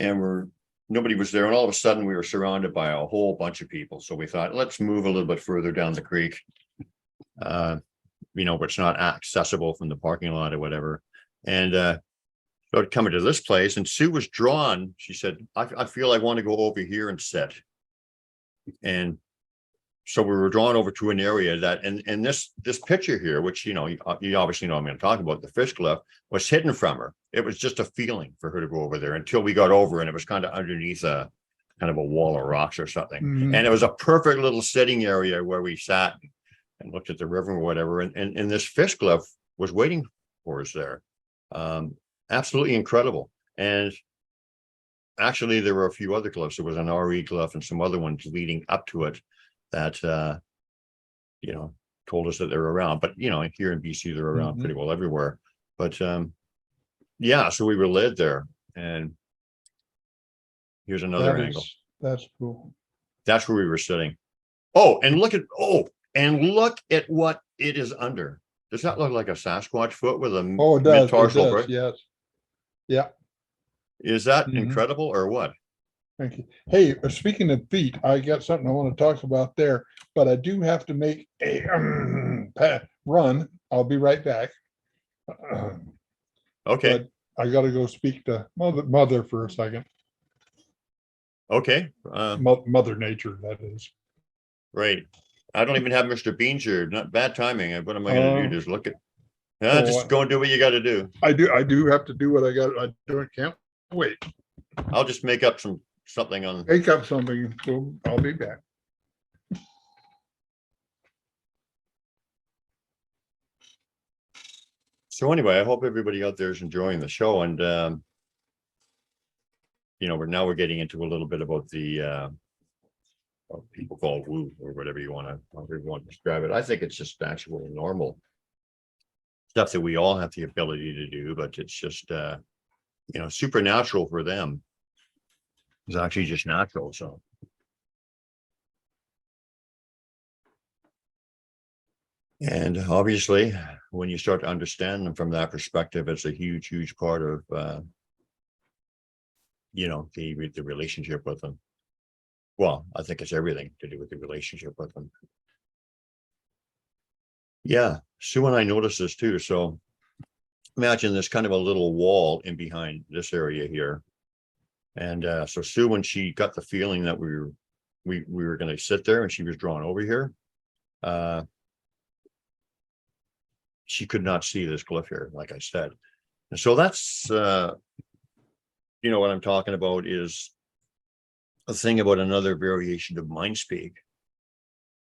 and nobody was there, and all of a sudden we were surrounded by a whole bunch of people. So we thought, let's move a little bit further down the creek, it's not accessible from the parking lot or whatever. And started coming to this place, and Sue was drawn. She said, I feel I want to go over here and sit. And so we were drawn over to an area that, and this picture here, which, you obviously know I'm going to talk about, the fish cliff, was hidden from her. It was just a feeling for her to go over there until we got over, and it was kind of underneath a kind of a wall of rocks or something. Mhm. And it was a perfect little sitting area where we sat and looked at the river or whatever. And this fish cliff was waiting for us there. Absolutely incredible. And actually, there were a few other cliffs. There was an RE cliff and some other ones leading up to it that told us that they're around. But here in BC, they're around pretty well everywhere. But yeah, so we were led there, and here's another angle. That's cool. That's where we were sitting. And look at what it is under. Does that look like a Sasquatch foot with a Oh, it does. metatarsal break? Yes. Yeah. Is that Mhm. incredible or what? Thank you. Hey, speaking of feet, I got something I want to talk about there, but I do have to make a run. I'll be right back. Okay. But I got to go speak to mother for a second. Okay. Mother Nature, that is. Right. I don't even have Mr. Beans here. Not bad timing. What am I going to do? Just look at. Just go and do what you got to do. I do have to do what I got. I can't wait. I'll just make up something on. Make up something. So I'll be back. So anyway, I hope everybody out there is enjoying the show, and we're getting into a little bit about the people call it woo or whatever you want to describe it. I think it's just actual normal stuff that we all have the ability to do, but it's just supernatural for them. It's actually just natural. So and obviously when you start to understand them from that perspective, it's a huge part of the relationship with them. Well, I think it's everything to do with the relationship with them. Yeah, Sue and I noticed this too. So imagine there's kind of a little wall in behind this area here. And so Sue, when she got the feeling that we were going to sit there and she was drawn over here, she could not see this glyph here, like I said. And so that's, what I'm talking about is a thing about another variation of mind speak.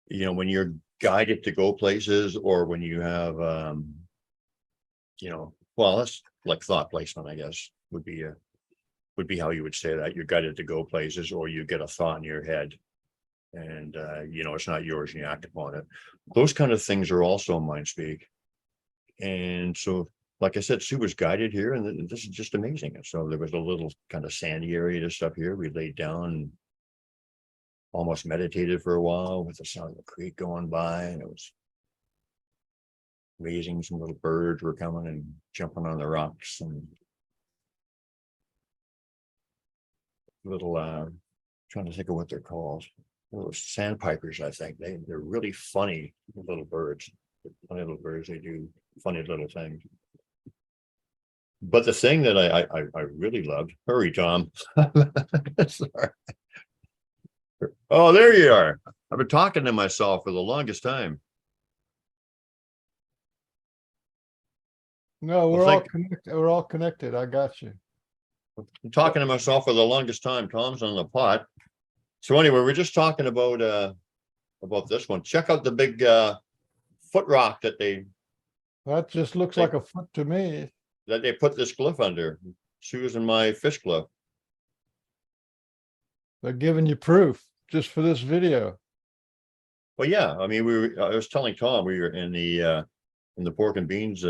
When you're guided to go places, or when you have, well, that's like thought placement, I guess, would be how you would say that. You're guided to go places, or you get a thought in your head and, it's not yours and you act upon it. Those kind of things are also mind speak. And so, like I said, Sue was guided here, and this is just amazing. And so there was a little kind of sandy area to stuff here. We laid down and almost meditated for a while with the sound of the creek going by, and it was amazing. Some little birds were coming and jumping on the rocks, and little trying to think of what they're called. Those sandpipers, I think. They're really funny little birds. Funny little birds. They do funny little things. But the thing that I really loved, hurry, Tom. Sorry. Oh, there you are. I've been talking to myself for the longest time. No, we're all connected. We're all connected. I got you. I'm talking to myself for the longest time. Tom's on the pot. So anyway, we're just talking about this one. Check out the big foot rock that just looks like a foot to me. That they put this glyph under. She was in my fish glove. They're giving you proof just for this video. Well, yeah. I mean, I was telling Tom we were in the pork and beans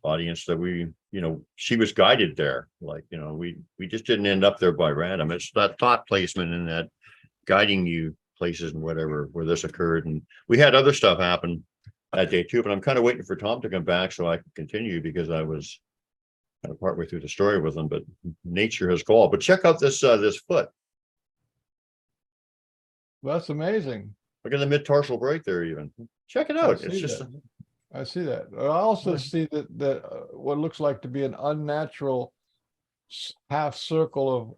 audience that she was guided there. Like, we just didn't end up there by random. It's that thought placement and that guiding you places and whatever where this occurred. And we had other stuff happen that day too, but I'm kind of waiting for Tom to come back so I can continue, because I was kind of partway through the story with him, but nature has called. But check out this foot. That's amazing. Look at the mid-tarsal break there even. Check it out. It's just I see that. I also see that what looks like to be an unnatural half circle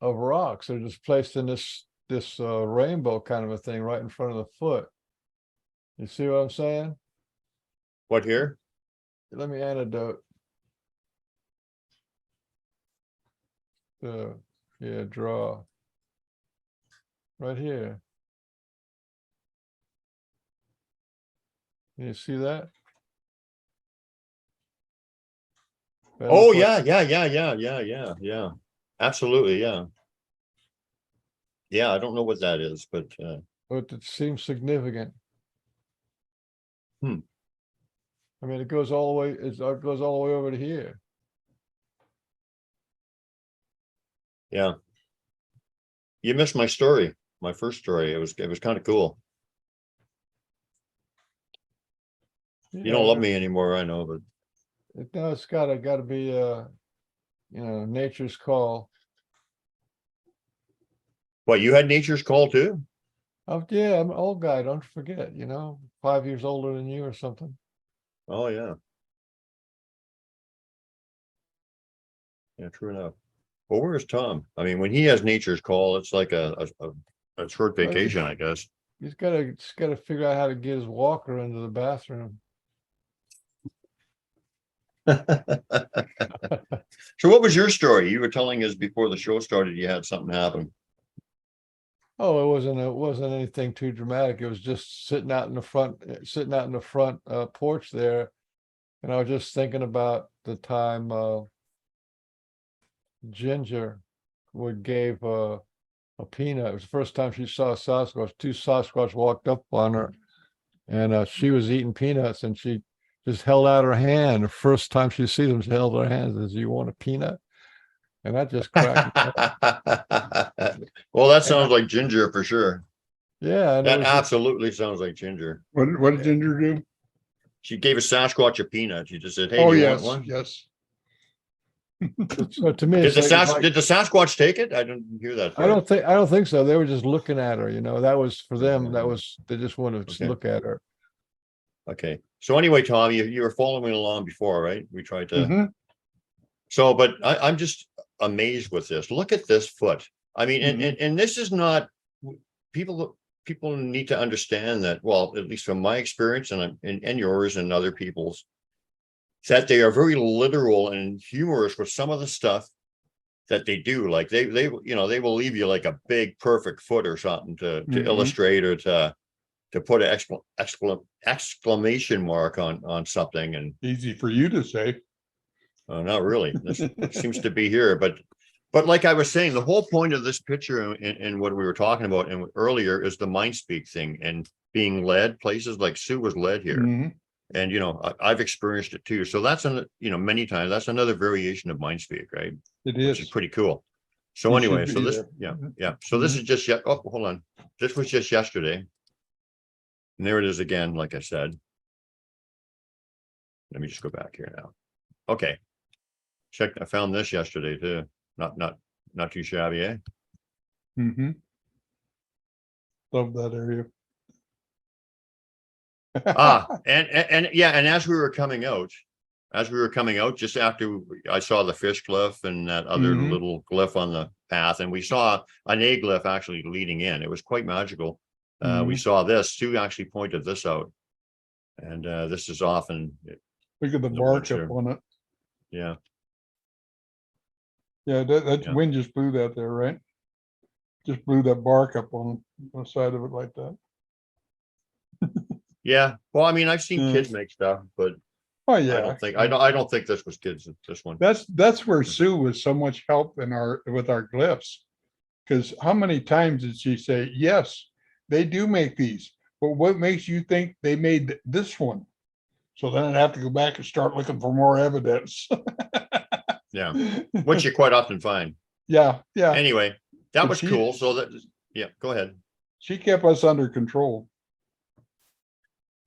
of rocks. They're just placed in this rainbow kind of a thing right in front of the foot. You see what I'm saying? What here? Let me antidote. Draw. Right here. Can you see that? Oh, yeah. Absolutely, yeah. Yeah, I don't know what that is, but it seems significant. Hmm. I mean, it goes all the way. It goes all the way over to here. Yeah. You missed my story, my first story. It was kind of cool. You don't love me anymore, I know, but no, it's gotta be nature's call. What, you had nature's call too? Oh yeah, I'm an old guy, don't forget, 5 years older than you or something. Oh yeah. Yeah, true enough. Well, where's Tom? I mean, when he has nature's call, it's like a short vacation, I guess. He's gotta figure out how to get his walker into the bathroom. So what was your story? You were telling us before the show started you had something happen. Oh, it wasn't anything too dramatic. It was just sitting out in the front porch there, and I was just thinking about the time Ginger gave a peanut. It was the first time she saw a Sasquatch. Two Sasquatch walked up on her, and she was eating peanuts, and she just held out her hand. The first time she sees them, she held her hand and says, "You want a peanut?" And that just cracked me up. Well, that sounds like Ginger for sure. Yeah, and That absolutely sounds like Ginger. What did Ginger do? She gave a Sasquatch a peanut. She just said, "Hey, Oh, do you yes, want one?" yes. so to me, Did it's the like, did the Sasquatch take it? I didn't hear that. I don't think so. They were just looking at her. That was for them. That was, they just wanted to Okay. look at her. Okay. So anyway, Tom, you were following along before, right? We tried to. Mhm. So, but I'm just amazed with this. Look at this foot. I mean, and this is not people. People need to understand that. Well, at least from my experience and yours and other people's, that they are very literal and humorous with some of the stuff that they do. Like they will leave you like a big perfect foot or something to illustrate or to put an exclamation mark on something. And Easy for you to say. not really. This seems to be here, but like I was saying, the whole point of this picture and what we were talking about and earlier is the mind speak thing and being led places. Like Sue was led here. Mhm. And, I've experienced it too. So that's, many times that's another variation of mind speak, right? It Which is. is pretty cool. So You anyway, should so be this, there. yeah. So this is just yet. Oh, hold on. This was just yesterday. And there it is again, like I said. Let me just go back here now. Okay. Check. I found this yesterday too. Not too shabby, eh? Mm-hmm. Love that area. And yeah, and as we were coming out, just after I saw the fish glyph and that other little glyph on the path, and we saw an A glyph actually leading in. It was quite magical. We saw this. Sue actually pointed this out, and this is often. Look at the The bark woods here. up on it. Yeah. Yeah, that Yeah. wind just blew that there, right? Just blew that bark up on the side of it like that. Yeah. Well, I mean, I've seen Yeah. kids make stuff, but Oh I yeah. don't think this was kids. This one. That's where Sue was so much help with our glyphs. Because how many times did she say, yes, they do make these, but what makes you think they made this one? So then I'd have to go back and start looking for more evidence. Yeah. Which you quite often find. Yeah. Anyway, that But was cool. So that, yeah, go ahead. She kept us under control.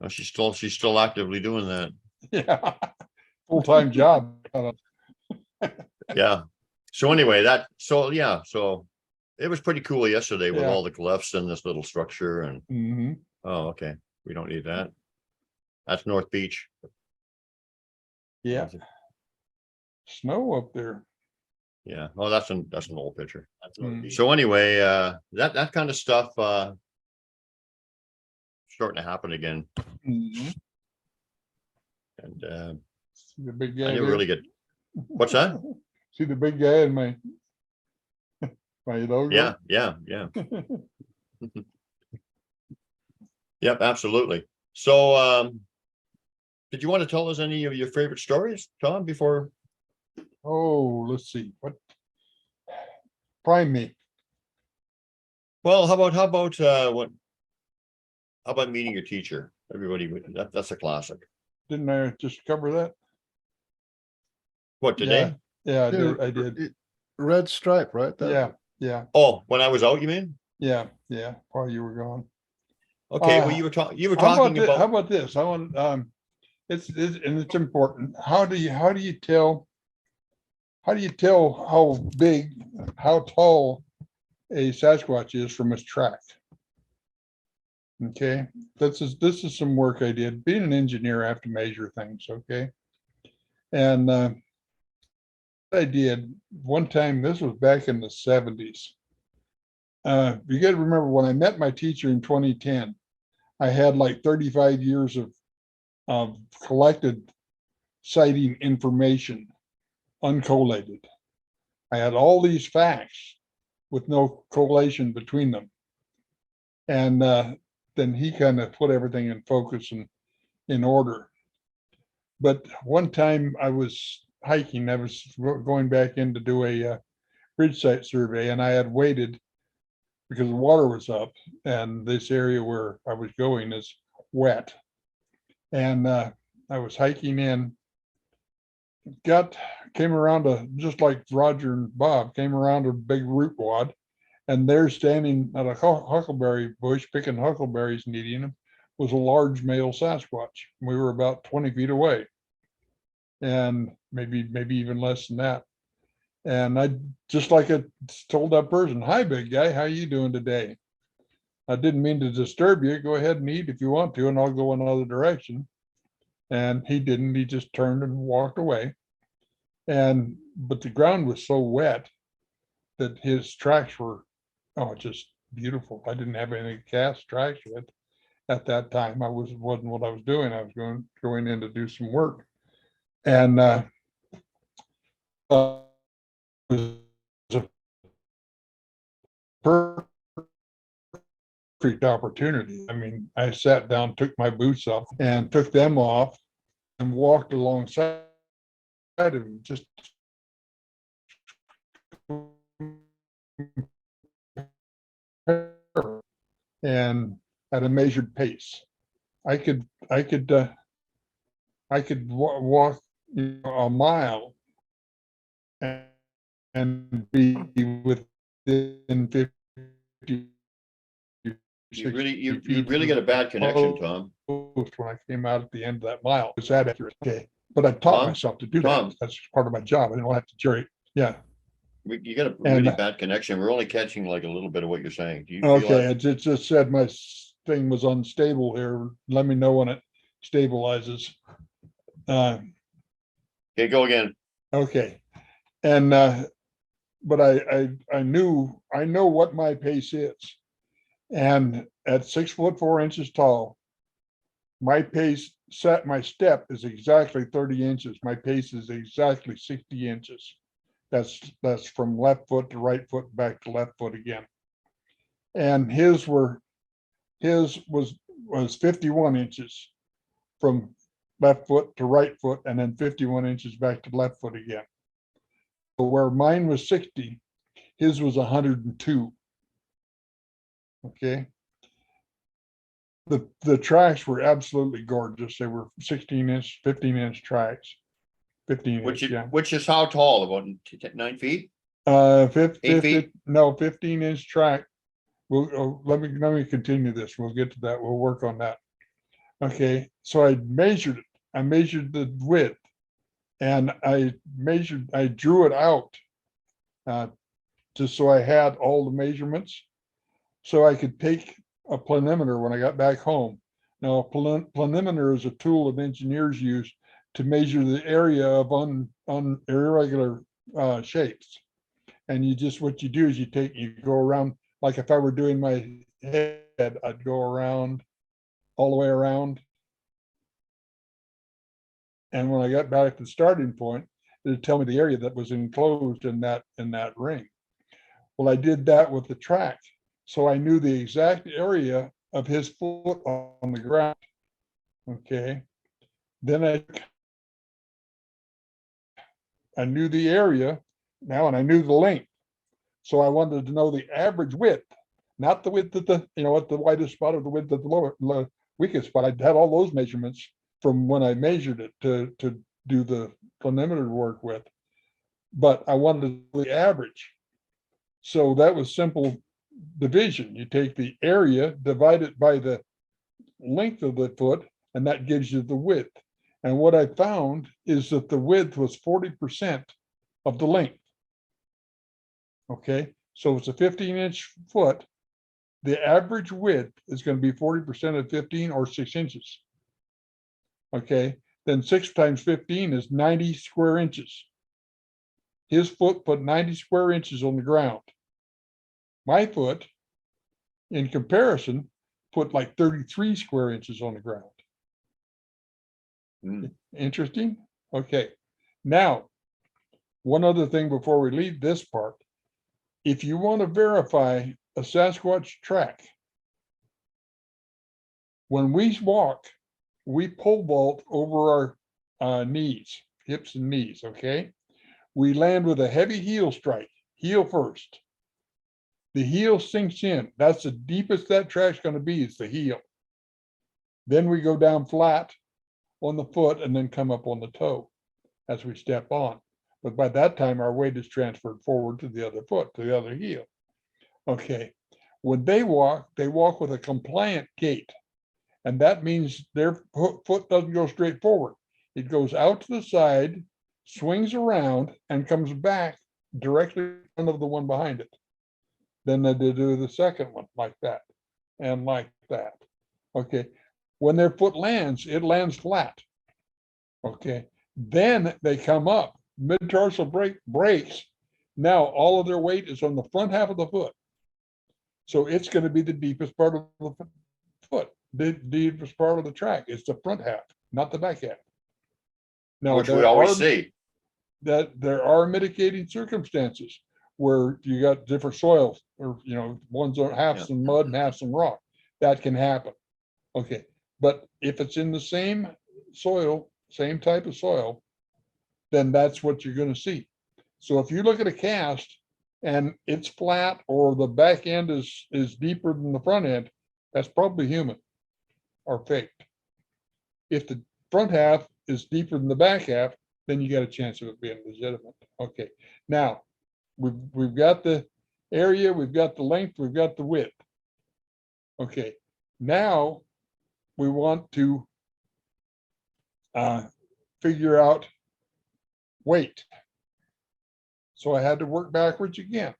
Oh, she's still actively doing that. Yeah. Full-time job. Yeah. So anyway, so it was pretty cool yesterday with all the glyphs in this little structure and oh, okay. We don't need that. That's North Beach. Yeah. Snow up there. Yeah. Oh, that's an old picture. So anyway, that kind of stuff starting to happen again. And See the big guy I didn't there? really get what's that? See the big guy in my logo? Yeah. Yep, absolutely. So did you want to tell us any of your favorite stories, Tom, before? Oh, let's see. What prime me? Well, how about meeting your teacher? Everybody, that's a classic. Didn't I just cover that? What, today? Yeah, I did. Red stripe, right? Yeah. Oh, when I was out, you mean? Yeah. While you were gone. Okay, well, you were talking about. How about this? I want it's important. How do you tell how big, how tall a Sasquatch is from its track? Okay, this is some work I did. Being an engineer, I have to measure things. Okay, and I did one time. This was back in the 70s. You got to remember when I met my teacher in 2010, I had like 35 years of collected sighting information, uncollated. I had all these facts with no collation between them. And then he kind of put everything in focus and in order. But one time I was hiking, I was going back in to do a bridge site survey, and I had waited because the water was up, and this area where I was going is wet. And I was hiking in, came around just like Roger and Bob, came around a big root wad, and there standing at a huckleberry bush, picking huckleberries and eating them, was a large male Sasquatch. We were about 20 feet away, and maybe even less than that. And I just like I told that person, "Hi, big guy, how you doing today? I didn't mean to disturb you. Go ahead and eat if you want to, and I'll go another direction." And he didn't. He just turned and walked away. But the ground was so wet that his tracks were, just beautiful. I didn't have any cast tracks with at that time. Wasn't what I was doing. I was going in to do some work, and was a perfect opportunity. I mean, I sat down, took my boots off, and took them off, and walked alongside of him, just and at a measured pace. I could walk a mile and be within 50. You really got a bad connection, Tom. When I came out at the end of that mile, was that accurate? Okay, but I taught myself to do that. That's part of my job. I didn't have to jury. Yeah. You got a really bad connection. We're only catching like a little bit of what you're saying. Do you feel Okay, like... it just said my thing was unstable here. Let me know when it stabilizes. Okay, go again. Okay, and but I know what my pace is, and at 6'4" tall, my pace my step is exactly 30 inches. My pace is exactly 60 inches. That's from left foot to right foot, back to left foot again. And his was 51 inches from left foot to right foot, and then 51 inches back to left foot again. So where mine was 60, his was 102. Okay. The tracks were absolutely gorgeous. They were 16-inch, 15-inch tracks. 15-inch, which is how tall? About 9 feet? 8 feet? No, 15-inch track. Let me continue this. We'll get to that. We'll work on that. Okay, so I measured it. I measured the width, and I drew it out, just so I had all the measurements, so I could take a planimeter when I got back home. Now, a planimeter is a tool that engineers use to measure the area of irregular shapes. And what you do is you go around, like if I were doing my head, I'd go around, all the way around. And when I got back to the starting point, it'd tell me the area that was enclosed in that ring. Well, I did that with the track. So I knew the exact area of his foot on the ground. Okay. Then I knew the area now, and I knew the length. So I wanted to know the average width, not the width at the widest spot or the width at the weakest spot. I had all those measurements from when I measured it to do the planimeter work with, but I wanted the average. So that was simple division. You take the area, divide it by the length of the foot, and that gives you the width. And what I found is that the width was 40% of the length. Okay, so it's a 15-inch foot. The average width is going to be 40% of 15, or 6 inches. Okay, then 6 times 15 is 90 square inches. His foot put 90 square inches on the ground. My foot, in comparison, put like 33 square inches on the ground. Interesting. Okay. Now, one other thing before we leave this part. If you want to verify a Sasquatch track, when we walk, we pole vault over our knees, hips and knees, okay? We land with a heavy heel strike, heel first. The heel sinks in. That's the deepest that track's going to be, is the heel. Then we go down flat on the foot and then come up on the toe as we step on. But by that time, our weight is transferred forward to the other foot, to the other heel. Okay. When they walk with a compliant gait. And that means their foot doesn't go straight forward. It goes out to the side, swings around, and comes back directly in front of the one behind it. Then they do the second one like that and like that. Okay. When their foot lands, it lands flat. Okay. Then they come up. Mid-tarsal breaks. Now all of their weight is on the front half of the foot. So it's going to be the deepest part of the foot. The deepest part of the track. It's the front half, not the back half. Now, which we always see. That there are mitigating circumstances where you got different soils, or one's half some mud and half some rock. That can happen. Okay. But if it's in the same soil, same type of soil, then that's what you're going to see. So if you look at a cast and it's flat, or the back end is deeper than the front end, that's probably human or faked. If the front half is deeper than the back half, then you got a chance of it being legitimate. Okay. Now we've got the area, we've got the length, we've got the width. Okay. Now we want to figure out weight. So I had to work backwards again.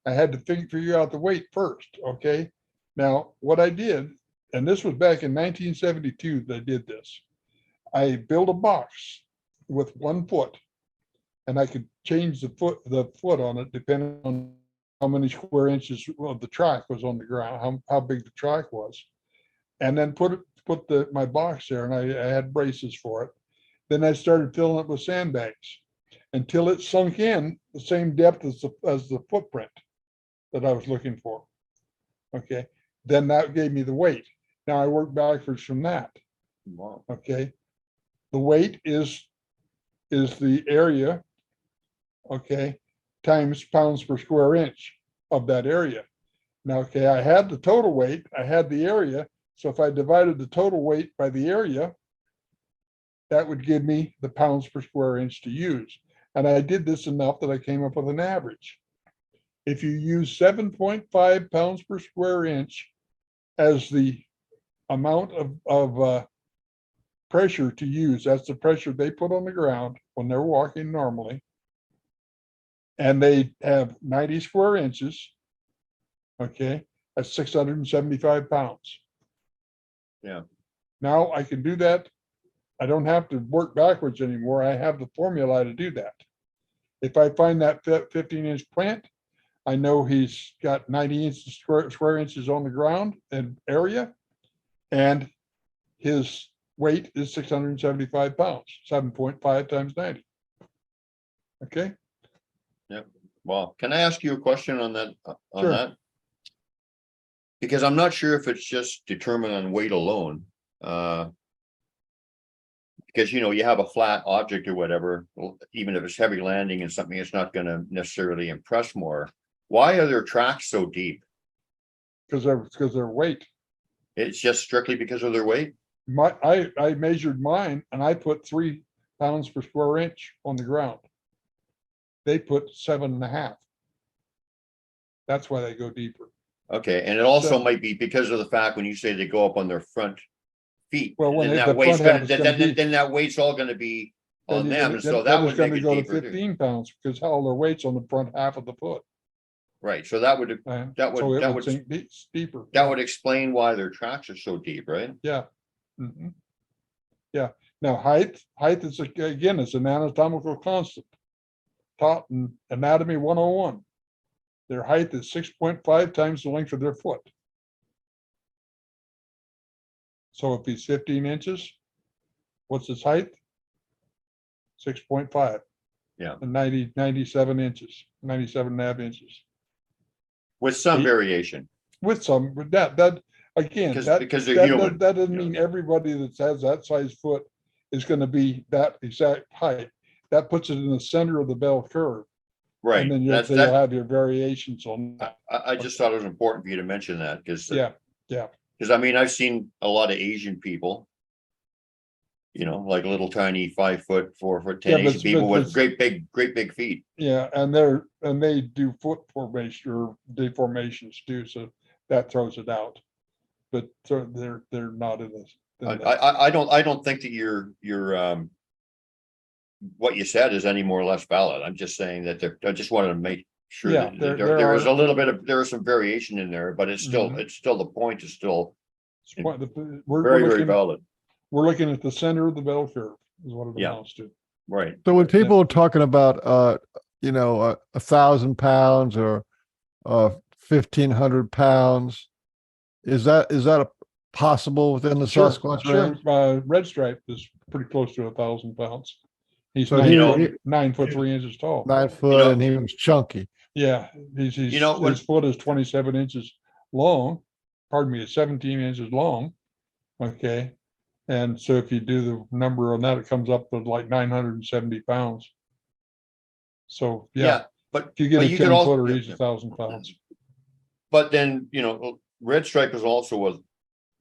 I had to figure out the weight first. Okay. Now what I did, and this was back in 1972 that I did this, I built a box with 1 foot, and I could change the foot on it depending on how many square inches of the track was on the ground, how big the track was, and then put my box there, and I had braces for it. Then I started filling it with sandbags until it sunk in the same depth as the footprint that I was looking for. Okay, then that gave me the weight. Now I work backwards from that. Wow. Okay, the weight is the area, okay, times pounds per square inch of that area. Now, okay, I had the total weight, I had the area. So if I divided the total weight by the area, that would give me the pounds per square inch to use. And I did this enough that I came up with an average. If you use 7.5 pounds per square inch as the amount of pressure to use, that's the pressure they put on the ground when they're walking normally, and they have 90 square inches, okay, that's 675 pounds. Yeah. Now I can do that. I don't have to work backwards anymore. I have the formula to do that. If I find that 15-inch plant, I know he's got 90 inches square inches on the ground and area, and his weight is 675 pounds, 7.5 times 90. Okay. Yep. Well, can I ask you a question on that? Sure. That? Because I'm not sure if it's just determined on weight alone. Because you have a flat object or whatever, even if it's heavy landing and something, it's not going to necessarily impress more. Why are their tracks so deep? Because their weight. It's just strictly because of their weight. I measured mine and I put 3 pounds per square inch on the ground. They put 7.5. That's why they go deeper. Okay, and it also might be because of the fact when you say they go up on their front feet. Well, when then the front half is then that weight's all going to be on them, and so that would going make to it go to deeper 15 pounds because all their weight's on the front half of the foot. Right. So that would sink deeper. That would explain why their tracks are so deep, right? Yeah. Mm-hmm. Yeah. Now height is again is an anatomical constant taught in Anatomy 101. Their height is 6.5 times the length of their foot. So if he's 15 inches, what's his height? 6.5. Yeah. And 97 inches, 97.5 inches. With some variation. With some, but that again, because they're human. That doesn't mean everybody that has that size foot is going to be that exact height. That puts it in the center of the bell curve. Right. And then That's you'll have your variations on that. I just thought it was important for you to mention that because Yeah. because I mean I've seen a lot of Asian people, like little tiny 5 foot, 4 foot, 10 Yeah, Asian people with but- great big feet. Yeah, and they do foot formation or deformations too, so that throws it out. But they're not in this. I don't think that your what you said is any more or less valid. I'm just saying that I just wanted to make sure Yeah, that there there was are- a little bit of, there was some variation in there, but it's still, Mhm. the point is still We're very looking, valid. we're looking at the center of the bell curve is what it Yeah. amounts to. Right. So when people are talking about, 1,000 pounds or 1,500 pounds, is that a possible within the Sure, Sasquatch sure. range? Red stripe is pretty close to 1,000 pounds. He's So 9 foot 3 inches tall. 9 foot, and he was chunky. Yeah, he's when- his foot is 27 inches long. Pardon me, it's 17 inches long. Okay, and so if you do the number on that, it comes up to like 970 pounds. So yeah, But if you get but a you could 10 also, footer, he's 1,000 pounds. but then, red stripe is also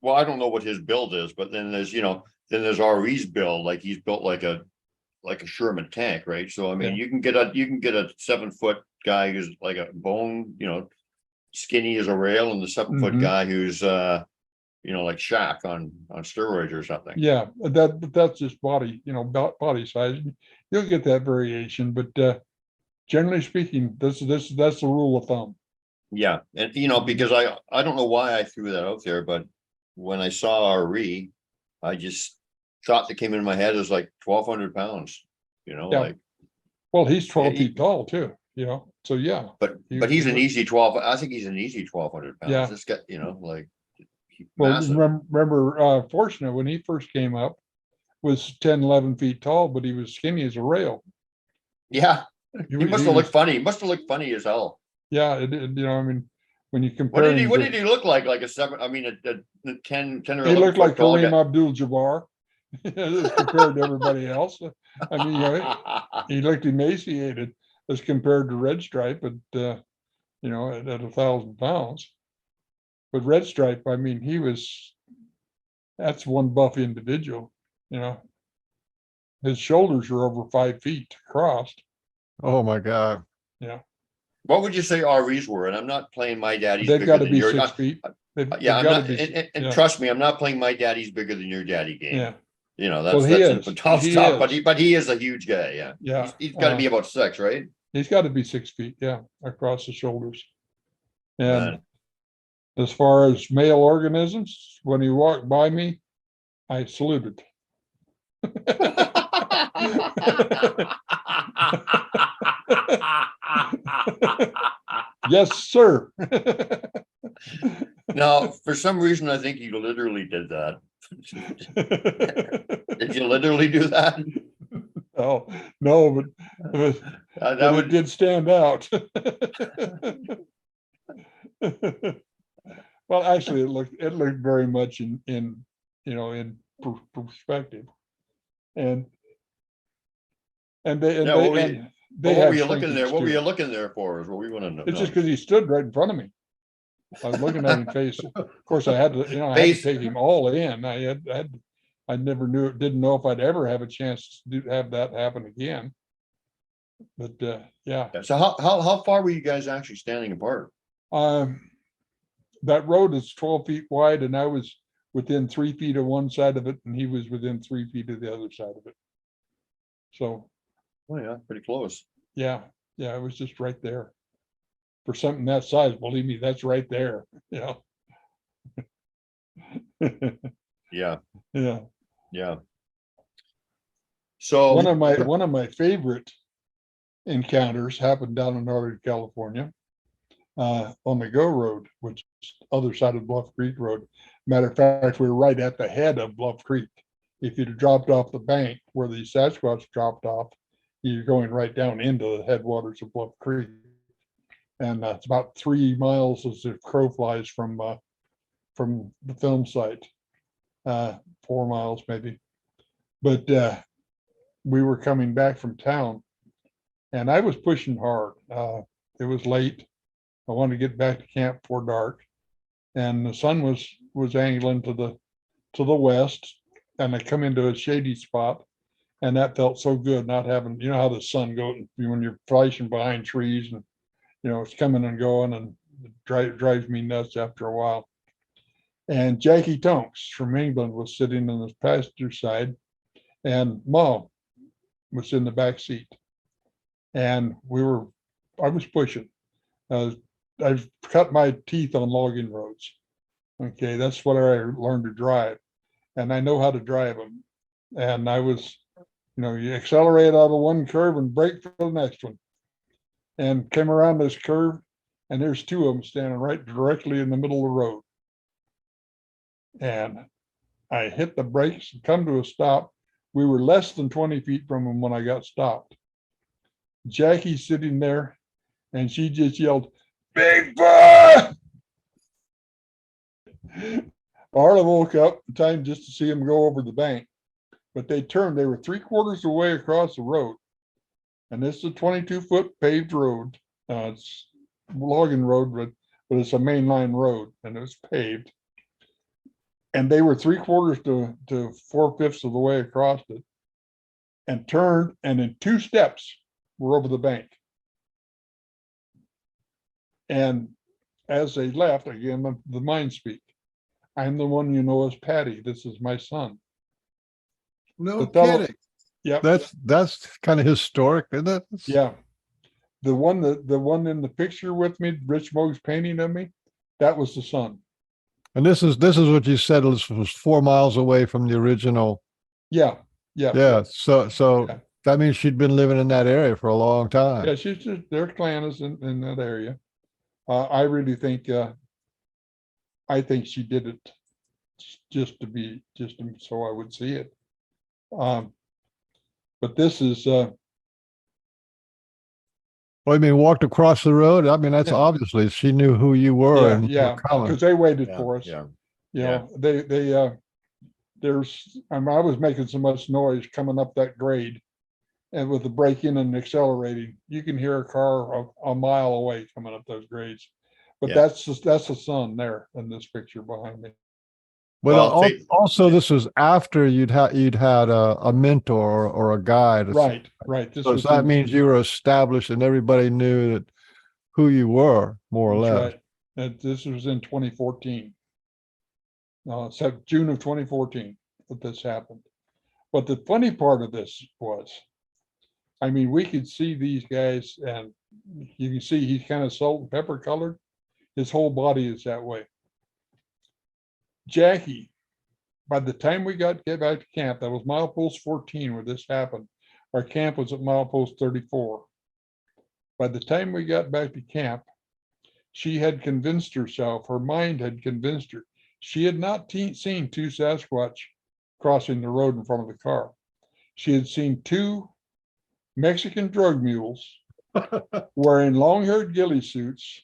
well, I don't know what his build is, but then there's RE's build, like he's built like a Sherman tank, right? So I mean, Yeah. you can get a 7 foot guy who's like a bone, skinny as a rail, and the 7 foot Mhm. guy who's like Shaq on steroids or something. Yeah, that's just body, body size. You'll get that variation, but generally speaking, that's the rule of thumb. Yeah, and because I don't know why I threw that out there, but when I saw RE, I just thought that came into my head as like 1,200 pounds. Yeah. Like, Well, he's 12 Yeah, feet tall too, so yeah. but he's an easy 12. I think he's an easy 1,200 pounds. Yeah. This guy, like Well, massive. remember, Fortunate when he first came up was 10, 11 feet tall, but he was skinny as a rail. Yeah, he was- must have looked funny. He must have looked funny as hell. Yeah, I mean, when you What compare did he? him What to- did he look like? Like a 7? I mean, a 10 or 11 he looked foot like tall Kareem guy. Abdul-Jabbar as compared to everybody else. I mean, he looked emaciated as compared to Red Stripe, but at 1,000 pounds. But Red Stripe, I mean, that's one buff individual, His shoulders are over 5 feet across. Oh my God. What would you say REs were? And I'm not playing my daddy's They've bigger got to than be your. 6 feet. Yeah, I'm gotta not, be, and yeah. trust me, I'm not playing my daddy's bigger than your daddy game. Yeah, That's Well, he that's is. tough He stuff. is. But he is a huge guy. Yeah, yeah. he's got to be about 6, right? He's got to be 6 feet, across the shoulders. And Man. as far as male organisms, when he walked by me, I saluted. Yes, sir. Now, for some reason, I think you literally did that. Did you literally do that? Oh, no, but That it would. did stand out. Well, actually, it looked very much in perspective, and they Yeah, what were you- and they What have were you looking there? shrinkage, What were too. you looking there for? Is what we want to know. It's just because he stood right in front of me. I was looking at him face. Of course, I had to, I had to Face. take him all in. I never didn't know if I'd ever have a chance to have that happen again. But yeah, So how far were you guys actually standing apart? that road is 12 feet wide, and I was within 3 feet of one side of it, and he was within 3 feet of the other side of it. So Oh yeah, pretty close. yeah, it was just right there. For something that size, believe me, that's right there. Yeah, Yeah. yeah. So One of my favorite encounters happened down in Northern California, on the Go Road, which is the other side of Bluff Creek Road. Matter of fact, we were right at the head of Bluff Creek. If you'd have dropped off the bank where the Sasquatch dropped off, you're going right down into the headwaters of Bluff Creek. And it's about 3 miles as the crow flies from the film site, 4 miles maybe. But we were coming back from town, And I was pushing hard. It was late. I wanted to get back to camp before dark, and the sun was angling to the west, and I come into a shady spot, and that felt so good not having, you know how the sun goes when you're flashing behind trees, and it's coming and going, and it drives me nuts after a while. And Jackie Tonks from England was sitting on the passenger side, and Mom was in the back seat, and I was pushing. I've cut my teeth on logging roads. Okay, that's what I learned to drive, and I know how to drive them. And I was, you accelerate out of one curve and brake for the next one, and came around this curve, and there's two of them standing right directly in the middle of the road. And I hit the brakes and come to a stop. We were less than 20 feet from them when I got stopped. Jackie's sitting there, and she just yelled, "Bigfoot!" Arla woke up in time just to see him go over the bank, but they turned. They were 3/4 of the way across the road, and this is a 22-foot paved road. It's a logging road, but it's a mainline road, and it was paved. And they were 3/4 to 4/5 of the way across it, and turned, and in 2 steps were over the bank. And as they left, again, the mind speak. I'm the one you know as Patty. This is my son. No The fellow- kidding. Yeah, That's kind of historic, isn't it? yeah. The one in the picture with me, Rich Moog's painting of me, that was the son. And this is what you said was 4 miles away from the original. Yeah, yeah. Yeah. So Yeah. that means she'd been living in that area for a long time. Yeah, she's just, their clan is in that area. I really think, I think she did it just so I would see it. But this is, Well, I mean, walked across the road. I mean, that's Yeah. obviously she knew who you were and you were coming. because they waited Yeah, for us. yeah. You know, I was making so much noise coming up that grade, and with the braking and accelerating, you can hear a car a mile away coming up those grades. But Yeah. that's the sun there in this picture behind me. Well, Well, they- also this was after you'd had a mentor or a guide. Right. This So was that in- means you were established and everybody knew that who you were, more or that's less. right. And this was in 2014. So June of 2014 that this happened. But the funny part of this was, I mean, we could see these guys, and you can see he's kind of salt and pepper colored. His whole body is that way. Jackie, by the time we get back to camp, that was milepost 14 where this happened. Our camp was at milepost 34. By the time we got back to camp, she had convinced herself, her mind had convinced her, she had not seen 2 Sasquatch crossing the road in front of the car. She had seen 2 Mexican drug mules wearing long-haired ghillie suits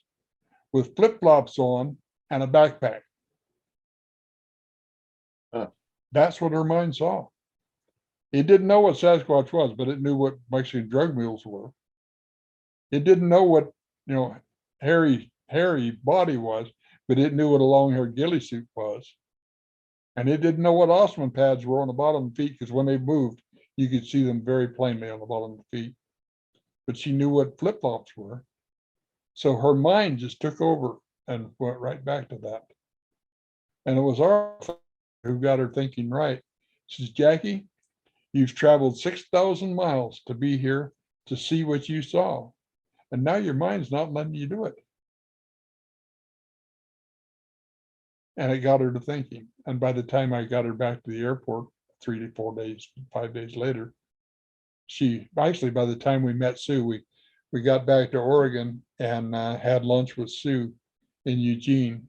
with flip-flops on and a backpack. Huh. That's what her mind saw. It didn't know what Sasquatch was, but it knew what Mexican drug mules were. It didn't know what, hairy body was, but it knew what a long-haired ghillie suit was. And it didn't know what Osman pads were on the bottom of the feet, because when they moved, you could see them very plainly on the bottom of the feet. But she knew what flip-flops were. So her mind just took over and went right back to that. And it was Arla who got her thinking right. She says, "Jackie, you've traveled 6,000 miles to be here to see what you saw. And now your mind's not letting you do it." And it got her to thinking. And by the time I got her back to the airport, 3 to 4 days, 5 days later, by the time we met Sue, we got back to Oregon and had lunch with Sue in Eugene.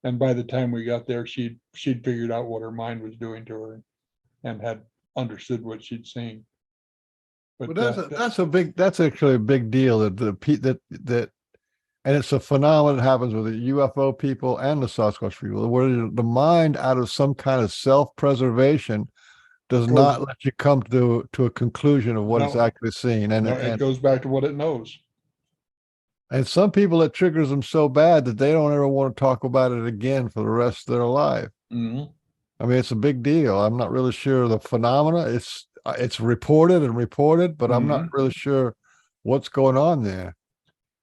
And by the time we got there, she'd figured out what her mind was doing to her and had understood what she'd seen. But Well, that's actually a big deal that and it's a phenomenon that happens with the UFO people and the Sasquatch people, where the mind, out of some kind of self-preservation, does Goes- not let you come to a conclusion of what it's No. actually seeing. And, No, it and goes back to what it knows. and some people, it triggers them so bad that they don't ever want to talk about it again for the rest of their life. Mhm. I mean, it's a big deal. I'm not really sure the phenomena. It's reported and reported, but I'm not really sure what's going on there.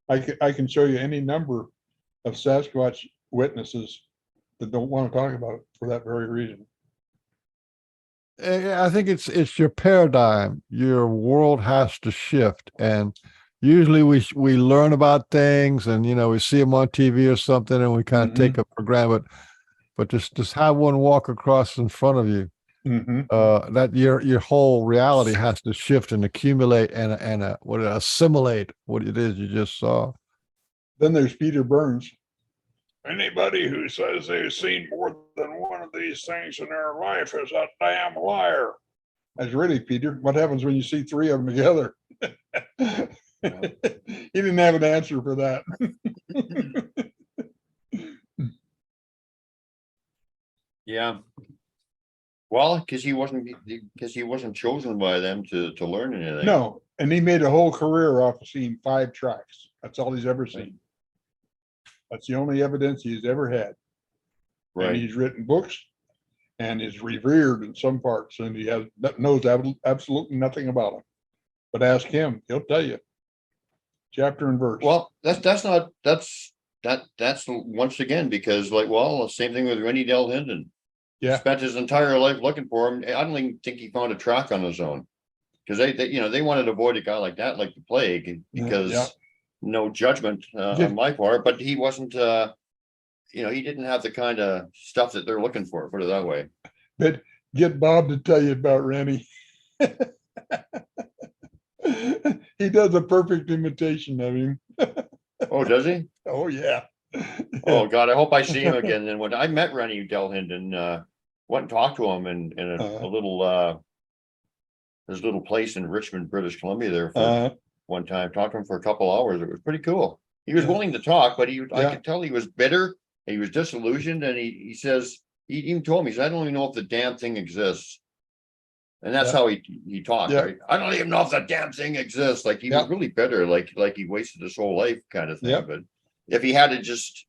I can show you any number of Sasquatch witnesses that don't want to talk about it for that very reason. I think it's your paradigm. Your world has to shift, and usually we learn about things, and we see them on TV or something, and we kind of take it for granted. But just have one walk across in front of you. That your whole reality has to shift and accumulate and assimilate what it is you just saw. Then there's Peter Burns. Anybody who says they've seen more than one of these things in their life is a damn liar. That's really, Peter. What happens when you see three of them together? He didn't have an answer for that. Yeah. Well, because he wasn't chosen by them to learn anything. No, and he made a whole career off of seeing 5 tracks. That's all he's ever seen. That's the only evidence he's ever had. Right. And he's written books and is revered in some parts, and he knows absolutely nothing about them. But ask him, he'll tell you. Chapter and verse. Well, that's once again, because the same thing with Rennie Del Hinden. Yeah. Spent his entire life looking for him. I don't even think he found a track on his own, because they wanted to avoid a guy like that, like the plague, because no judgment on my part, but he wasn't, he didn't have the kind of stuff that they're looking for, put it that way. But get Bob to tell you about Rennie. He does a perfect imitation of him. Oh, does he? Oh, yeah. Oh, God, I hope I see him again. Then when I met Rennie Del Hinden, went and talked to him in a little, his little place in Richmond, British Columbia there for one time, talked to him for a couple hours. It was pretty cool. He was willing to talk, but I could tell he was bitter. He was disillusioned. And he says, he even told me, he said, I don't even know if the damn thing exists. And that's how he talked. Right? I don't even know if the damn thing exists. Like he was really bitter, like he wasted his whole life kind of thing. But if he had to just,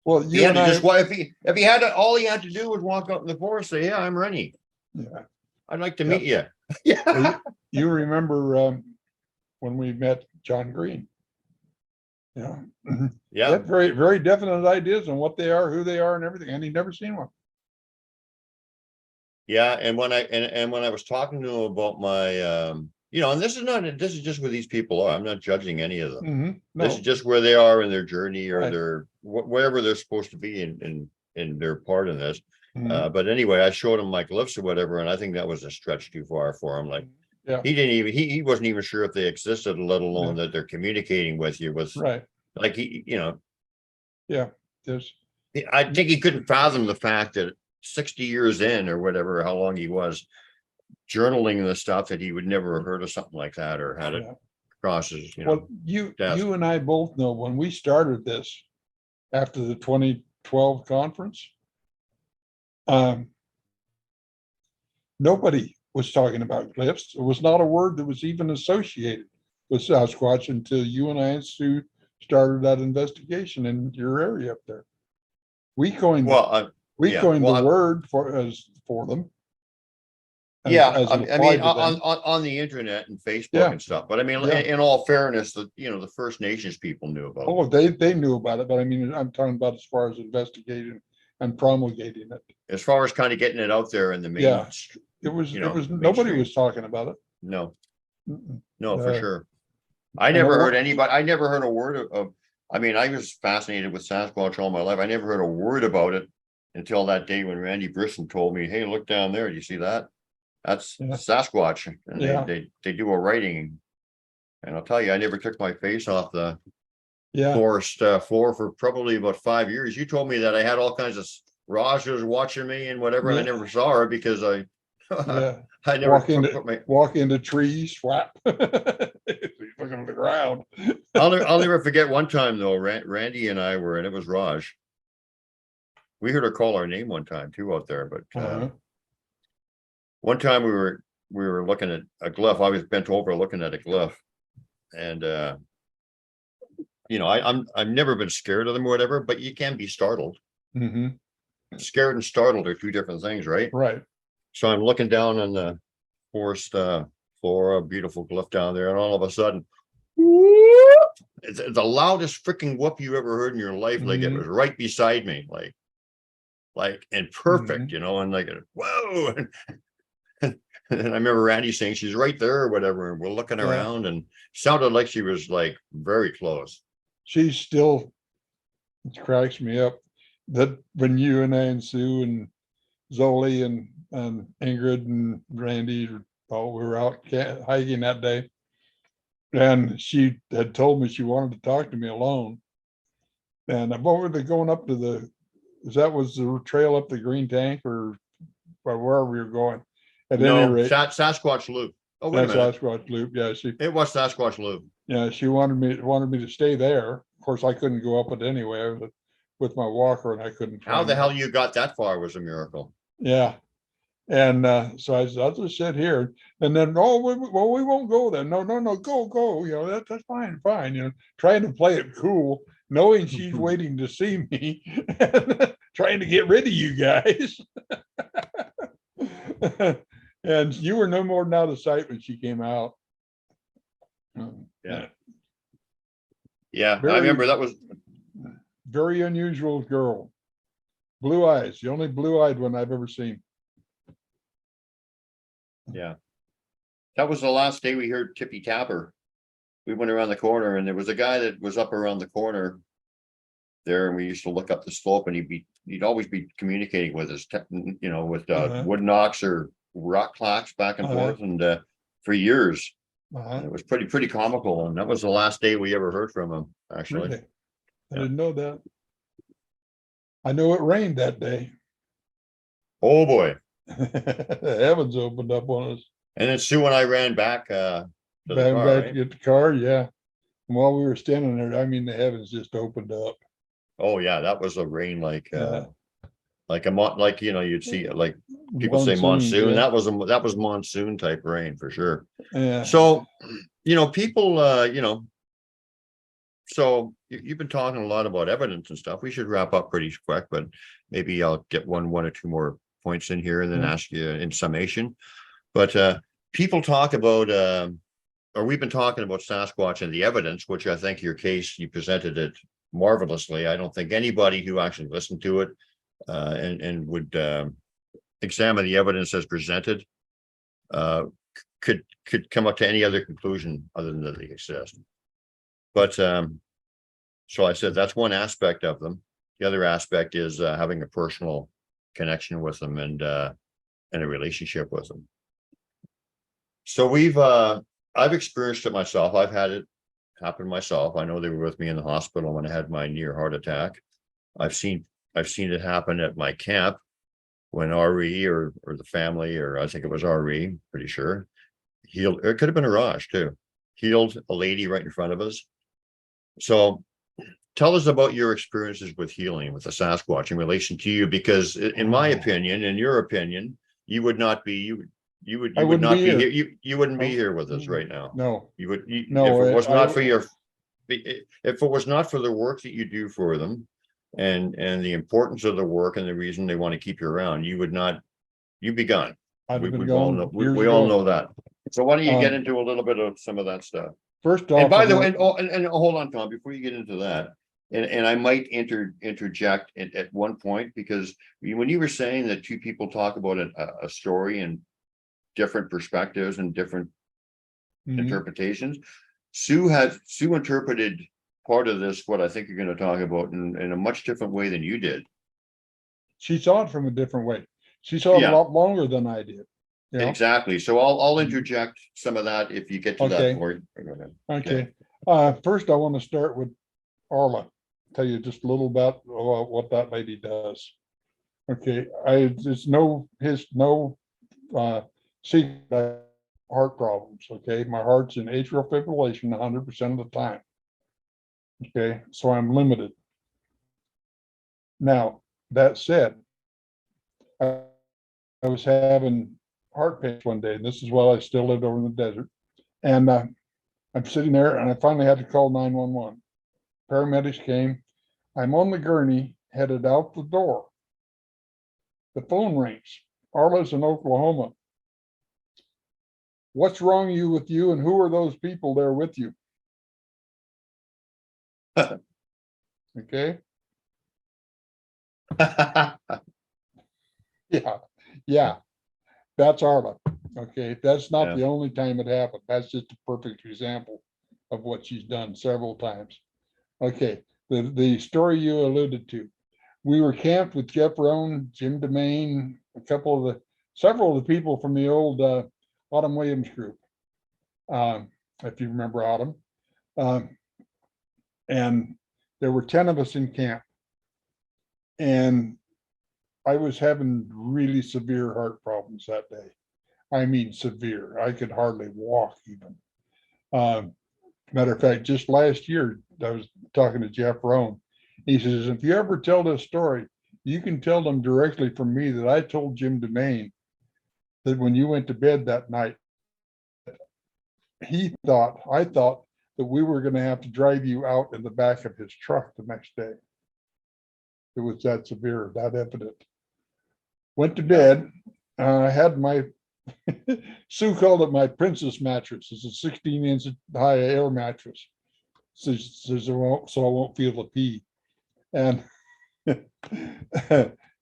if he had to, all he had to do was walk out in the forest, say, yeah, I'm Rennie. Yeah. I'd like to meet you. Yeah. Well, you remember when we met John Green? Yeah. He had very, very definite ideas on what they are, who they are, and everything, and he'd never seen one. Yeah, and when I was talking to him about my, and this is just where these people are. I'm not judging any of them. No. This is just where they are in their journey or their wherever they're supposed to be in their part in this. But anyway, I showed him my glyphs or whatever, and I think that was a stretch too far for him. Like, he wasn't even sure if they existed, let alone that they're communicating with you. Was like I think he couldn't fathom the fact that 60 years in or whatever, how long he was journaling the stuff, that he would never have heard of something like that or had it cross his, you and I both know when we started this after the 2012 conference, nobody was talking about glyphs. It was not a word that was even associated with Sasquatch until you and I and Sue started that investigation in your area up there. We coined the word for them. I mean, on the internet and Facebook and stuff. But I mean, in all fairness, the First Nations people knew about it. Oh, they knew about it, but I mean, I'm talking about as far as investigating and promulgating it. As far as kind of getting it out there in the main, it was nobody was talking about it. No, for sure. I never heard anybody. I never heard a word of. I mean, I was fascinated with Sasquatch all my life. I never heard a word about it until that day when Randy Brisson told me, "Hey, look down there. Do you see that? That's Sasquatch." And they do a writing. And I'll tell you, I never took my face off the forest floor for probably about 5 years. You told me that I had all kinds of Rajas watching me and whatever. And I never saw her because I never walk into trees, flap. He's looking at the ground. I'll never forget one time though. Randy and I were, and it was Raj. We heard her call our name one time too out there, but one time we were looking at a glyph. I was bent over looking at a glyph, and you know, I've never been scared of them or whatever, but you can be startled. Mm-hmm. Scared and startled are two different things, right? Right. So I'm looking down on the forest floor, a beautiful glyph down there, and all of a sudden, it's the loudest freaking whoop you ever heard in your life. Like it was right beside me, like and perfect, you know, and like whoa. And I remember Randy saying she's right there or whatever, and we're looking around, and sounded like she was like very close. She's still, it cracks me up that when you and I and Sue and Zoli and Ingrid and Randy all we were out hiking that day, and she had told me she wanted to talk to me alone. And I'm over there going up to that was the trail up the Green Tank or wherever we were going. At any rate, Sasquatch Loop. Oh, wait a minute. Sasquatch Loop. Yeah, it was Sasquatch Loop. Yeah, she wanted me to stay there. Of course, I couldn't go up it anyway. I was with my walker, and I couldn't. How the hell you got that far was a miracle. Yeah, and so I said, I'll just sit here. And then, we won't go then. No, go. You know, that's fine. You know, trying to play it cool, knowing she's waiting to see me, and trying to get rid of you guys. And you were no more than out of sight when she came out. Yeah. I remember that was very unusual girl. Blue eyes, the only blue-eyed one I've ever seen. Yeah. That was the last day we heard Tippy Tapper. We went around the corner, and there was a guy that was up around the corner there, and we used to look up the slope, and he'd always be communicating with us, you know, with wood knocks or rock clacks back and forth, and for years. It was pretty comical, and that was the last day we ever heard from him, actually. Really? I didn't know that. I know it rained that day. Oh boy. The heavens opened up on us. And then Sue and I ran back to the car, back right? to get the car, yeah. And while we were standing there, I mean, the heavens just opened up. Oh yeah, that was a rain like like you know, you'd see like people say monsoon. Yeah. That was monsoon type rain for sure. Yeah. So, you know, people you know, so you've been talking a lot about evidence and stuff. We should wrap up pretty quick, but maybe I'll get one or two more points in here and then ask you in summation. But people talk about or we've been talking about Sasquatch and the evidence, which I think your case, you presented it marvelously. I don't think anybody who actually listened to it and would examine the evidence as presented could come up to any other conclusion other than that they exist. But so I said that's one aspect of them. The other aspect is having a personal connection with them and a relationship with them. So I've experienced it myself. I've had it happen myself. I know they were with me in the hospital when I had my near heart attack. I've seen it happen at my camp when RE or the family, or I think it was RE, pretty sure, healed. It could have been a Raj too. Healed a lady right in front of us. So tell us about your experiences with healing with the Sasquatch in relation to you, because in my opinion, in your opinion, you would not be you would not be here. You wouldn't be here with us right now. No, you would. No, if it was not for your, if it was not for the work that you do for them, and the importance of the work and the reason they want to keep you around, you would not. You'd be gone. We all know that. So why don't you get into a little bit of some of that stuff? First off, and by the way, and hold on, Tom, before you get into that, and I might interject at one point, because when you were saying that two people talk about a story and different perspectives and different interpretations, Sue interpreted part of this, what I think you're going to talk about, in a much different way than you did. She saw it from a different way. She saw it a lot longer than I did. You know? Exactly. So I'll interject some of that if you get to that point. Okay. First, I want to start with Arla. Tell you just a little about what that lady does. Okay, it's no secret heart problems. Okay, my heart's in atrial fibrillation 100% of the time. Okay, so I'm limited. Now that said, I was having heart pains one day, and this is while I still lived over in the desert. And I'm sitting there, and I finally had to call 911. Paramedics came. I'm on the gurney, headed out the door. The phone rings. Arla's in Oklahoma. What's wrong with you, and who are those people there with you? Okay. Yeah. That's Arla. Okay. That's not the only time it happened. That's just a perfect example of what she's done several times. Okay. The story you alluded to. We were camped with Jeff Rohn, Jim DeMaine, several of the people from the old Autumn Williams group. If you remember Autumn. And there were 10 of us in camp. And I was having really severe heart problems that day. I mean, severe. I could hardly walk even. Matter of fact, just last year, I was talking to Jeff Rohn. He says, if you ever tell this story, you can tell them directly from me that I told Jim DeMaine that when you went to bed that night, I thought that we were going to have to drive you out in the back of his truck the next day. It was that severe, that evident. Went to bed. I had my, Sue called it my princess mattress. It's a 16-inch high air mattress. So I won't feel the pee. And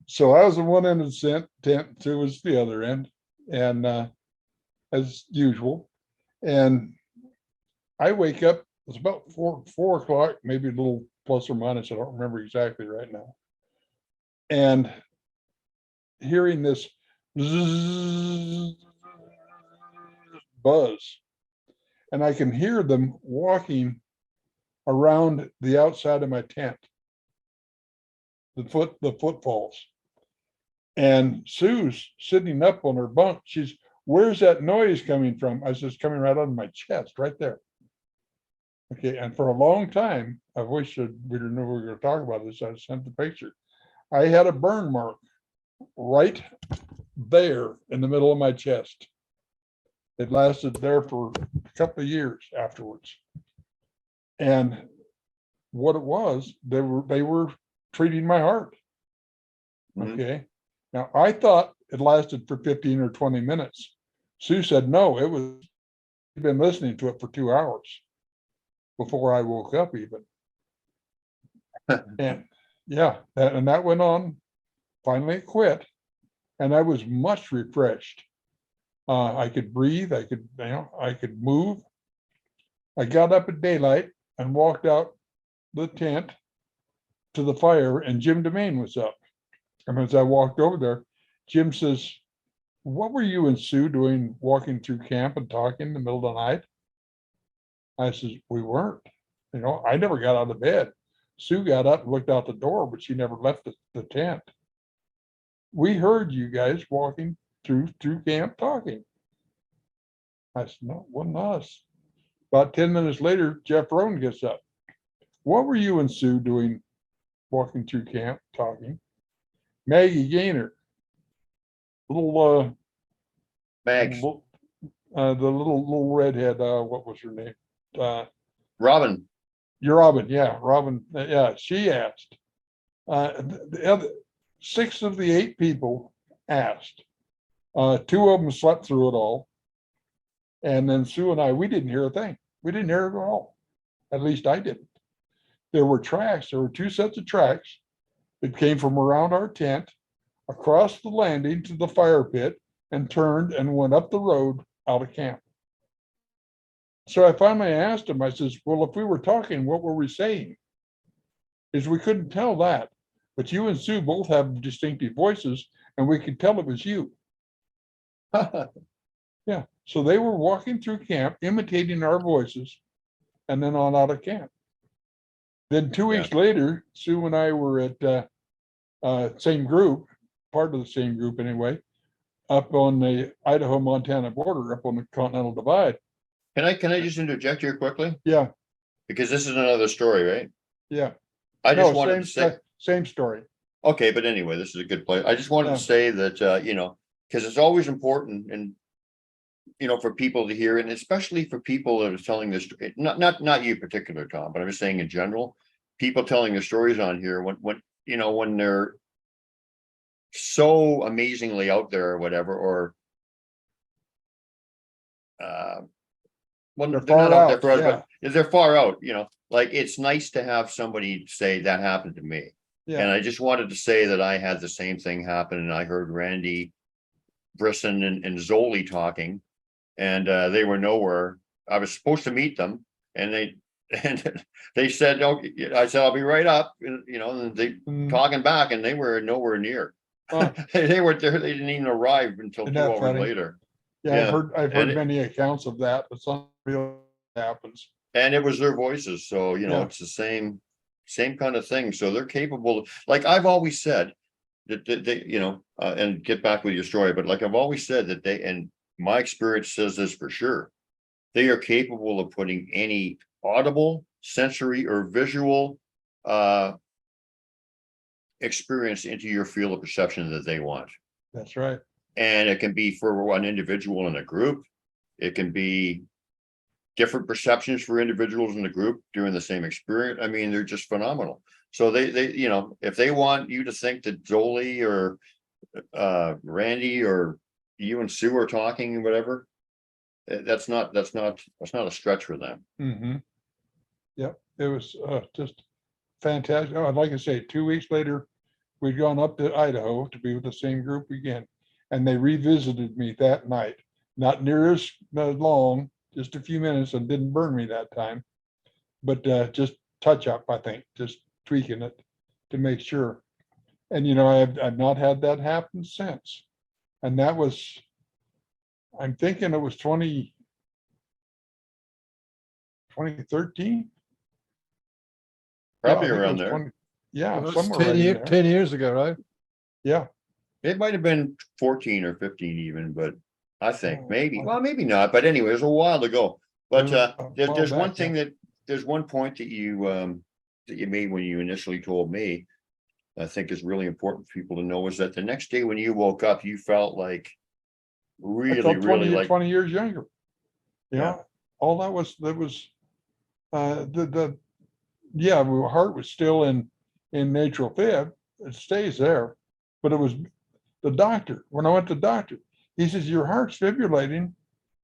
so I was the one end of the tent, Sue was the other end, and as usual. And I wake up, it's about 4 o'clock, maybe a little plus or minus, I don't remember exactly right now. And hearing this buzz, and I can hear them walking around the outside of my tent, the footfalls. And Sue's sitting up on her bunk. She's, where's that noise coming from? I said, it's coming right out of my chest, right there. Okay, and for a long time, I wish we didn't know we were going to talk about this. I sent the picture. I had a burn mark right there in the middle of my chest. It lasted there for a couple of years afterwards. And what it was, they were treating my heart. Okay. Now I thought it lasted for 15 or 20 minutes. Sue said, no, you've been listening to it for 2 hours before I woke up even. And yeah, and that went on. Finally it quit. And I was much refreshed. I could breathe, I could move. I got up at daylight and walked out the tent to the fire, and Jim DeMaine was up. And as I walked over there, Jim says, what were you and Sue doing walking through camp and talking in the middle of the night? I says, we weren't. I never got out of bed. Sue got up and looked out the door, but she never left the tent. We heard you guys walking through camp talking. I said, no, it wasn't us. About 10 minutes later, Jeff Rohn gets up. What were you and Sue doing walking through camp talking? Maggie Gaynor, little Max. the little redhead, what was her name? Robin. You're Robin, yeah, Robin. Yeah, she asked. The other 6 of the 8 people asked. 2 of them slept through it all. And then Sue and I, we didn't hear a thing. We didn't hear it at all. At least I didn't. There were tracks. There were 2 sets of tracks that came from around our tent, across the landing to the fire pit, and turned and went up the road out of camp. So I finally asked him, I says, well, if we were talking, what were we saying? Is we couldn't tell that, but you and Sue both have distinctive voices, and we could tell it was you. Yeah, so they were walking through camp, imitating our voices, and then on out of camp. Then 2 weeks later, Sue and I were at same group, part of the same group anyway, up on the Idaho-Montana border, up on the Continental Divide. Can I just interject here quickly? Yeah. Because this is another story, right? Yeah. I just wanted to say, same story. okay, but anyway, this is a good place. I just wanted to say that, because it's always important, and for people to hear, and especially for people that are telling this, not you particular, Tom, but I'm just saying in general, people telling their stories on here when they're so amazingly out there or whatever, or well, they're not out there for us, but they're far out, like it's nice to have somebody say that happened to me. And I just wanted to say that I had the same thing happen, and I heard Randy Brisson and Zoli talking, and they were nowhere. I was supposed to meet them, and they said, "Okay." I said, "I'll be right up." And they talking back, and they were nowhere near. They were there. They didn't even arrive until 2 hours later. Yeah, I've heard many accounts of that, but some real happens. And it was their voices, so it's the same kind of thing. So they're capable. Like I've always said that they, and get back with your story, but like I've always said that they, and my experience says this for sure, they are capable of putting any audible, sensory, or visual experience into your field of perception that they want. That's right. And it can be for one individual in a group. It can be different perceptions for individuals in the group during the same experience. I mean, they're just phenomenal. So they if they want you to think that Zoli or Randy or you and Sue are talking and whatever, that's not a stretch for them. Mm-hmm. Yep, it was just fantastic. Oh, and like I say, 2 weeks later, we'd gone up to Idaho to be with the same group again, and they revisited me that night. Not near as long, just a few minutes, and didn't burn me that time, but just touch up, I think, just tweaking it to make sure. And I've not had that happen since. And that was, I'm thinking it was 2013. Probably around there. Somewhere 10 years ago, right? Yeah. It might have been 14 or 15 even, but I think maybe not. But anyway, it was a while ago. But there's one thing there's one point that you made when you initially told me, I think is really important for people to know, is that the next day when you woke up, you felt like really 20 years younger. All that was my heart was still in natural fib. It stays there, but it was the doctor. When I went to the doctor, he says, "Your heart's fibrillating."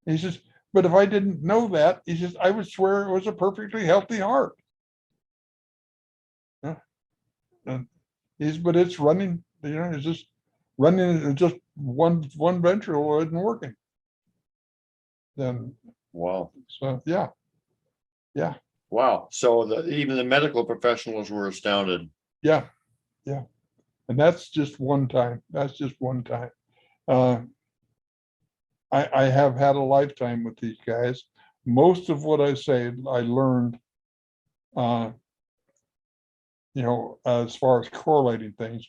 He says, "But if I didn't know that," he says, "I would swear it was a perfectly healthy heart." And but it's running, it's just running, it's just one ventricle isn't working. Then wow. So yeah. Wow. So even the medical professionals were astounded. Yeah. And that's just one time. I have had a lifetime with these guys. Most of what I say, I learned, as far as correlating things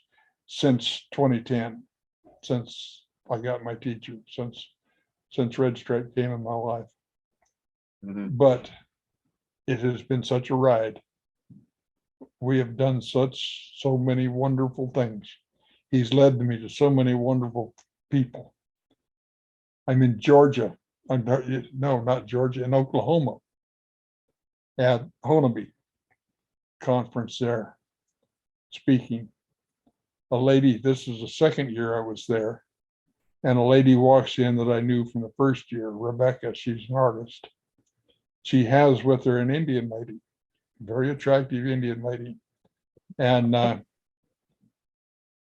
since 2010, since I got my teacher, since Red Stripe came in my life. Mm-hmm. But it has been such a ride. We have done so many wonderful things. He's led me to so many wonderful people. I'm in Georgia. Not Georgia, in Oklahoma at Honolulu conference there, speaking. A lady, this is the second year I was there, and a lady walks in that I knew from the first year, Rebecca. She's an artist. She has with her an Indian lady, very attractive Indian lady. And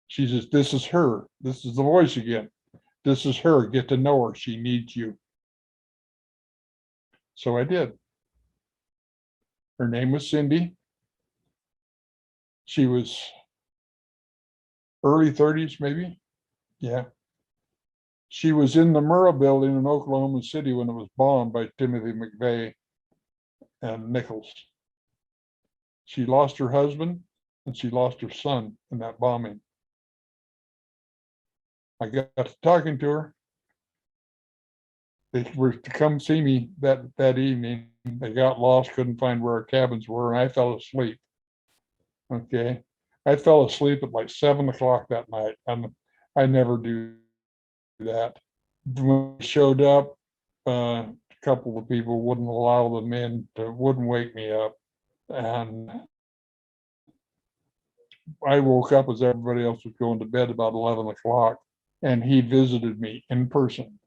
she says, "This is her. This is the voice again. This is her. Get to know her. She needs you." So I did. Her name was Cindy. She was early 30s, maybe. Yeah. She was in the Murrah building in Oklahoma City when it was bombed by Timothy McVeigh and Nichols. She lost her husband and she lost her son in that bombing. I got to talking to her. They were to come see me that evening. They got lost, couldn't find where our cabins were, and I fell asleep. Okay. I fell asleep at like 7 o'clock that night, and I never do that. When we showed up, a couple of people wouldn't allow them in, wouldn't wake me up. And I woke up as everybody else was going to bed about 11 o'clock, and he visited me in person.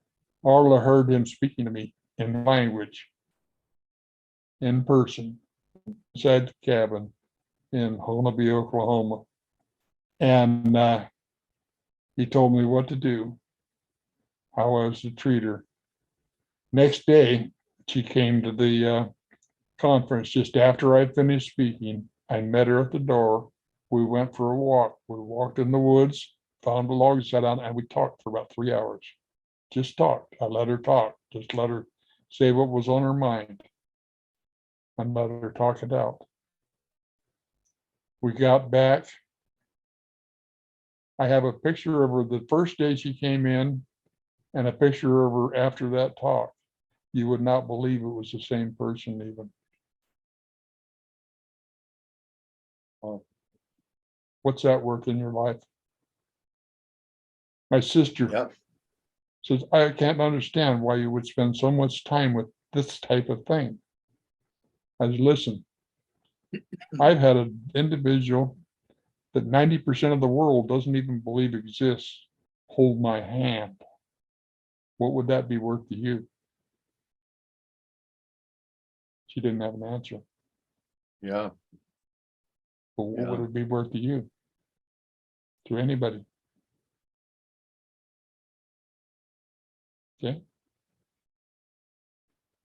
Arla heard him speaking to me in language, in person, inside the cabin in Honolulu, Oklahoma. And he told me what to do, how I was to treat her. Next day, she came to the conference just after I finished speaking. I met her at the door. We went for a walk. We walked in the woods, found a log, sat down, and we talked for about 3 hours. Just talked. I let her talk. Just let her say what was on her mind and let her talk it out. We got back. I have a picture of her the first day she came in and a picture of her after that talk. You would not believe it was the same person even. What's that worth in your life? My sister says, I can't understand why you would spend so much time with this type of thing. I said, listen, I've had an individual that 90% of the world doesn't even believe exists hold my hand. What would that be worth to you? She didn't have an answer. Yeah. But what would it be worth to you? To anybody? Okay.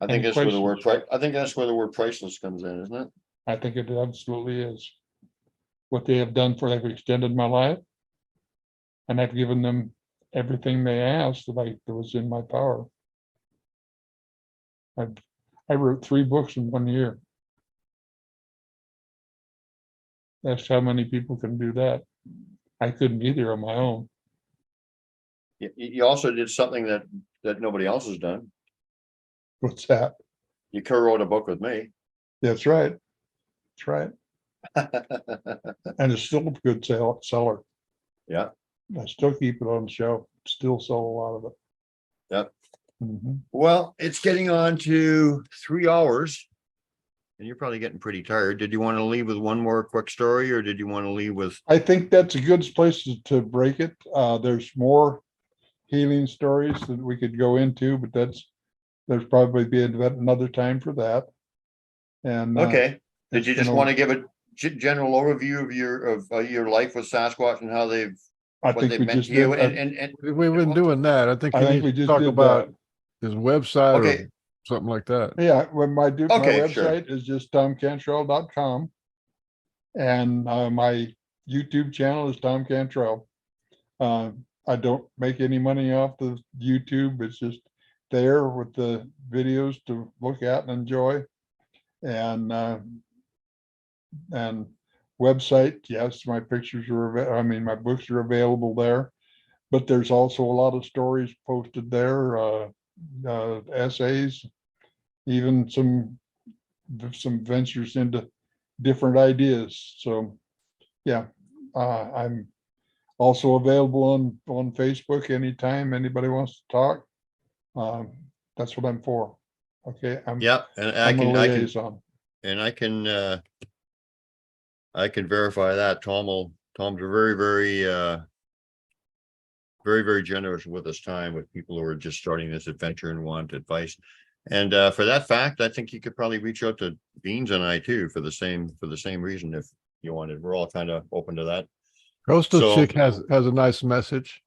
I think Any that's where the word questions? I think that's where the word priceless comes in, isn't it? I think it absolutely is. What they have done for, they've extended my life. And I've given them everything they asked that was in my power. I wrote 3 books in 1 year. That's how many people can do that. I couldn't either on my own. You also did something that nobody else has done. What's that? You co-wrote a book with me. That's right. That's right. And it's still a good seller. Yeah. I still keep it on the shelf. Still sell a lot of it. Yep. Mm-hmm. Well, it's getting on to 3 hours. And you're probably getting pretty tired. Did you want to leave with one more quick story, or did you want to leave with? I think that's a good place to break it. There's more healing stories that we could go into, but there's probably be another time for that. And Okay. Did you just want to give a general overview of your life with Sasquatch and how they've meant to you? And we've been doing that. I think I you think need we to just talk did about his website Okay. or something like that. Yeah, when my Okay, sure. website is just thomcantrall.com, and my YouTube channel is Thom Cantrall. I don't make any money off the YouTube. It's just there with the videos to look at and enjoy. And website, yes, my pictures are, my books are available there, but there's also a lot of stories posted there, essays, even some ventures into different ideas. So yeah, I'm also available on Facebook anytime anybody wants to talk. That's what I'm for. Okay. yeah, and I'm a liaison. I can verify that. Tom's a very, very, very, very generous with his time with people who are just starting this adventure and want advice. And for that fact, I think you could probably reach out to Beans and I too for the same reason if you wanted. We're all kind of open to that. Coastal Chick has a nice message.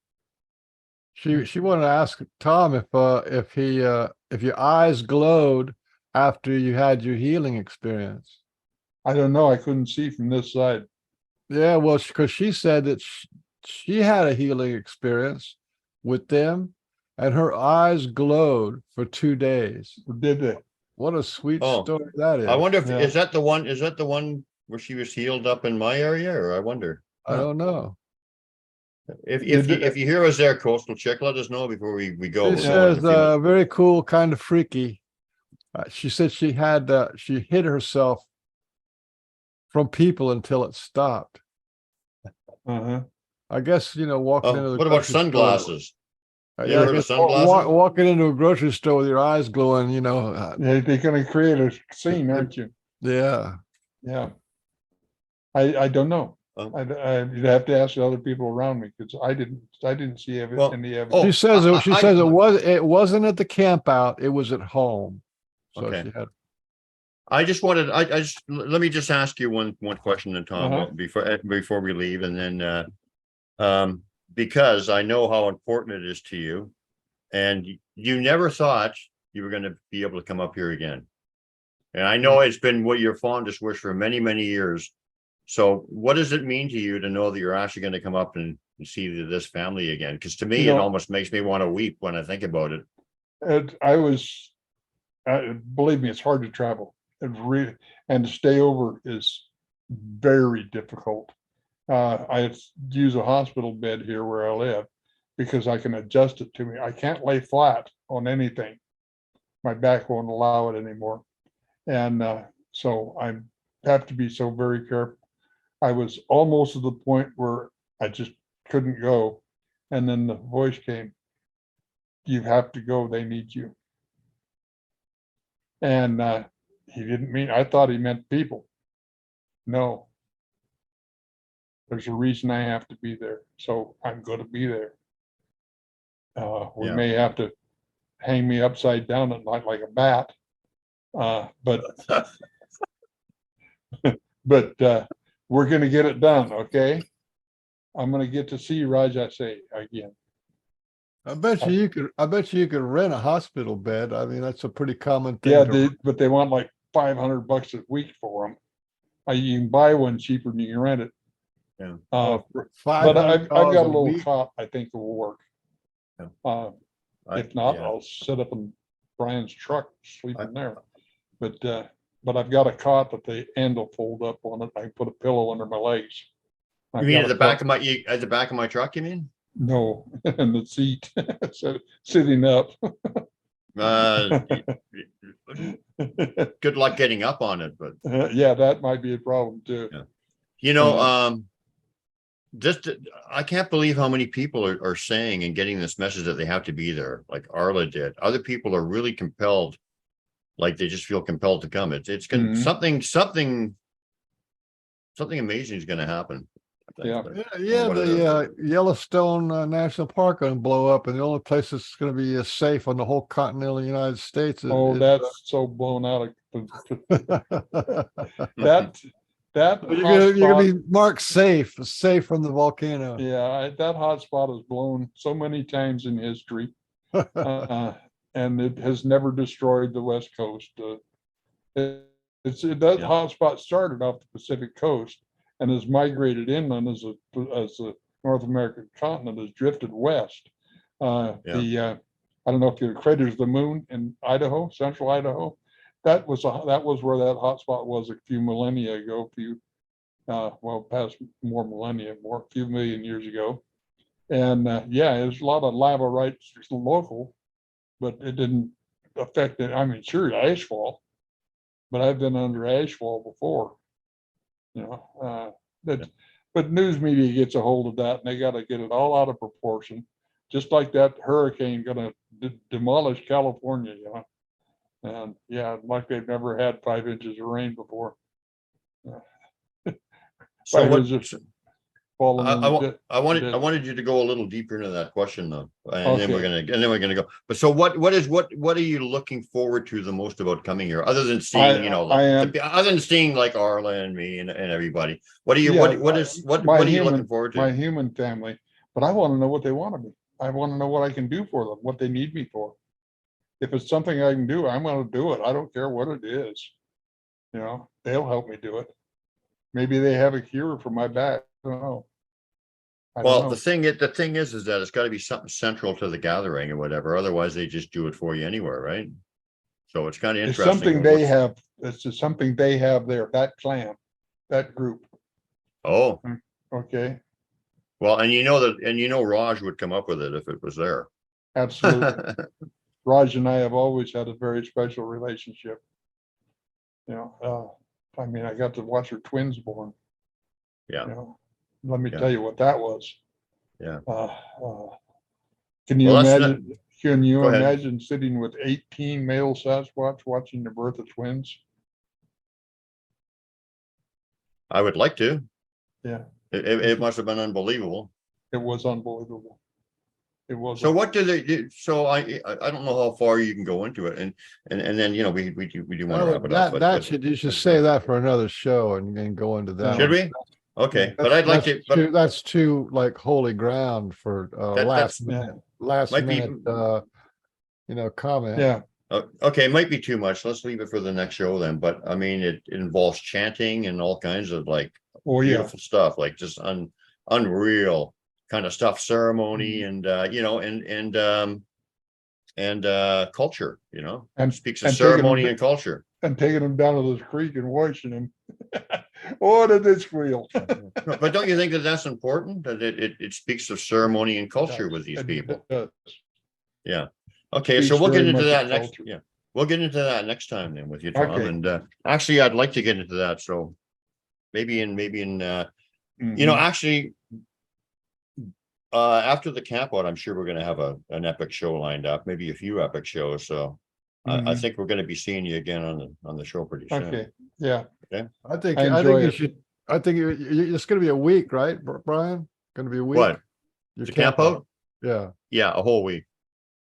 She wanted to ask Thom if your eyes glowed after you had your healing experience. I don't know. I couldn't see from this side. Yeah, well, because she said that she had a healing experience with them, and her eyes glowed for 2 days. Did they? What a sweet story that is. I wonder if is that the one where she was healed up in my area, or I wonder. I don't know. If you hear us there, Coastal Chick, let us know before we go. She says very cool, kind of freaky. She said she hid herself from people until it stopped. Uh-huh. I guess walking into the what about sunglasses? You ever heard of sunglasses? Walking into a grocery store with your eyes glowing, you know. They're going to create a scene, aren't you? Yeah. Yeah. I don't know. Oh. You'd have to ask the other people around me because I didn't see any evidence. She says it wasn't at the camp out, it was at home. So Okay. she had. Let me just ask you one question, then, Tom, before we leave, and then because I know how important it is to you, and you never thought you were going to be able to come up here again. And I know it's been what your fondest wish for many, many years. So what does it mean to you to know that you're actually going to come up and see this family again? Because to me, it almost makes me want to weep when I think about it. Believe me, it's hard to travel. And to stay over is very difficult. I use a hospital bed here where I live because I can adjust it to me. I can't lay flat on anything. My back won't allow it anymore. And so I have to be so very careful. I was almost to the point where I just couldn't go. And then the voice came, you have to go, they need you. And he didn't mean, I thought he meant people. No. There's a reason I have to be there. So I'm going to be there. We may have to hang me upside down at night like a bat. But we're going to get it done. Okay. I'm going to get to see Raja say again. I bet you could rent a hospital bed. I mean, that's a pretty common thing. Yeah, but they want like $500 a week for them. You can buy one cheaper than you can rent it. Yeah. But I've got a little cot. I think it will work. Yeah. If not, I'll set up in Brian's truck, sleep in there. But I've got a cot that the end will fold up on it. I can put a pillow under my legs. You mean at the back of my truck? You mean? No, in the seat, sitting up. Good luck getting up on it, but yeah, that might be a problem too. Yeah. You know, I can't believe how many people are saying and getting this message that they have to be there, like Arla did. Other people are really compelled, like they just feel compelled to come. It's going something amazing is going to happen. The Yellowstone National Park going to blow up, and the only place that's going to be safe on the whole continental United States. That's so blown out. You're going to be marked safe from the volcano. Yeah, that hot spot is blown so many times in history, and it has never destroyed the West Coast. Hot spot started off the Pacific coast and has migrated inland as the North American continent has drifted west. I don't know if you're craters of the moon in Idaho, central Idaho. That was where that hot spot was a few millennia ago, past more millennia, a few million years ago. And there's a lot of lava right local, but it didn't affect it. I mean, sure, ashfall, but I've been under ashfall before. But news media gets a hold of that, and they got to get it all out of proportion, just like that hurricane going to demolish California, and like they've never had 5 inches of rain before. So I wanted you to go a little deeper into that question though, and then we're gonna go. But so what are you looking forward to the most about coming here, other than seeing other than seeing like Arla and me and everybody? What are you looking forward to? My human family, but I want to know what they want of me. I want to know what I can do for them, what they need me for. If it's something I can do, I'm going to do it. I don't care what it is. They'll help me do it. Maybe they have a cure for my back. I don't know. The thing is that it's got to be something central to the gathering or whatever. Otherwise, they just do it for you anywhere, right? So it's kind of interesting. It's something they have. It's just something they have there. That clan, that group. Oh. Okay. Well, and Raj would come up with it if it was there. Absolutely. Raj and I have always had a very special relationship. I got to watch her twins born. Yeah. Let me tell you what that was. Yeah. Can you Well, that's imagine? Can you Go ahead. imagine sitting with 18 male Sasquatch watching the birth of twins? I would like to. Yeah, It must have been unbelievable. it was unbelievable. It was. So what do they do? So I don't know how far you can go into it, and then you know we do want to wrap it up. You should say that for another show and go into that. Should one. we? Okay, but That's- I'd like to. But that's too like holy ground for last might be- minute comment. Yeah, okay, it might be too much. Let's leave it for the next show then. But I mean, it involves chanting and all kinds of like beautiful stuff, like just unreal kind of stuff, ceremony and culture, and speaks of ceremony and culture. and taking them down to this creek and washing them. Oh, did they squeal? But don't you think that that's important? That it speaks of ceremony and culture with these people? Yeah. Okay, so we'll get into that next. Yeah, we'll get into that next time then with you, Thom. Okay. And actually, I'd like to get into that. So maybe in actually. After the camp out, I'm sure we're going to have an epic show lined up, maybe a few epic shows. So I think we're going to be seeing you again on the show pretty soon. Okay. Yeah. Okay. I think enjoy you it. should. I think it's going to be a week, right, Brian? Going to be a week. What? Your The camp out? Yeah. Yeah, a whole week.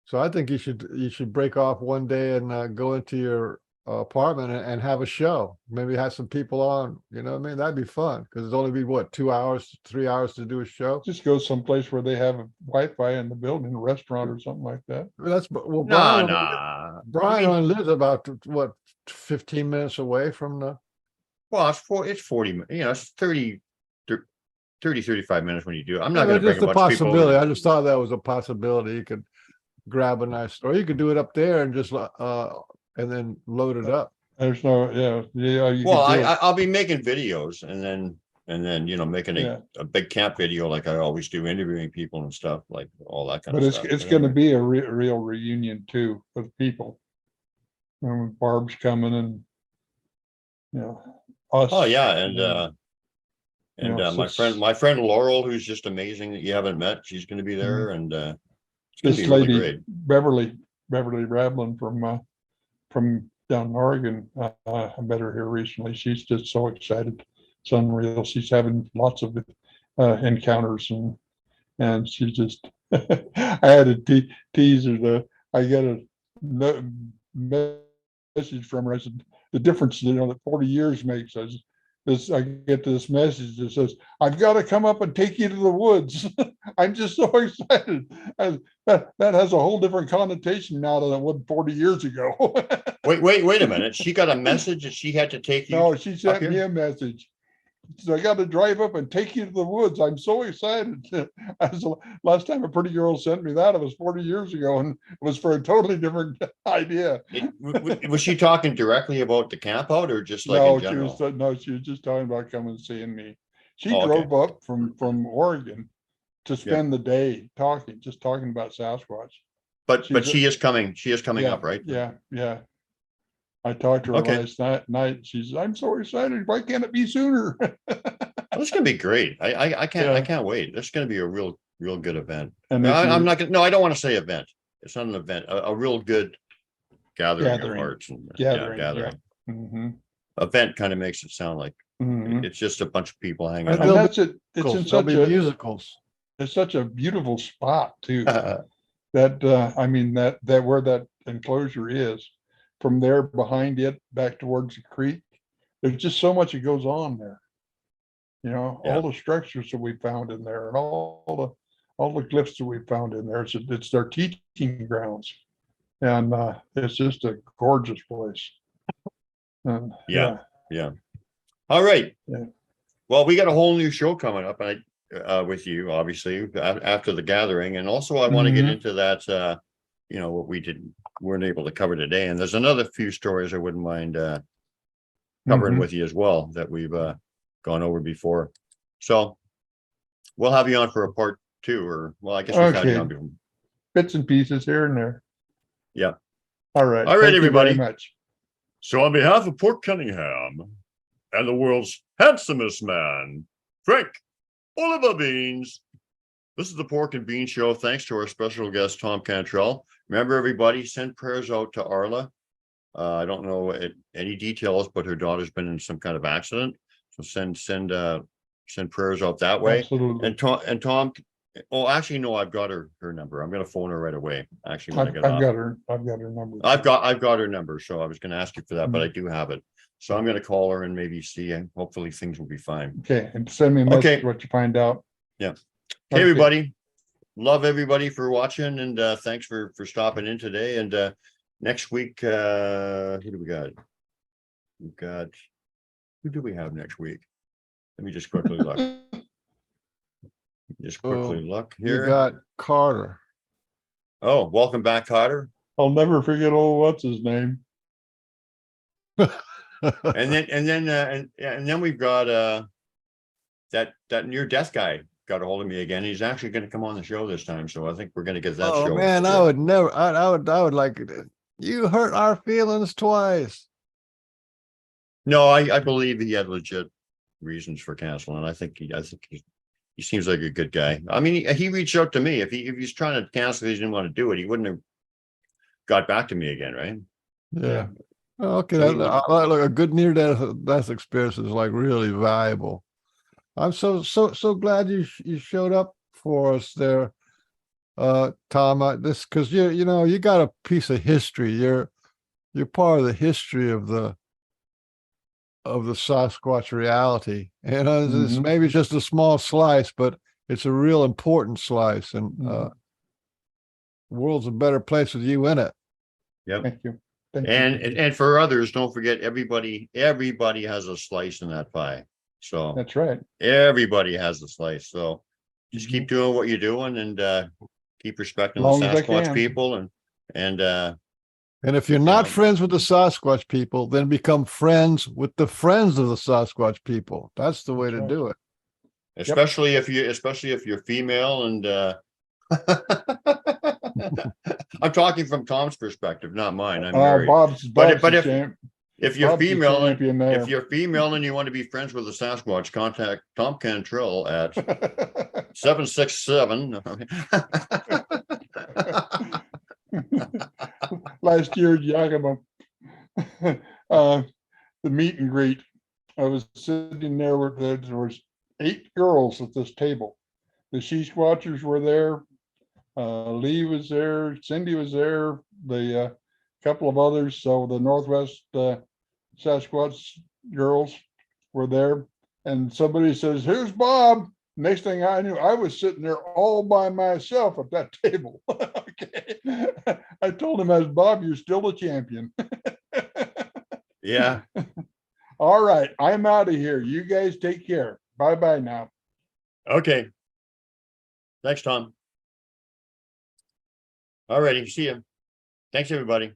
So I think you should break off one day and go into your apartment and have a show. Maybe have some people on. You know what I mean? That'd be fun because it's only be what 2 hours, 3 hours to do a show. Just go someplace where they have a Wi-Fi in the building, a restaurant or something like that. Brian only lives about what 15 minutes away from the. Well, it's 40. It's 30, 35 minutes when you do it. I'm not going to bring just a a bunch of people possibility. over. I just thought that was a possibility. You could grab a nice, or you could do it up there and just and then load it up. There's no, you Well, could do it. I'll be making videos and then making a big camp video like I always do, interviewing people and stuff, like all that kind But of stuff. it's going to be a real reunion too with people. And Barb's coming and us. Oh yeah, and so my friend Laurel, who's just amazing that you haven't met, she's going to be there, and it's going to this be really lady great. Beverly Rablin from down in Oregon. I met her here recently. She's just so excited. It's unreal. She's having lots of encounters and she's just. I had to tease her. I got a message from her. I said the difference that 40 years makes. I get this message that says, "I've got to come up and take you to the woods." I'm just so excited. That has a whole different connotation now than it would 40 years ago. Wait a minute. She got a message that she had to take you. No, she sent me a message. So I got to drive up and take you to the woods. I'm so excited. Last time a pretty girl sent me that, it was 40 years ago, and it was for a totally different idea. Was she talking directly about the camp out, or just like in general? She was just talking about coming and seeing me. She drove up from Oregon to spend the day talking about Sasquatch. But she is coming. She is coming up, right? Yeah. I talked to her last night. She said, "I'm so excited. Why can't it be sooner?" Well, it's going to be great. I can't wait. This is going to be a real good event. And I'm not going to. No, I don't want to say event. It's not an event. A real good gathering of hearts and gathering. Yeah. Mm-hmm. Event kind of makes it sound like it's just a bunch of people hanging out. And that's it. It's in such a musicals. It's such a beautiful spot too. That where that enclosure is. From there behind it back towards the creek, there's just so much that goes on there. All the structures that we found in there and all the glyphs that we found in there. It's their teaching grounds, and it's just a gorgeous place. And, yeah. All right. Yeah. Well, we got a whole new show coming up, with you, obviously, after the gathering, and also I want to get into that. What we weren't able to cover today, and there's another few stories I wouldn't mind covering with you as well that we've gone over before. So we'll have you on for a part 2, or I guess we've had you on before. Bits and pieces here and there. Yeah. All right. All right, everybody. Thank you very much. So on behalf of Port Cunningham and the world's handsomest man, Frank Oliver Beans, This is the Pork and Bean Show. Thanks to our special guest, Thom Cantrall. Remember, everybody, send prayers out to Arla. I don't know any details, but her daughter's been in some kind of accident. So send prayers out that way. Absolutely. And Thom, oh, actually, no, I've got her number. I'm going to phone her right away. Actually, when I I've get off. got her number. I've got her number. So I was going to ask you for that, but I do have it. So I'm going to call her and maybe see, and hopefully things will be fine. Okay, and send me a message what you find out. Yeah. Hey, everybody. Love everybody for watching, and thanks for stopping in today. And next week, who do we got? Who do we have next week? Let me just quickly look. Look here. You got Carter. Oh, welcome back, Carter. I'll never forget what's his name. And then we've got that near death guy got a hold of me again. He's actually going to come on the show this time, so I think we're going to get that show. Oh man, I would never. I would like it. You hurt our feelings twice. No, I believe he had legit reasons for canceling. I think he seems like a good guy. I mean, he reached out to me. If he's trying to cancel, he didn't want to do it. He wouldn't have got back to me again, right? Yeah. Okay, look, a good near-death experience is like really valuable. I'm so glad you showed up for us there, Thom. This because you got a piece of history. You're part of the history of the Sasquatch reality, and it's maybe just a small slice, but it's a real important slice, and the world's a better place with you in it. Yep. Thank you. And for others, don't forget everybody has a slice in that pie. So that's right. Everybody has a slice. So just keep doing what you're doing, and keep respecting the Sasquatch people, and if you're not friends with the Sasquatch people, then become friends with the friends of the Sasquatch people. That's the way to do it. Especially if you're female, and I'm talking from Tom's perspective, not mine. I'm married. But if you're female, and you want to be friends with the Sasquatch, contact Thom Cantrall at 767. Last year at Yakima, the meet and greet, I was sitting there where there was 8 girls at this table. The Sasquatchers were there. Lee was there. Cindy was there. The couple of others. So the Northwest Sasquatch girls were there. And somebody says, "Here's Bob." Next thing I knew, I was sitting there all by myself at that table. Okay. I told him, as Bob, you're still the champion. Yeah. All right. I'm out of here. You guys take care. Bye-bye now. Okay. Thanks, Thom. All righty. See you. Thanks, everybody.